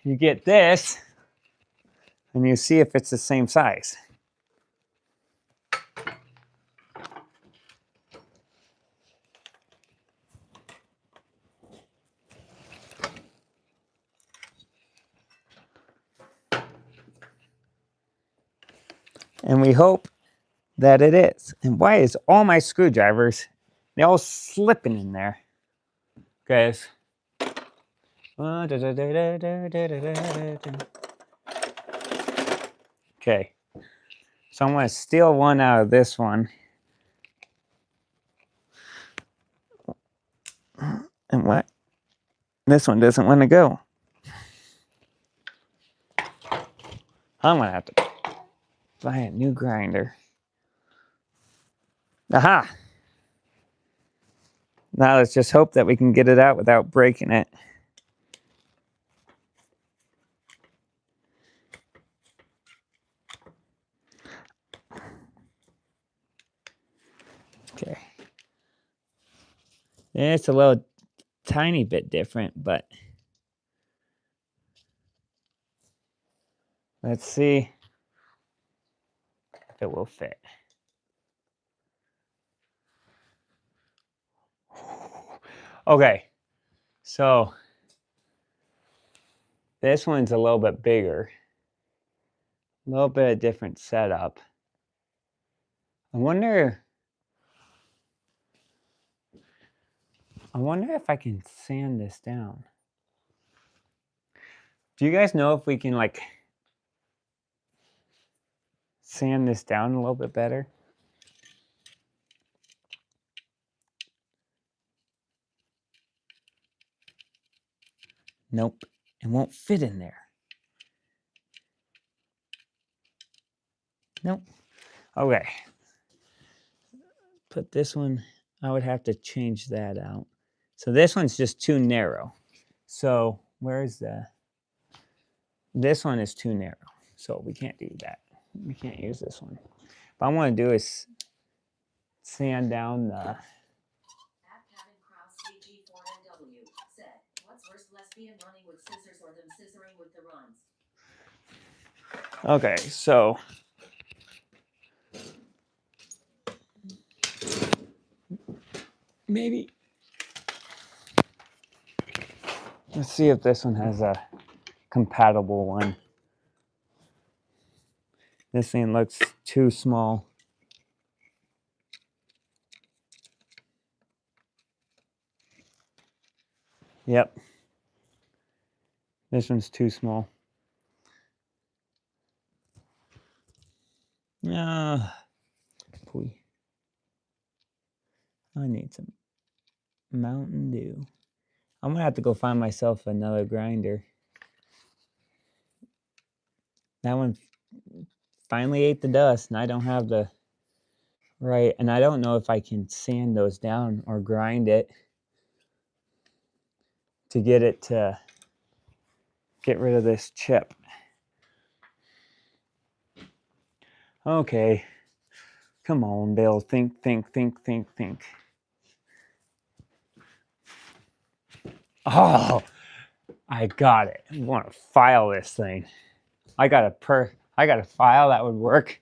you get this, and you see if it's the same size. And we hope that it is. And why is all my screwdrivers, they're all slipping in there? Guys. Okay. So I'm going to steal one out of this one. And what? This one doesn't want to go. I'm going to have to buy a new grinder. Aha! Now let's just hope that we can get it out without breaking it. Okay. It's a little tiny bit different, but let's see if it will fit. Okay, so this one's a little bit bigger, a little bit of different setup. I wonder if I can sand this down. Do you guys know if we can like sand this down a little bit better? Nope, it won't fit in there. Nope. Okay. Put this one, I would have to change that out. So this one's just too narrow. So where's this one is too narrow. So we can't do that. We can't use this one. What I want to do is sand down the... At Kevin Kraus CG4NW said, what's worse, lesbian running with scissors or them scissoring with the runs? Okay, so maybe let's see if this one has a compatible one. This thing looks too small. Yep. This one's too small. I need some Mountain Dew. I'm gonna have to go find myself another grinder. That one finally ate the dust, and I don't have the right, and I don't know if I can sand those down or grind it to get it to get rid of this chip. Okay, come on, Bill, think. Oh, I got it. I want to file this thing. I got a file that would work.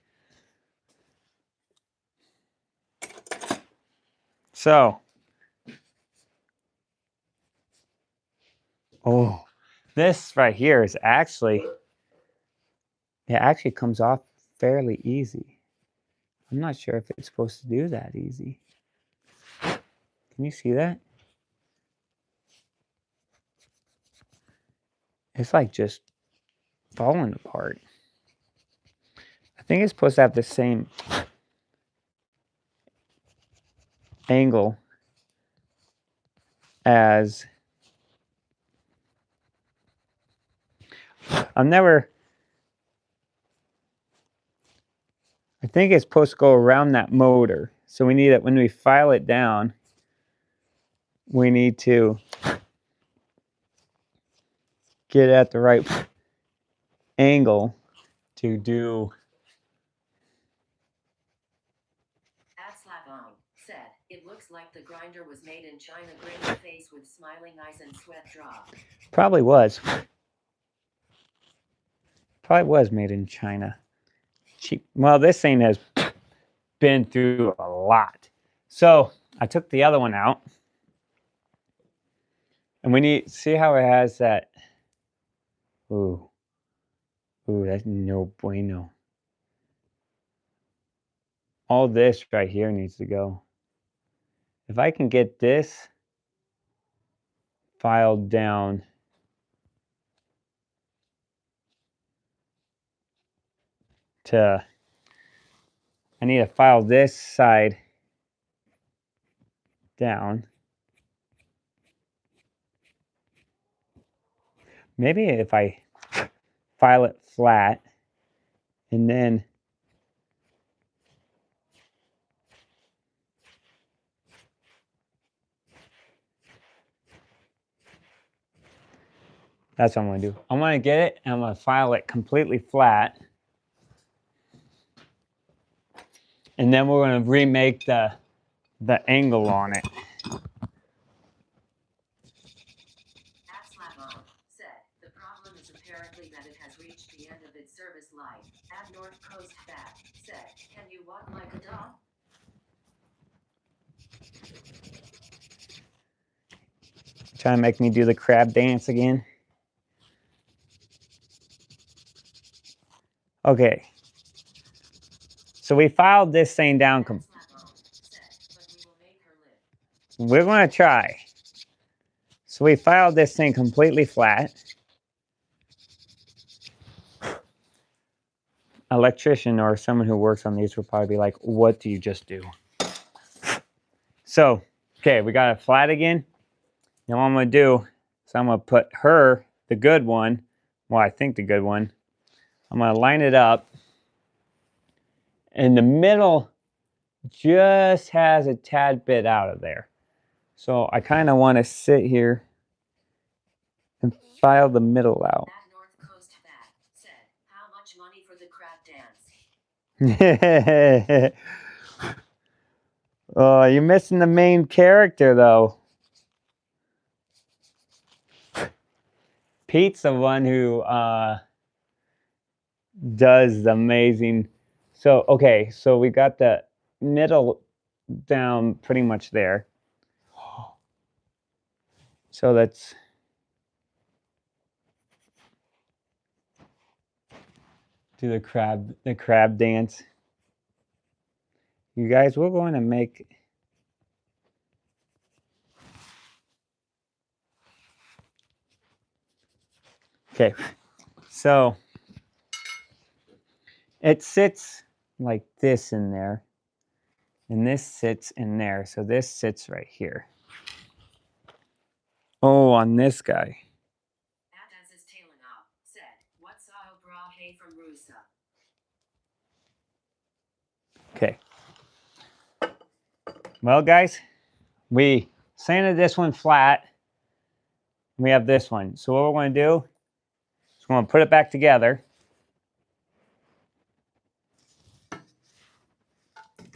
So, oh, this right here is actually, it actually comes off fairly easy. I'm not sure if it's supposed to do that easy. Can you see that? It's like just falling apart. I think it's supposed to have the same angle as I think it's supposed to go around that motor. So we need it when we file it down, we need to get at the right angle to do. Said, it looks like the grinder was made in China. Grinning face with smiling eyes and sweat drop. Probably was. Probably was made in China. Cheap. Well, this thing has been through a lot. So I took the other one out. And we need, see how it has that. Ooh, that's no bueno. All this right here needs to go. If I can get this filed down to, I need to file this side down. Maybe if I file it flat and then that's what I'm going to do. I'm going to get it and I'm going to file it completely flat. And then we're going to remake the angle on it. Said, the problem is apparently that it has reached the end of its service life. At North Coast Back said, can you walk like a dog? Trying to make me do the crab dance again. Okay. So we filed this thing down. We're going to try. So we filed this thing completely flat. Electrician or someone who works on these will probably be like, what do you just do? So, okay, we got it flat again. Now what I'm going to do is I'm going to put her the good one. Well, I think the good one. I'm going to line it up. And the middle just has a tad bit out of there. So I kind of want to sit here and file the middle out. That North Coast fat said, how much money for the crab dance? Oh, you're missing the main character, though. Pete's the one who does the amazing. So, okay, so we got the middle down pretty much there. So let's do the crab dance. You guys, we're going to make. Okay, so it sits like this in there, and this sits in there. So this sits right here. Oh, on this guy. That has his tail off said, what's all bra hey from Rusa? Okay. Well, guys, we sanded this one flat. We have this one. So what we're going to do is we're going to put it back together.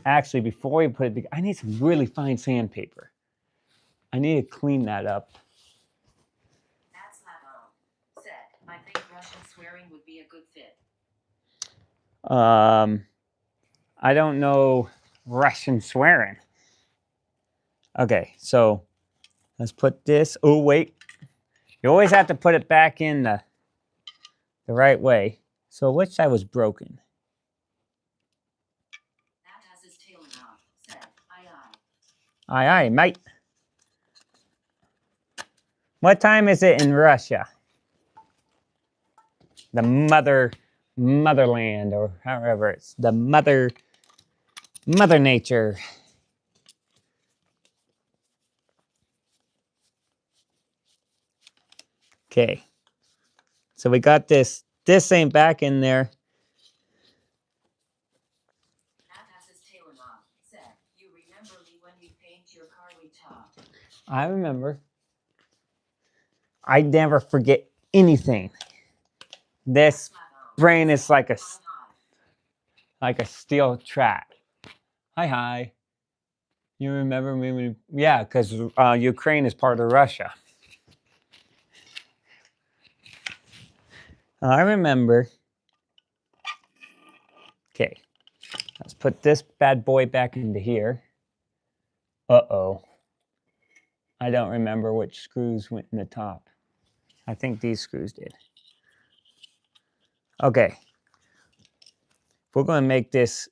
Actually, before we put it together, I need some really fine sandpaper. I need to clean that up. That's said, I think Russian swearing would be a good fit. I don't know Russian swearing. Okay, so let's put this. Oh, wait. You always have to put it back in the right way. So which side was broken? That has his tail off said, aye aye. Aye, aye, mate. What time is it in Russia? The motherland, or however it's the mother nature. Okay. So we got this. This ain't back in there. That has his tail off said, you remember me when we paint your car we talk. I remember. I never forget anything. This brain is like a steel trap. Hi, hi. You remember me when? Yeah, because Ukraine is part of Russia. I remember. Okay, let's put this bad boy back into here. Uh-oh. I don't remember which screws went in the top. I think these screws did. Okay. We're going to make this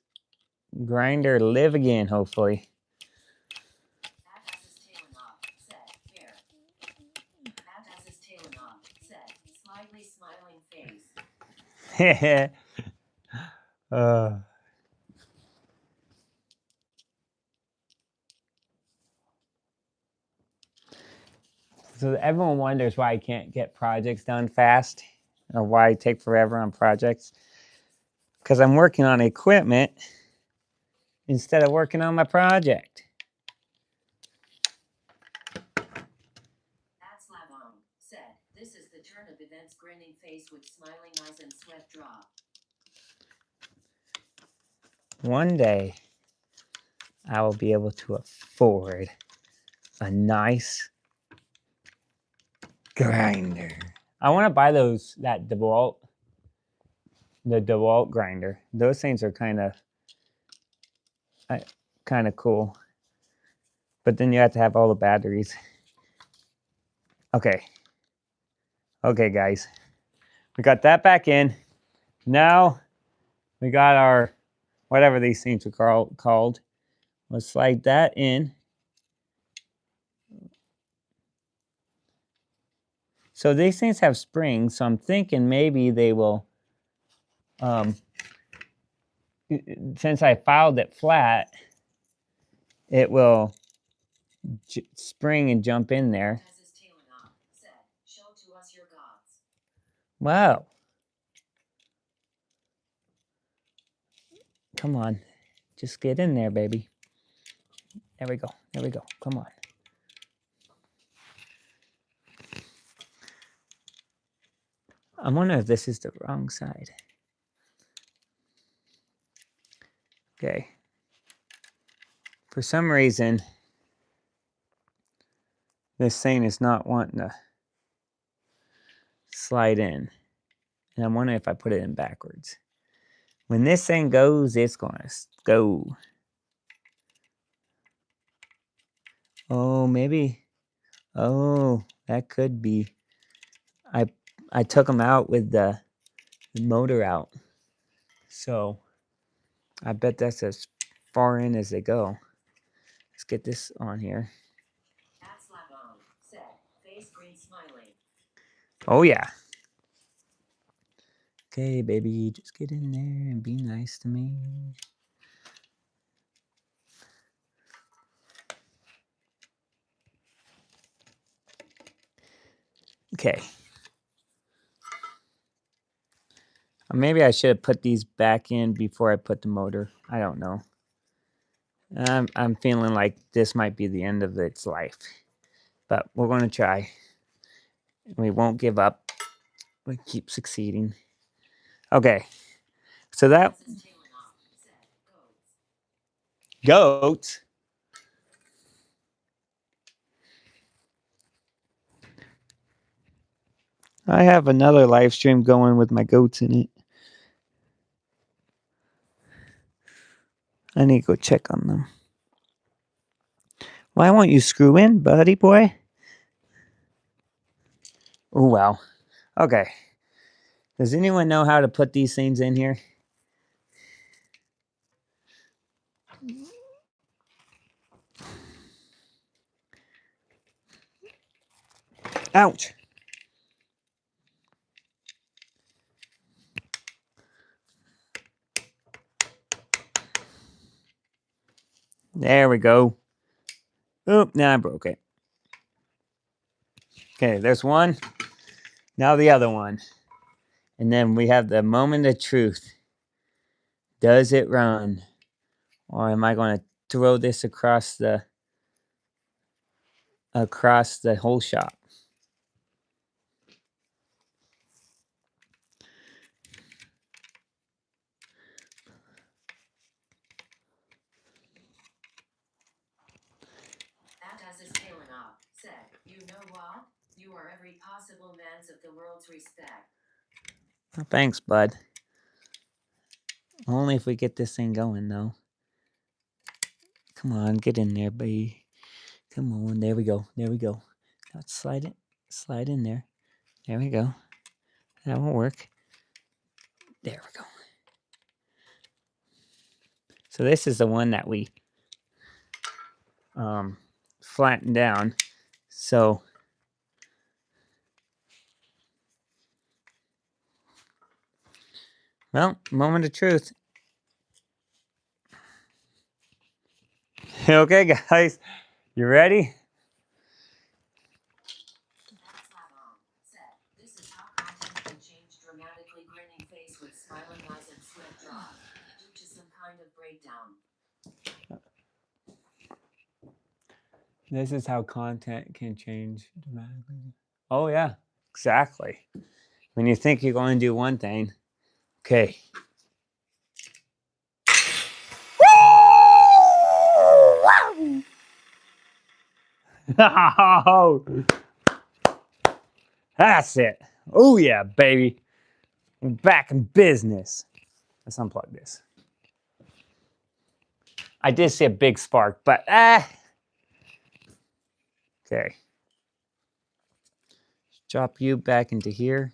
grinder live again, hopefully. That has his tail off said, here. That has his tail off said, slightly smiling face. So everyone wonders why I can't get projects done fast, or why I take forever on projects. Because I'm working on equipment instead of working on my project. That's Lavon said, this is the turn of events, grinning face with smiling eyes and sweat drop. One day, I will be able to afford a nice grinder. I want to buy the DeWalt grinder. Those things are kind of cool. But then you have to have all the batteries. Okay. Okay, guys. We got that back in. Now we got our, whatever these things are called. Let's slide that in. So these things have springs, so I'm thinking maybe they will, since I filed it flat, it will spring and jump in there. As his tail off said, show to us your gods. Wow. Come on. Just get in there, baby. There we go. There we go. Come on. I wonder if this is the wrong side. Okay. For some reason, this thing is not wanting to slide in. And I'm wondering if I put it in backwards. When this thing goes, it's going to go. Oh, maybe. Oh, that could be. I took them out with the motor out. So I bet that's as far in as they go. Let's get this on here. Face green smiling. Oh, yeah. Okay, baby, just get in there and be nice to me. Okay. Or maybe I should have put these back in before I put the motor. I don't know. I'm feeling like this might be the end of its life. But we're going to try. We won't give up. We keep succeeding. Okay. So that... Goats? I have another live stream going with my goats in it. I need to go check on them. Why won't you screw in, buddy boy? Oh, wow. Okay. Does anyone know how to put these things in here? Ouch. There we go. Oop, now I broke it. Okay, there's one. Now the other one. And then we have the moment of truth. Does it run? Or am I going to throw this across the whole shop? Said, you know what? You are every possible man's of the world's respect. Oh, thanks, bud. Only if we get this thing going, though. Come on, get in there, baby. Come on, there we go. There we go. Now slide it. Slide in there. There we go. That won't work. There we go. So this is the one that we flattened down. So well, moment of truth. Okay, guys, you ready? This is how content can change dramatically. Grinning face with smiling eyes and sweat drop due to some kind of breakdown. This is how content can change dramatically. Oh, yeah, exactly. When you think you're going to do one thing, okay. That's it. Oh, yeah, baby. I'm back in business. Let's unplug this. I did see a big spark, but okay. Drop you back into here.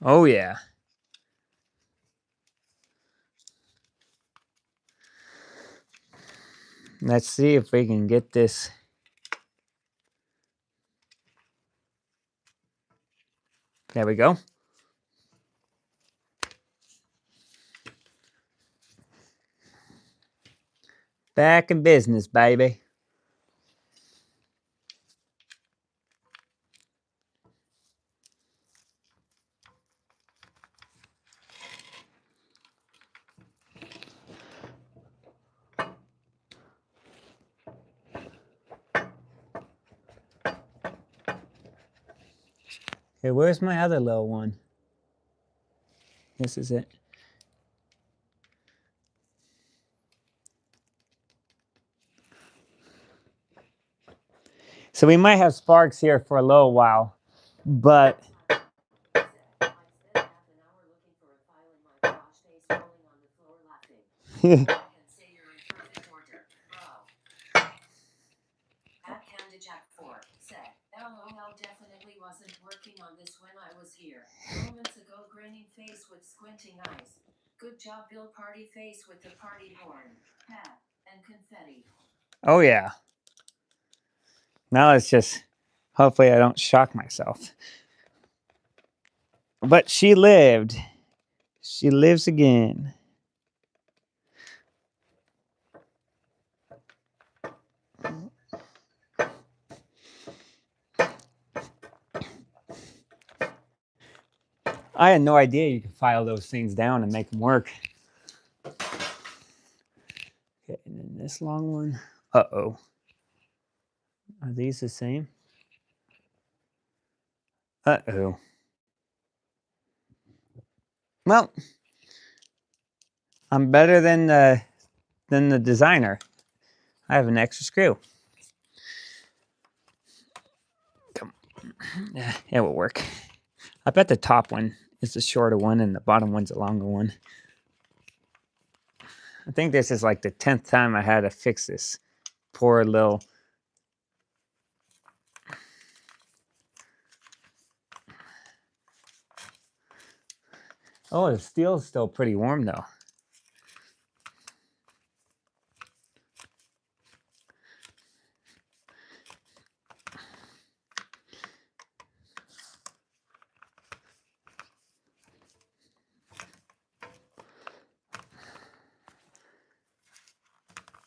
Oh, yeah. Let's see if we can get this. There we go. Back in business, baby. Okay, where's my other little one? This is it. So we might have sparks here for a little while, but Said, I spent half an hour looking for a file in my garage, face rolling on the floor laughing. I can say you're in perfect order, bro. At Candy Jack 4 said, LOL definitely wasn't working on this when I was here. Moments ago, grinning face with squinting eyes. Good job, Bill. Party face with the party horn, hat, and confetti. oh yeah. Now it's just, hopefully I don't shock myself. But she lived. She lives again. I had no idea you could file those things down and make them work. Okay, and then this long one. Uh-oh. Are these the same? Uh-oh. Well, I'm better than the designer. I have an extra screw. Come on. Yeah, it will work. I bet the top one is the shorter one and the bottom one's the longer one. I think this is like the 10th time I had to fix this poor little. Oh, the steel's still pretty warm though.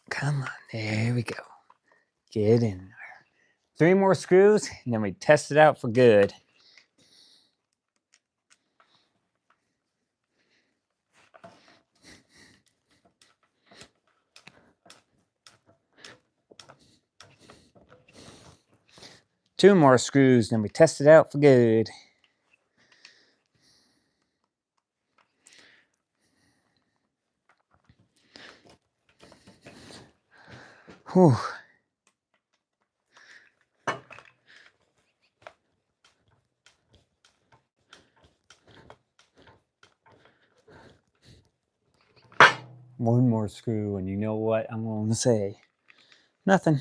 Come on, there we go. Get in there. 3 more screws, and then we test it out for good. Two more screws, then we test it out for good. Whew. One more screw, and you know what I'm going to say? Nothing.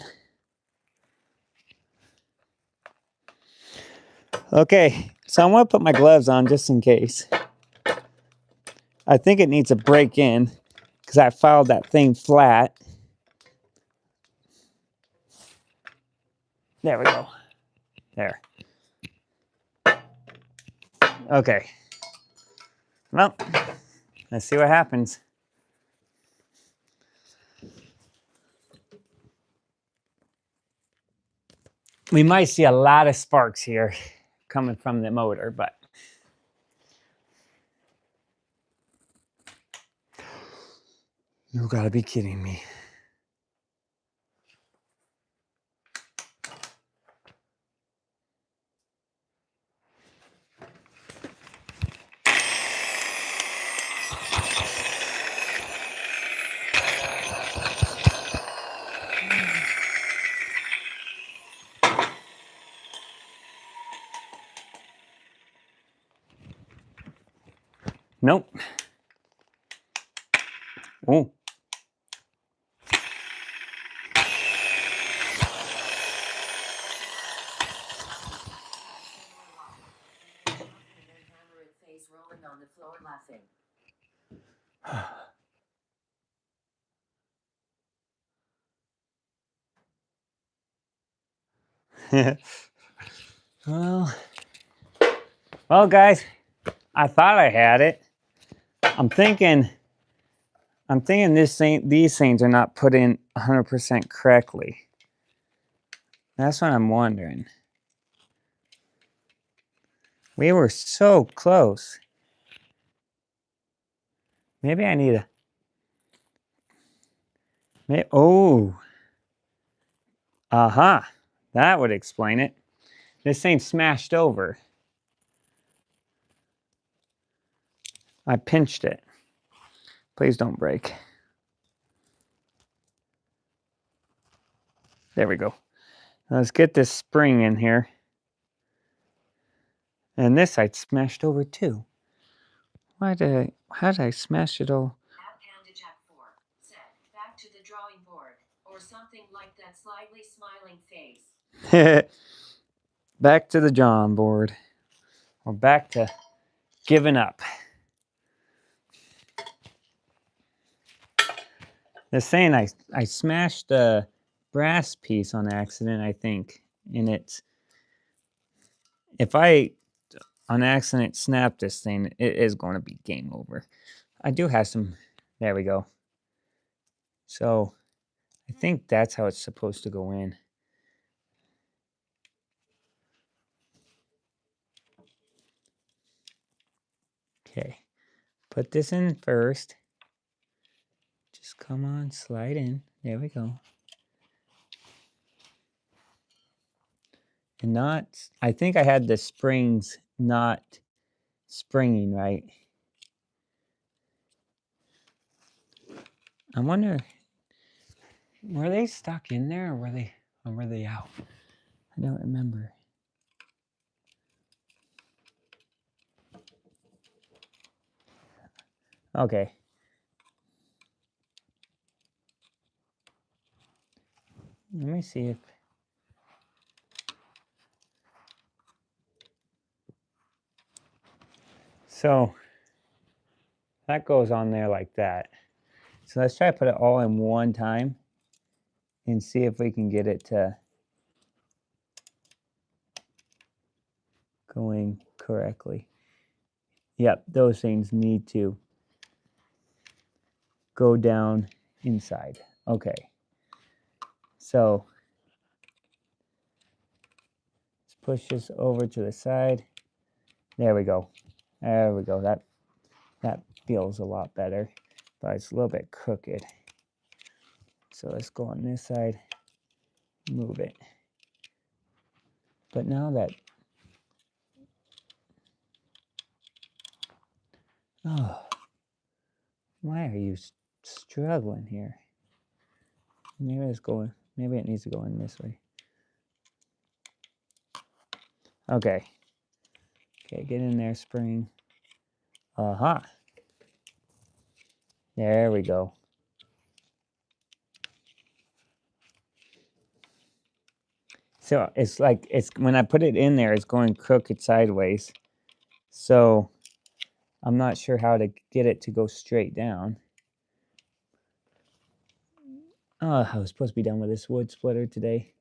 Okay, so I'm going to put my gloves on just in case. I think it needs a break in because I filed that thing flat. There we go. There. Okay. Well, let's see what happens. We might see a lot of sparks here coming from the motor, but you gotta be kidding me. Nope. Oh. And then hammer it, face rolling on the floor laughing. Well, guys, I thought I had it. I'm thinking I'm thinking these things are not put in 100% correctly. That's what I'm wondering. We were so close. Maybe I need a... Oh. Uh-huh. That would explain it. This thing smashed over. I pinched it. Please don't break. There we go. Let's get this spring in here. And this side smashed over too. How did I smash it all? Add Panda Jack 4. Set. Back to the drawing board. Or something like that slightly smiling face. Back to the drawing board. Or back to giving up. They're saying I smashed the brass piece on accident, I think. And it's... If I on accident snap this thing, it is going to be game over. I do have some... There we go. So I think that's how it's supposed to go in. Okay. Put this in first. Just come on, slide in. There we go. And not... I think I had the springs not springing right. I wonder... Were they stuck in there or were they out? I don't remember. Okay. Let me see if... So that goes on there like that. So let's try to put it all in one time and see if we can get it to going correctly. Yep, those things need to go down inside. Okay. So let's push this over to the side. There we go. There we go. That feels a lot better, but it's a little bit crooked. So let's go on this side, move it. But now that... Oh, why are you struggling here? Maybe it's going... Maybe it needs to go in this way. Okay. Okay, get in there, spring. Uh-huh. There we go. So it's like, when I put it in there, it's going crooked sideways. So I'm not sure how to get it to go straight down. Oh, I was supposed to be done with this wood splitter today.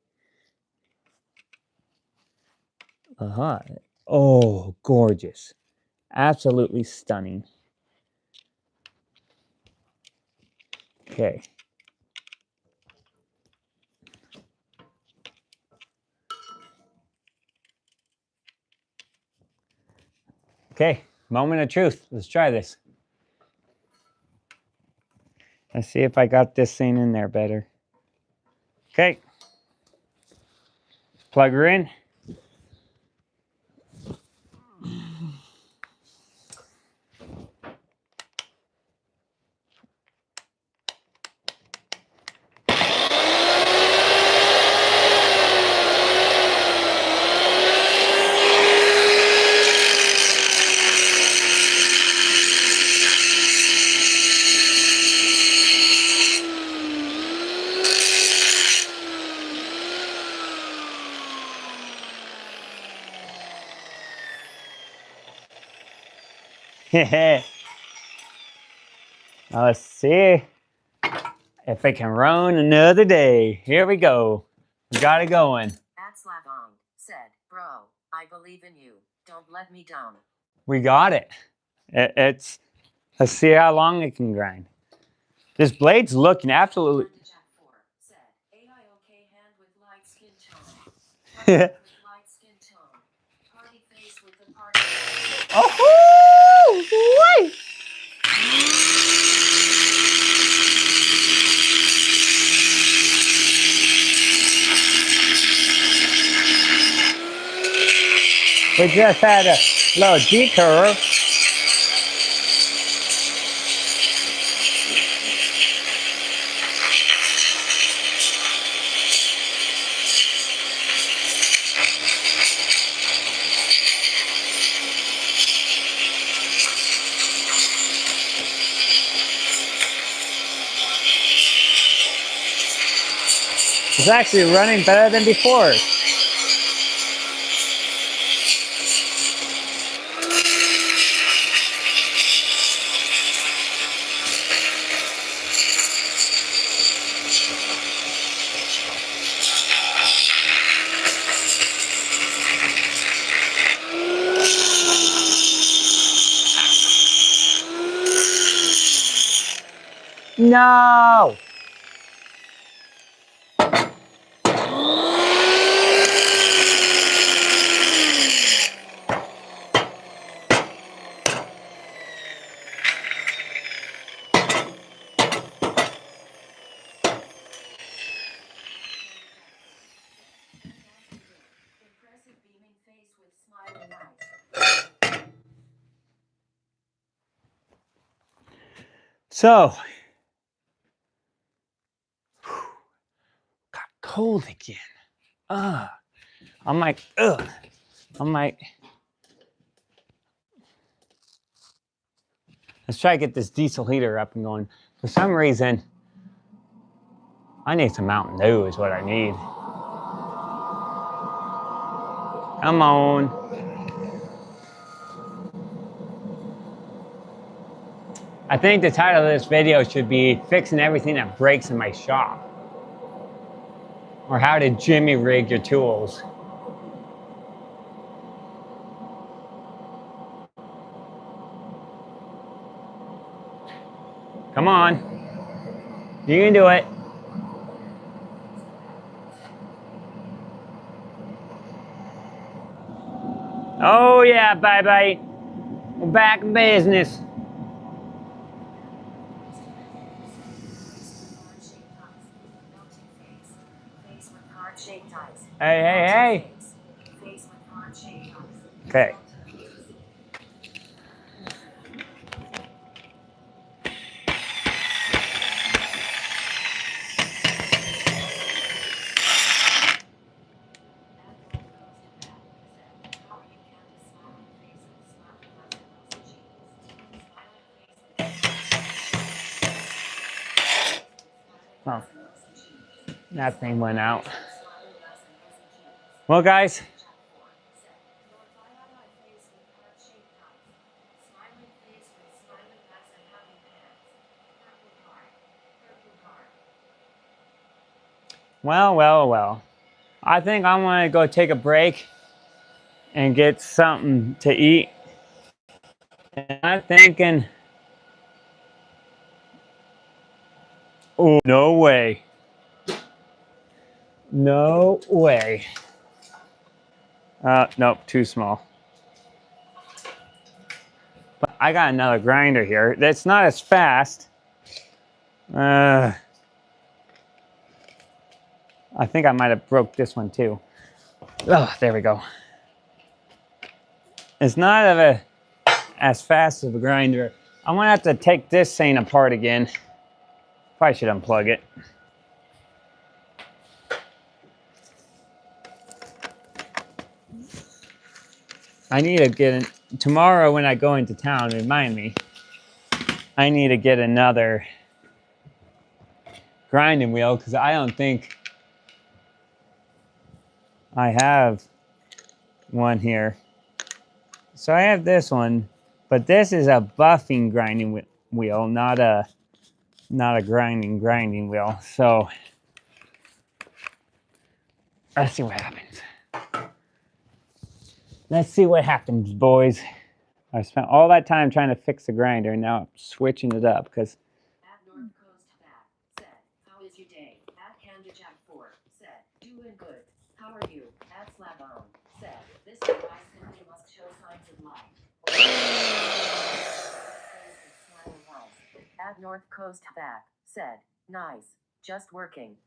Uh-huh. Oh, gorgeous. Absolutely stunning. Okay. Okay, moment of truth. Let's try this. Let's see if I got this thing in there better. Okay. Plug her in. Now let's see if it can run another day. Here we go. We got it going. At Slavong said, "Bro, I believe in you. Don't let me down." We got it. It's... Let's see how long it can grind. This blade's looking absolutely. Jack 4 said, AI-OK hand with light skin tone. Party with light skin tone. Party face with the party face. Oh, wait. We just had a little detour. It's actually running better than before. No! Impressive beaming face with smiling eyes. So, got cold again. I'm like, ugh. I'm like, let's try to get this diesel heater up and going. For some reason, I need some Mountain Dew is what I need. Come on. I think the title of this video should be Fixing Everything That Breaks in My Shop. Or how to Jimmy rig your tools. Come on. You can do it. Oh yeah, bye-bye. We're back in business. Face with heart-shaped eyes. Hey, hey, hey. Face with heart-shaped eyes. Okay. Oh, that thing went out. Well, guys, well. I think I'm gonna go take a break and get something to eat. And I'm thinking, oh, no way. No way. Nope, too small. But I got another grinder here. That's not as fast. I think I might have broke this one too. Oh, there we go. It's not as fast as a grinder. I'm gonna have to take this thing apart again. Probably should unplug it. I need to get tomorrow when I go into town, remind me, I need to get another grinding wheel because I don't think I have one here. So I have this one, but this is a buffing grinding wheel, not a grinding wheel. So let's see what happens. Let's see what happens, boys. I spent all that time trying to fix the grinder, and now I'm switching it up because said, doing good. How are you? At Slabon, said, this device simply must show signs of life. Smiling eyes. At North Coast back, said, nice. Just working.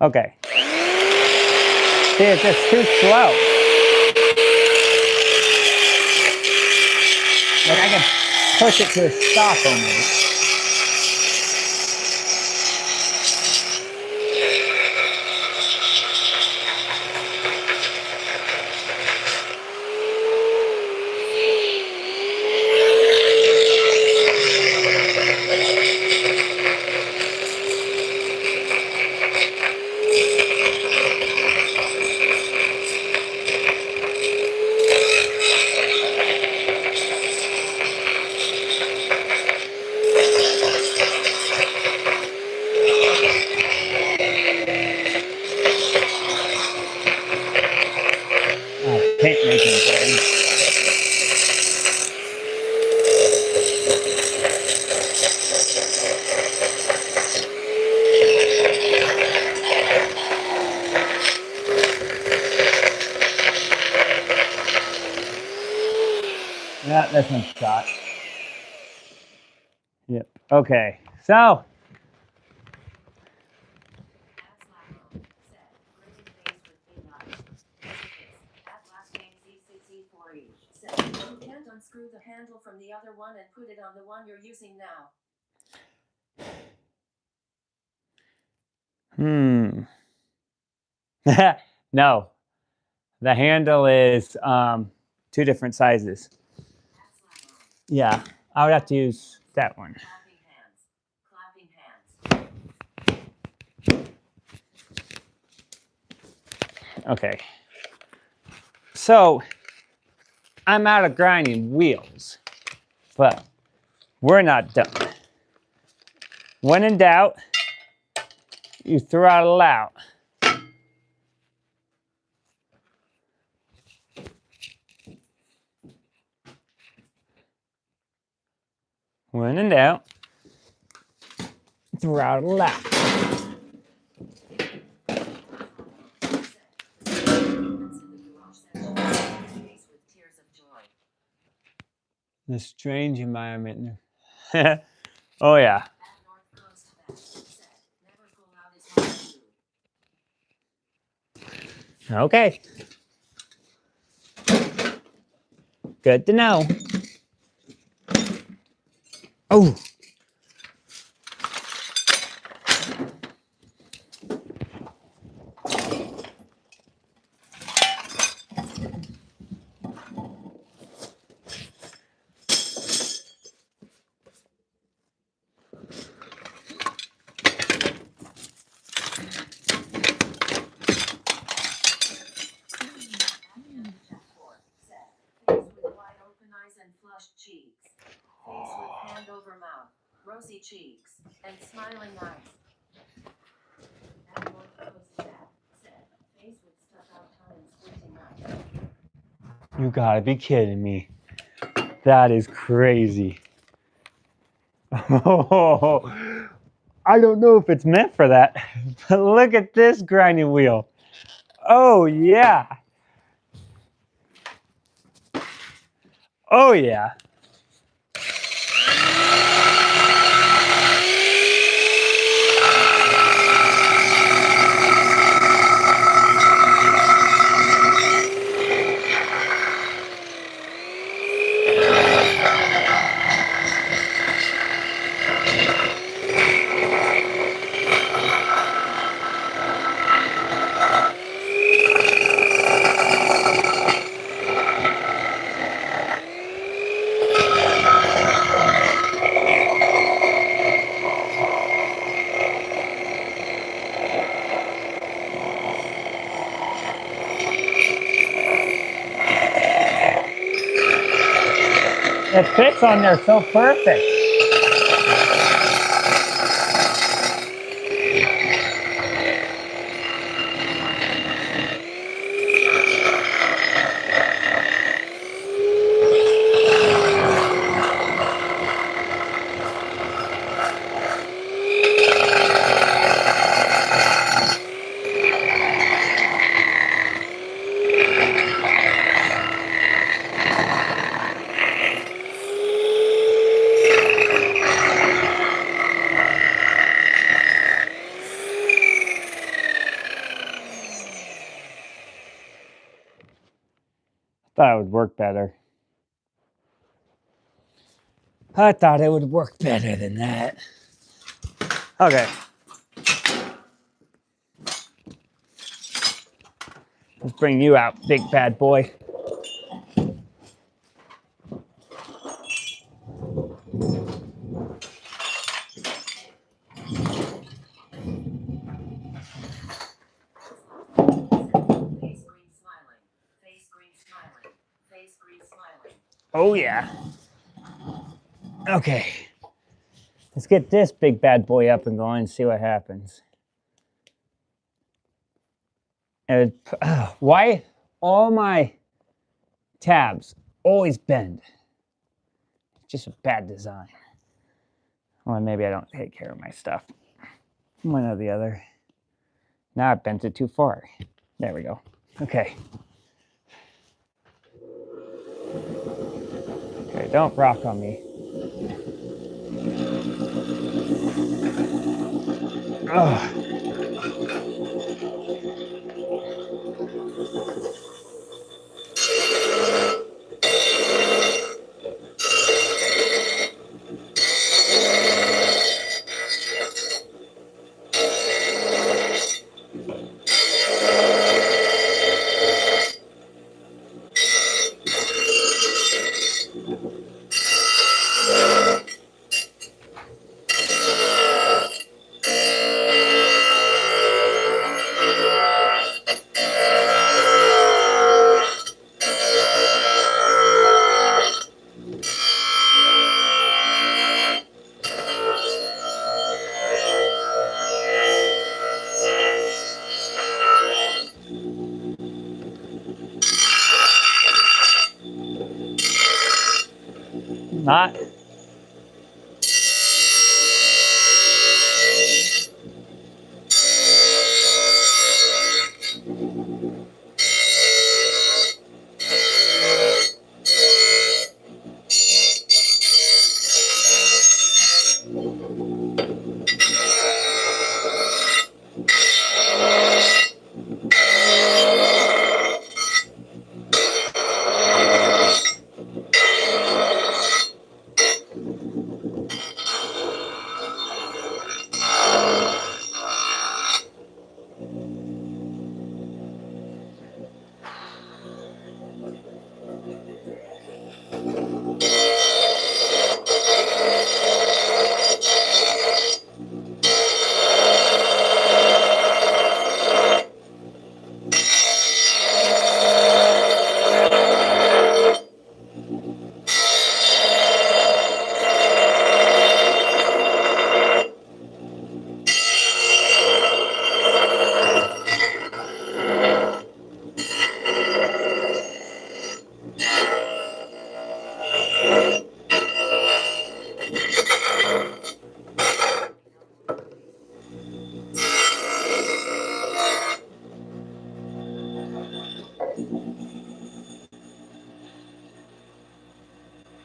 Okay. See, it's just too slow. Like I can push it to a stop almost. Paint making thing. Yeah, this one's shot. Yep. Okay. So. You can't unscrew the handle from the other one and put it on the one you're using now. No. The handle is 2 different sizes. Yeah. I would have to use that one. Clapping hands. Okay. So I'm out of grinding wheels, but we're not done. When in doubt, you throttle out. When in doubt, throttle out. The strange environment. Oh yeah. Okay. Good to know. Oh. And flushed cheeks, face with hand over mouth, rosy cheeks, and smiling eyes. At North Coast Back, said, face with stuck out tongue and squinting eyes. You gotta be kidding me. That is crazy. Oh, I don't know if it's meant for that, but look at this grinding wheel. Oh yeah. Oh yeah. It fits on there so perfect. Thought it would work better. I thought it would work better than that. Okay. Let's bring you out, big bad boy. Face green smiling. Face green smiling. Face green smiling. Oh, yeah. Okay. Let's get this big bad boy up and going and see what happens. Why all my tabs always bend? Just a bad design. Or maybe I don't take care of my stuff. One or the other. Now I bent it too far. There we go. Okay. Okay, don't rock on me. Ugh. Not.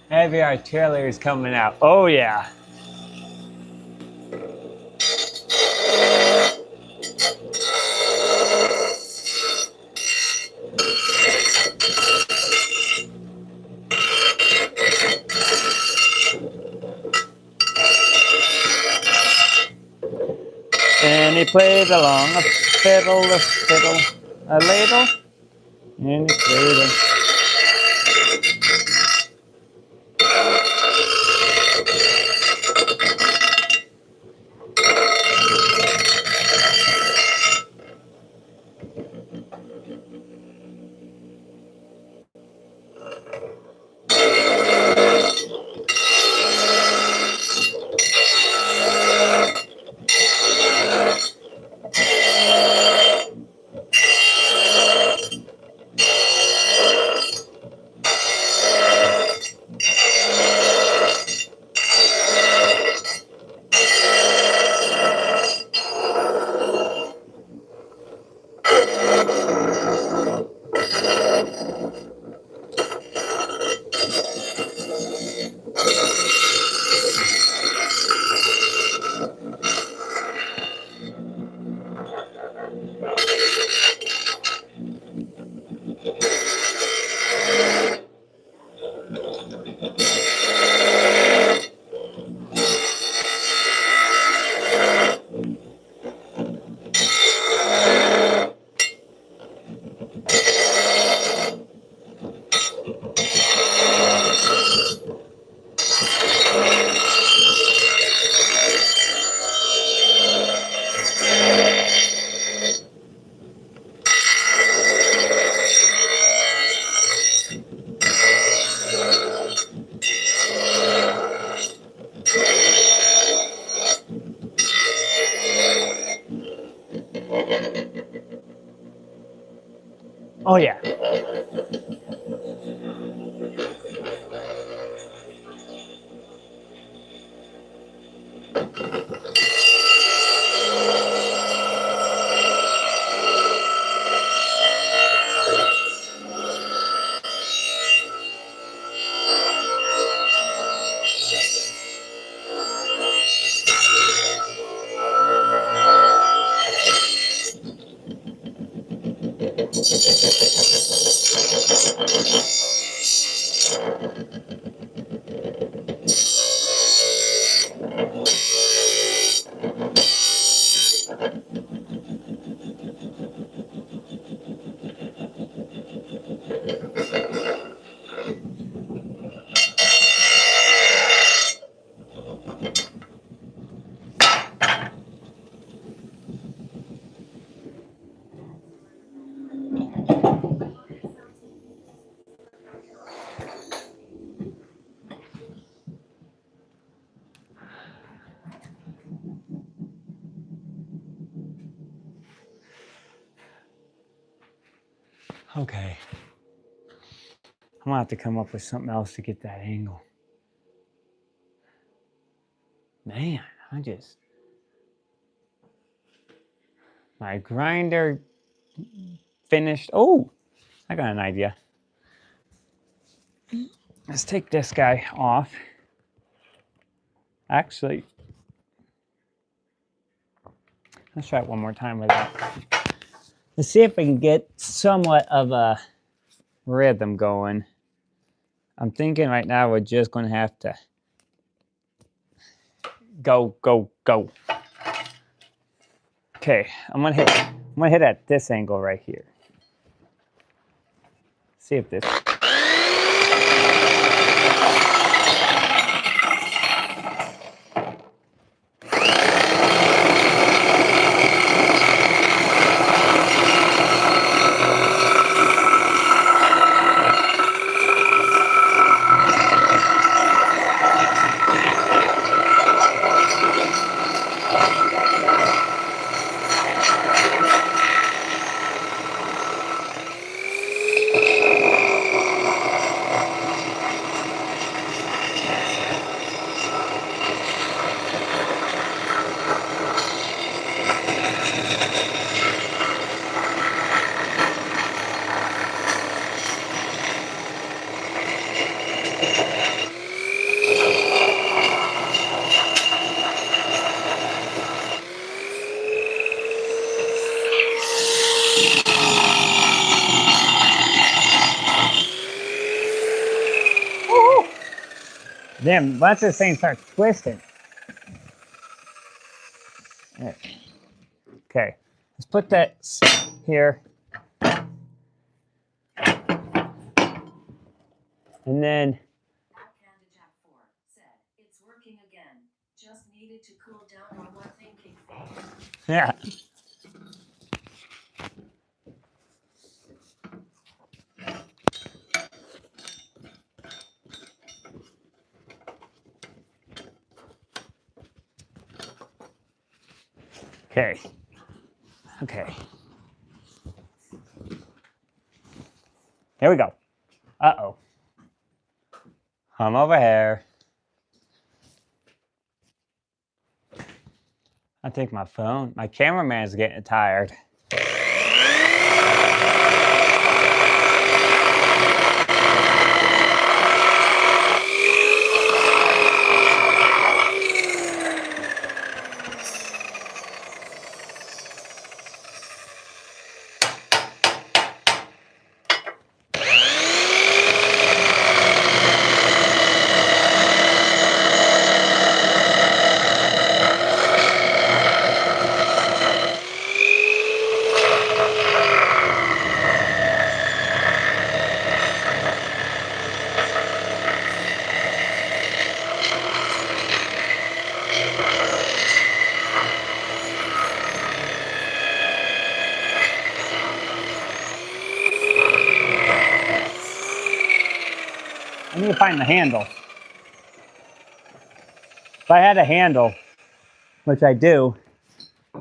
Heavy artillery is coming out. Oh, yeah. And he played along a fiddle, a ladle, and he played a... Oh yeah. Okay. I'm gonna have to come up with something else to get that angle. Man, my grinder finished. Oh, I got an idea. Let's take this guy off. Actually, let's try it one more time with that. Let's see if we can get somewhat of a rhythm going. I'm thinking right now we're just going to have to go, go, go. Okay, I'm gonna hit at this angle right here. See if this. Damn, once this thing starts twisting. Okay, let's put that here. And then. Jack 4 said, it's working again. Just needed to cool down on one thinking phase. Yeah. Okay. Okay. Here we go. Uh-oh. I'm over here. I think my phone, my cameraman's getting tired. I need to find the handle. If I had a handle, which I do,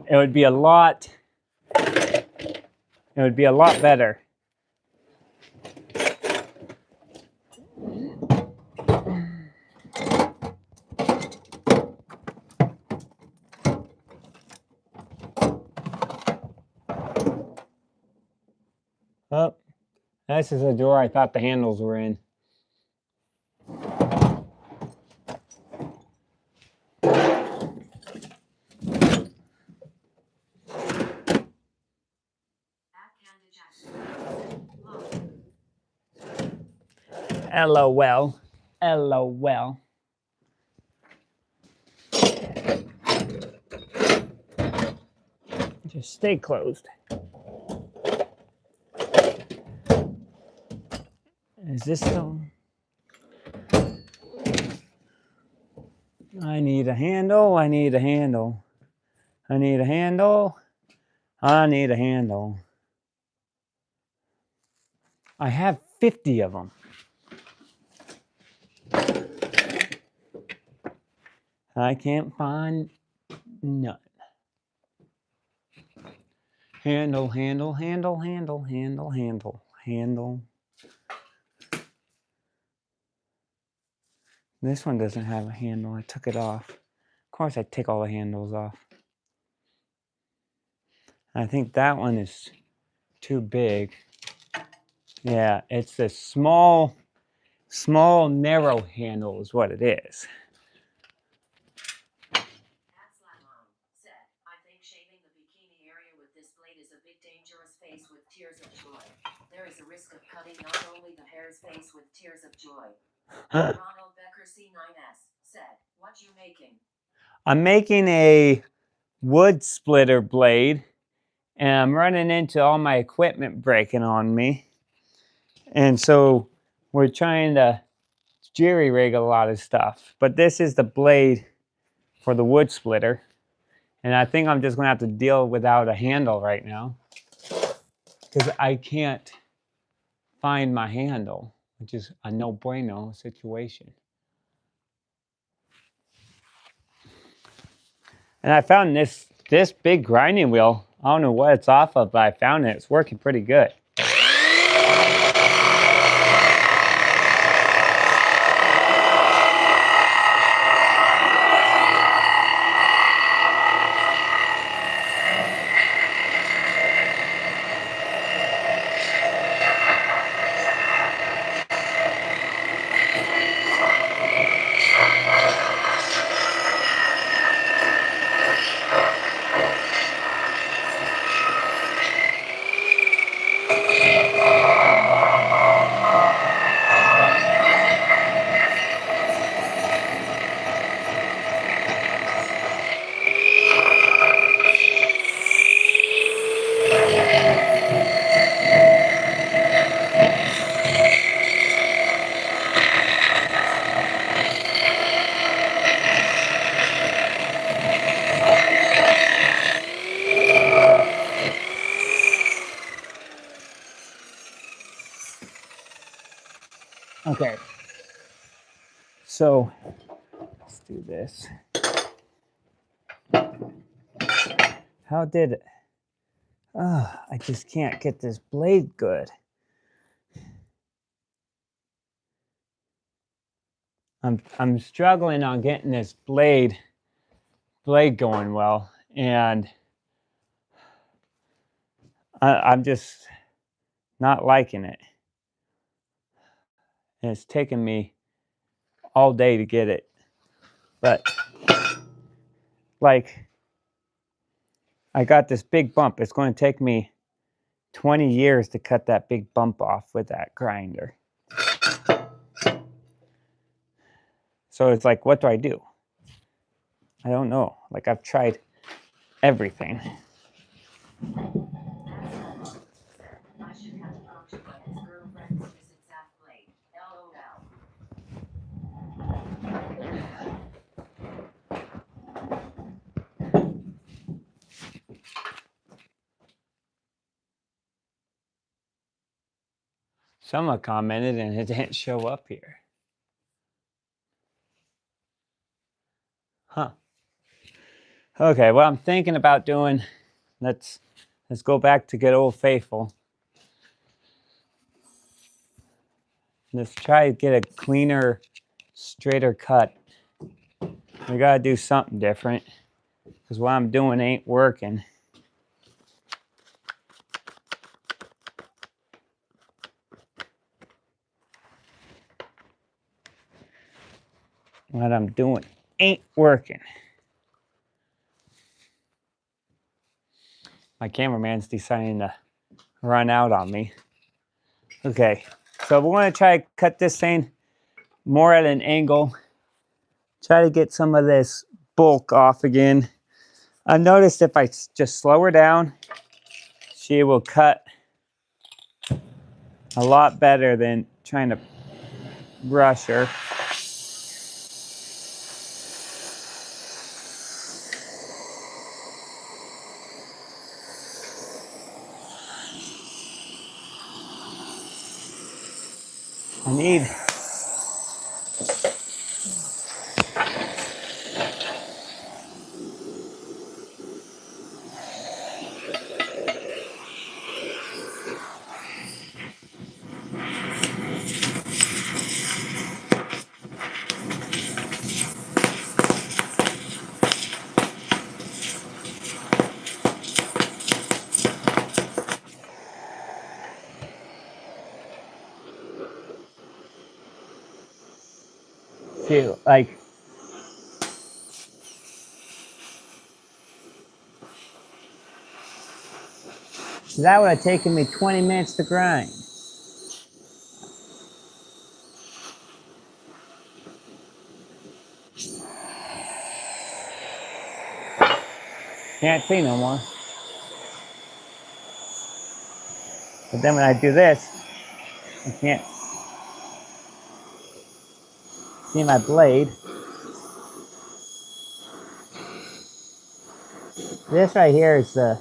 it would be a lot it would be a lot better. Oh, this is a drawer I thought the handles were in. LOL. LOL. Just stay closed. Is this still? I need a handle. I need a handle. I need a handle. I need a handle. I have 50 of them. I can't find none. Handle, handle, handle, handle, handle, handle, handle. This one doesn't have a handle. I took it off. Of course, I take all the handles off. I think that one is too big. Yeah, it's a small, narrow handle is what it is. I think shaving the bikini area with this blade is a bit dangerous. Face with tears of joy. There is a risk of cutting not only the hair's face with tears of joy. Ronald Becker C9S said, "What you making?" I'm making a wood splitter blade, and I'm running into all my equipment breaking on me. And so we're trying to jerry rig a lot of stuff. But this is the blade for the wood splitter. And I think I'm just going to have to deal without a handle right now, because I can't find my handle, which is a no-bueno situation. And I found this big grinding wheel. I don't know what it's off of, but I found it. It's working pretty good. Okay, so let's do this. How did it? I just can't get this blade good. I'm struggling on getting this blade going well, and I'm just not liking it. And it's taken me all day to get it. But like, I got this big bump. It's going to take me 20 years to cut that big bump off with that grinder. So it's like, what do I do? I don't know. Like, I've tried everything. I should have approached by his girlfriend with this exact blade. LOL. Someone commented and it didn't show up here. Huh. Okay, what I'm thinking about doing, let's Let's go back to good old faithful. Let's try to get a cleaner, straighter cut. We gotta do something different because what I'm doing ain't working. What I'm doing ain't working. My cameraman's deciding to run out on me. Okay, so we're gonna try to cut this thing more at an angle. Try to get some of this bulk off again. I noticed if I just slow her down, she will cut a lot better than trying to rush her. I need to like that would have taken me 20 minutes to grind. Can't see no more. But then when I do this, I can't see my blade. This right here is the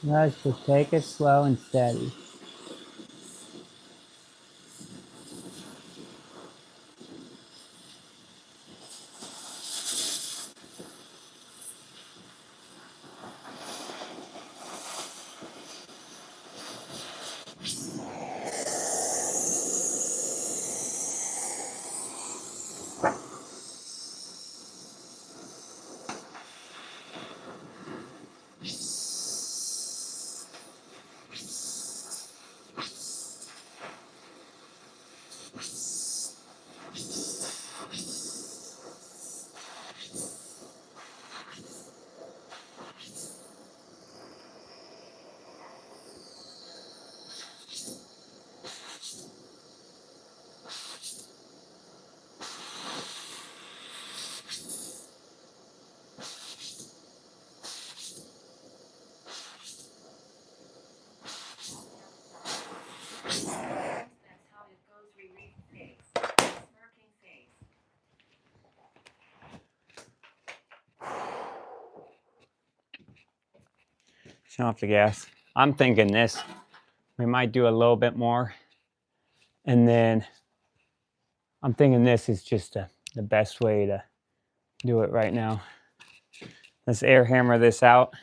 let's just take it slow and steady. Turn off the gas. I'm thinking this. We might do a little bit more. And then I'm thinking this is just the best way to do it right now. Let's air hammer this out.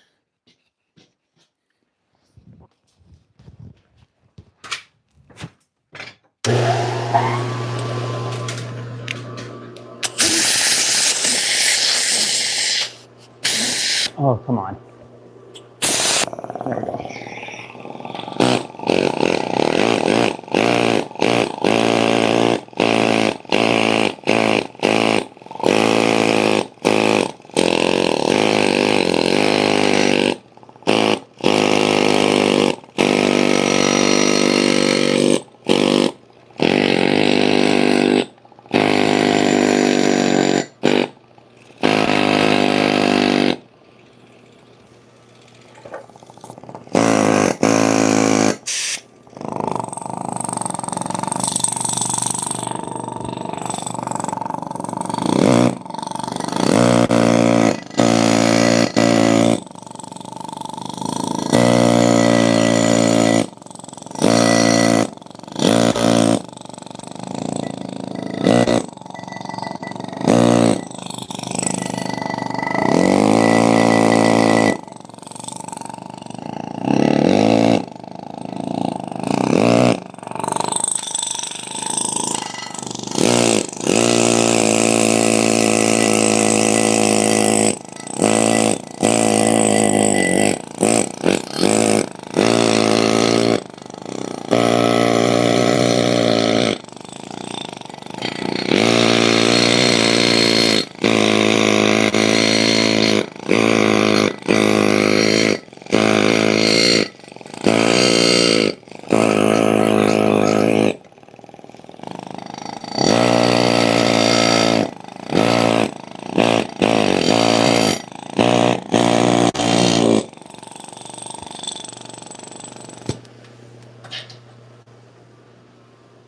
Oh, come on. There we go.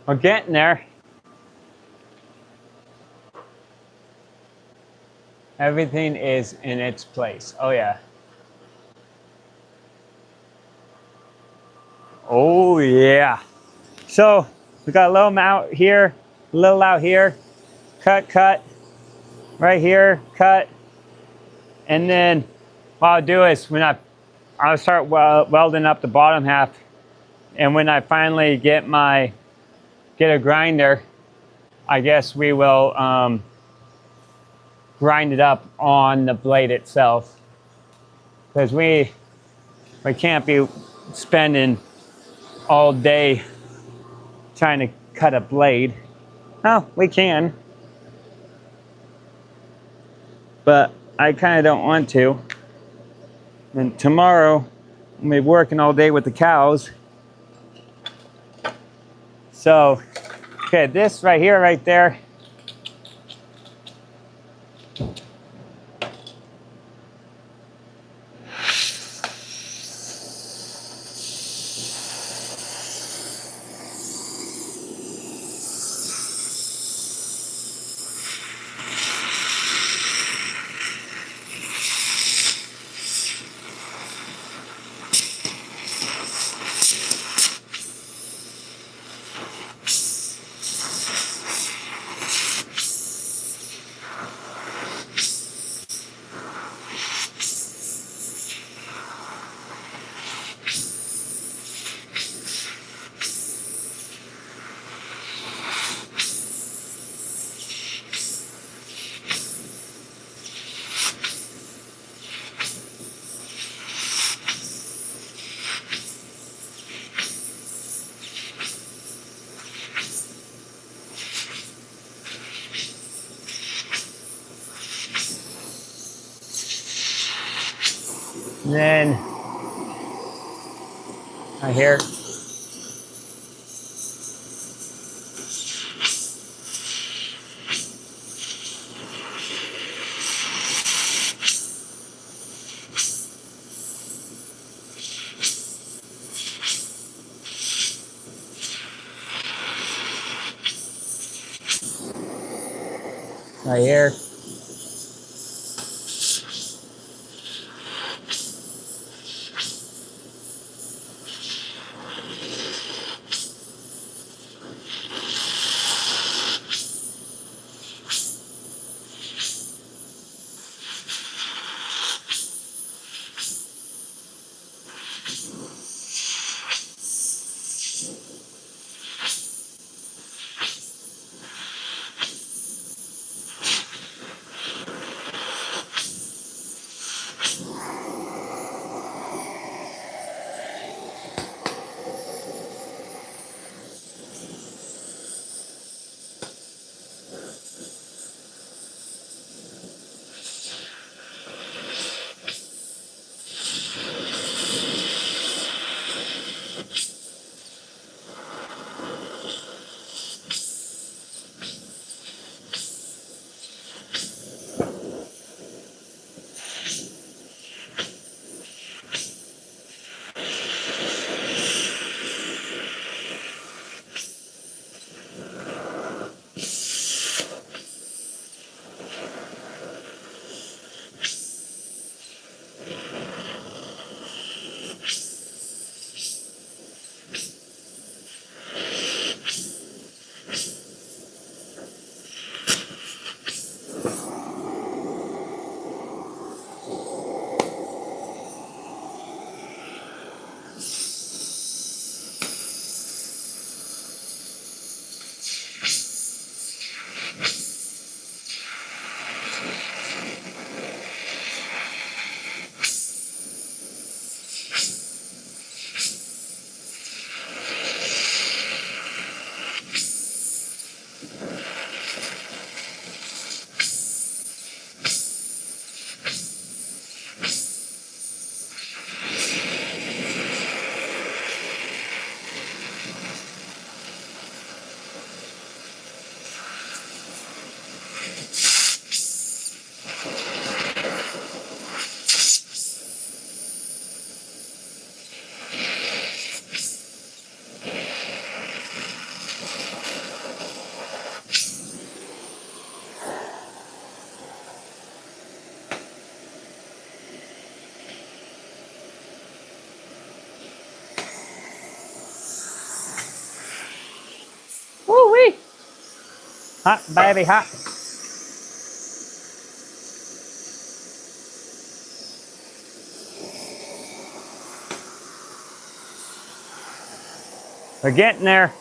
We're getting there. Everything is in its place. Oh, yeah. Oh, yeah. So we got a little out here, a little out here. Cut. Right here, cut. And then what I'll do is I'll start welding up the bottom half. And when I finally get a grinder, I guess we will grind it up on the blade itself. Because we can't be spending all day trying to cut a blade. Oh, we can. But I kind of don't want to. And tomorrow, I'm going to be working all day with the cows. So, okay, this right here, right there. And then right here. Right here. Whee! Hot, baby, hot. We're getting there.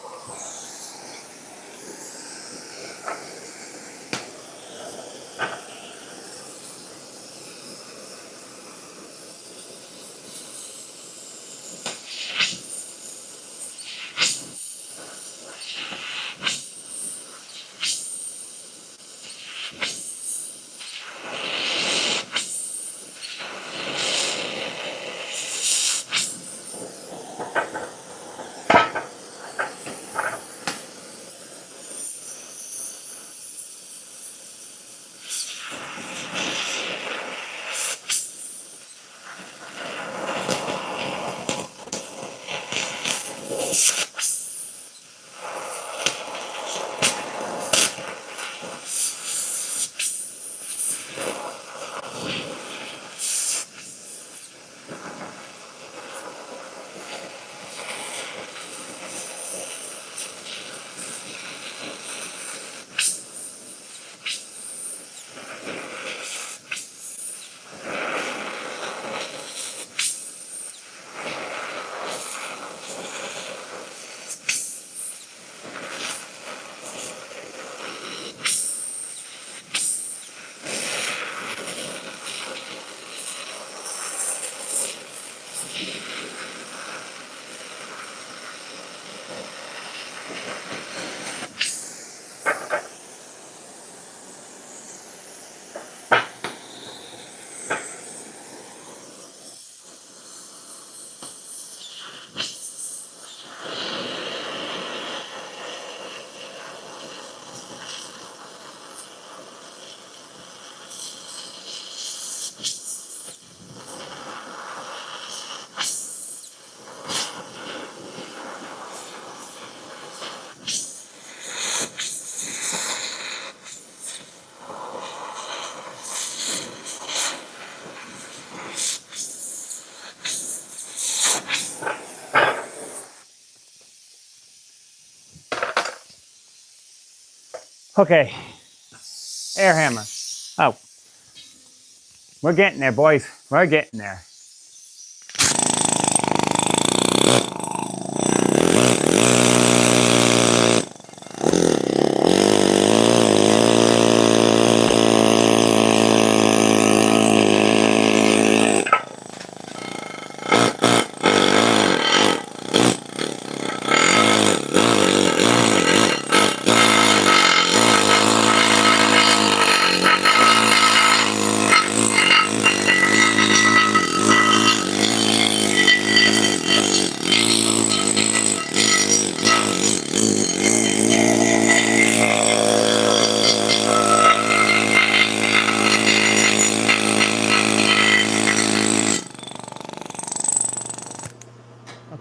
Okay, air hammer. Oh, we're getting there, boys. We're getting there.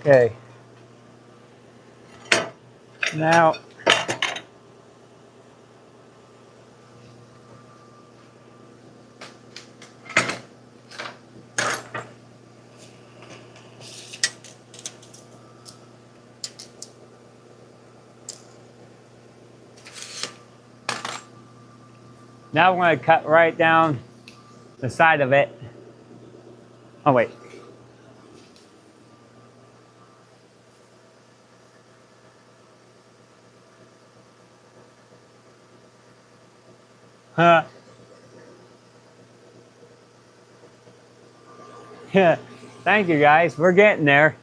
Okay. Now, now we're going to cut right down the side of it. Oh, wait. Huh. Yeah. Thank you, guys. We're getting there.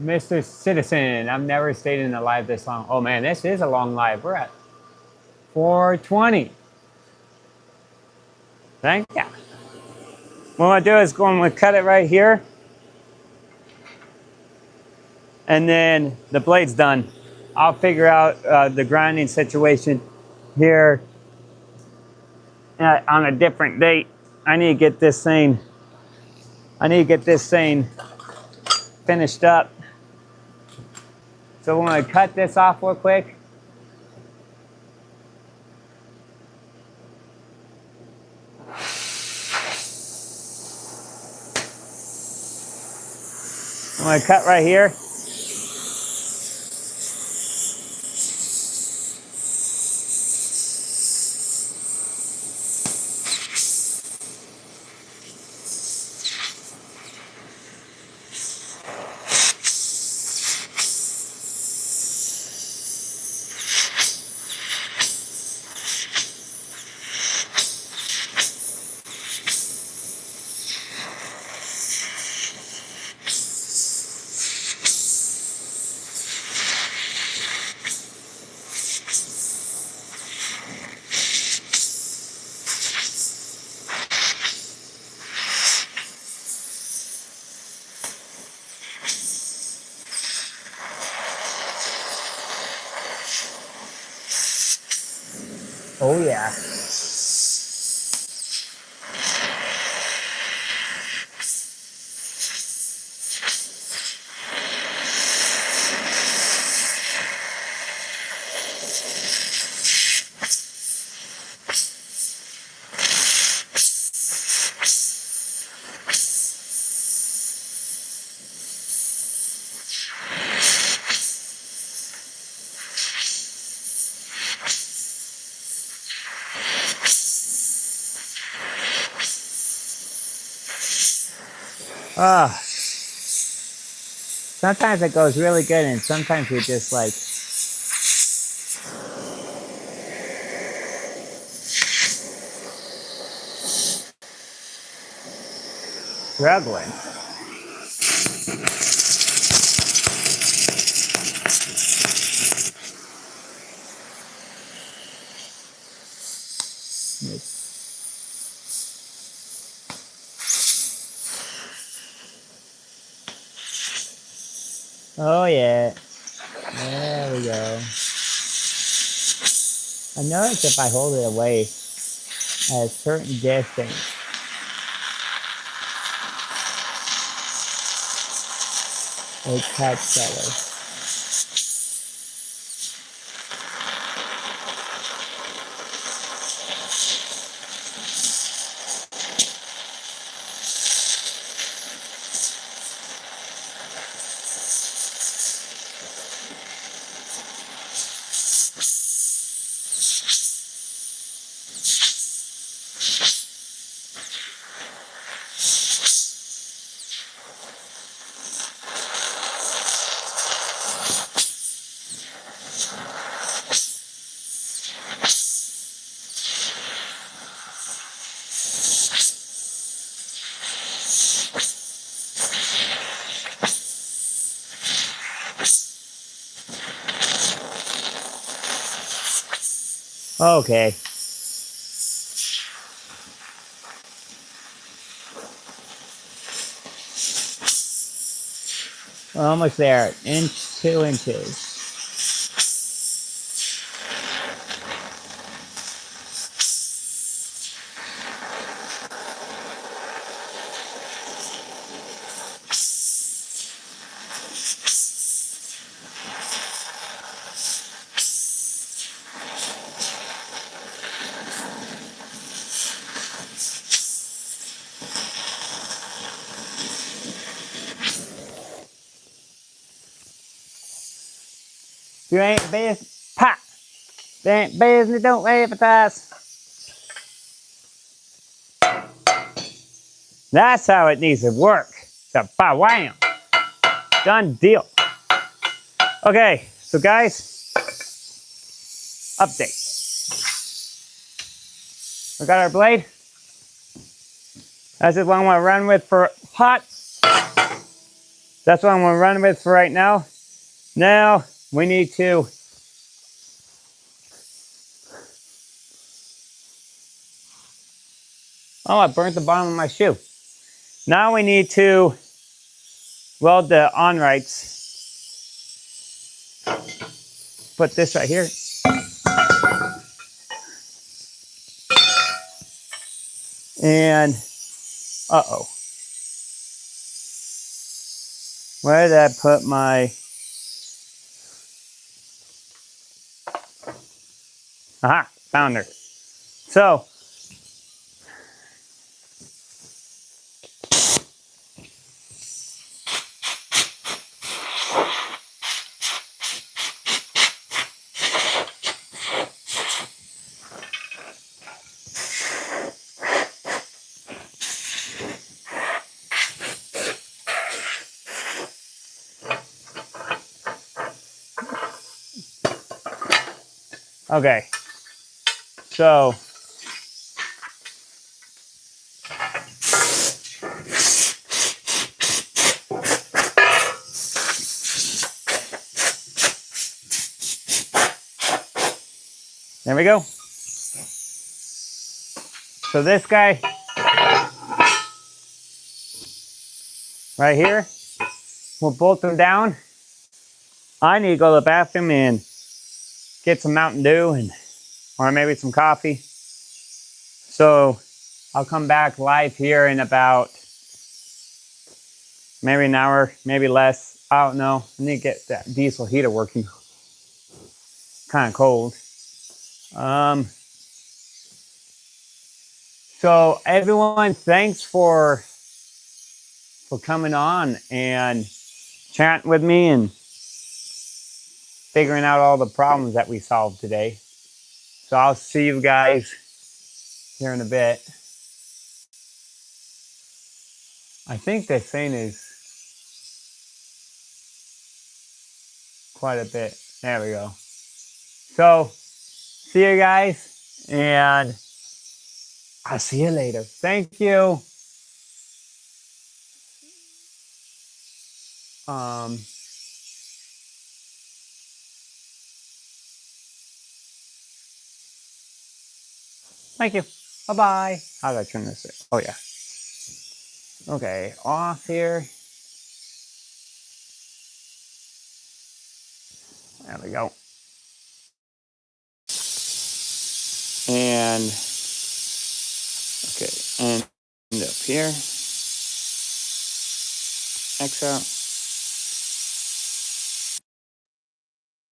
Mr. Citizen, I've never stayed in a live this long. Oh, man, this is a long live. We're at 4:20. Thank you. What I'm going to do is I'm going to cut it right here. And then the blade's done. I'll figure out the grinding situation here on a different date. I need to get this thing. Finished up. So we're going to cut this off real quick. I'm going to cut right here. Oh yeah. Ah, sometimes it goes really good, and sometimes we just like struggling. Oh yeah. There we go. I notice if I hold it away at a certain distance, it cuts better. Okay. We're almost there. 2 inches. If you ain't business, pop. If you ain't business, don't advertise. That's how it needs to work. So, wham. Done deal. Okay, so guys, update. We got our blade. That's just what I'm gonna run with for hot. That's what I'm gonna run with for right now. Now we need to oh, I burnt the bottom of my shoe. Now we need to weld the onrights. Put this right here. And uh-oh. Where did I put my aha, found her. So okay. So there we go. So this guy right here, we'll bolt them down. I need to go to the bathroom and get some Mountain Dew and or maybe some coffee. So I'll come back live here in about maybe an hour, maybe less. I don't know. I need to get that diesel heater working. Kind of cold. So everyone, thanks for coming on and chatting with me and figuring out all the problems that we solved today. So I'll see you guys here in a bit. I think this thing is quite a bit. There we go. So see you guys, and I'll see you later. Thank you. Thank you. Bye-bye. How do I turn this in? Oh, yeah. Okay, off here. There we go. And, okay, and up here. X out.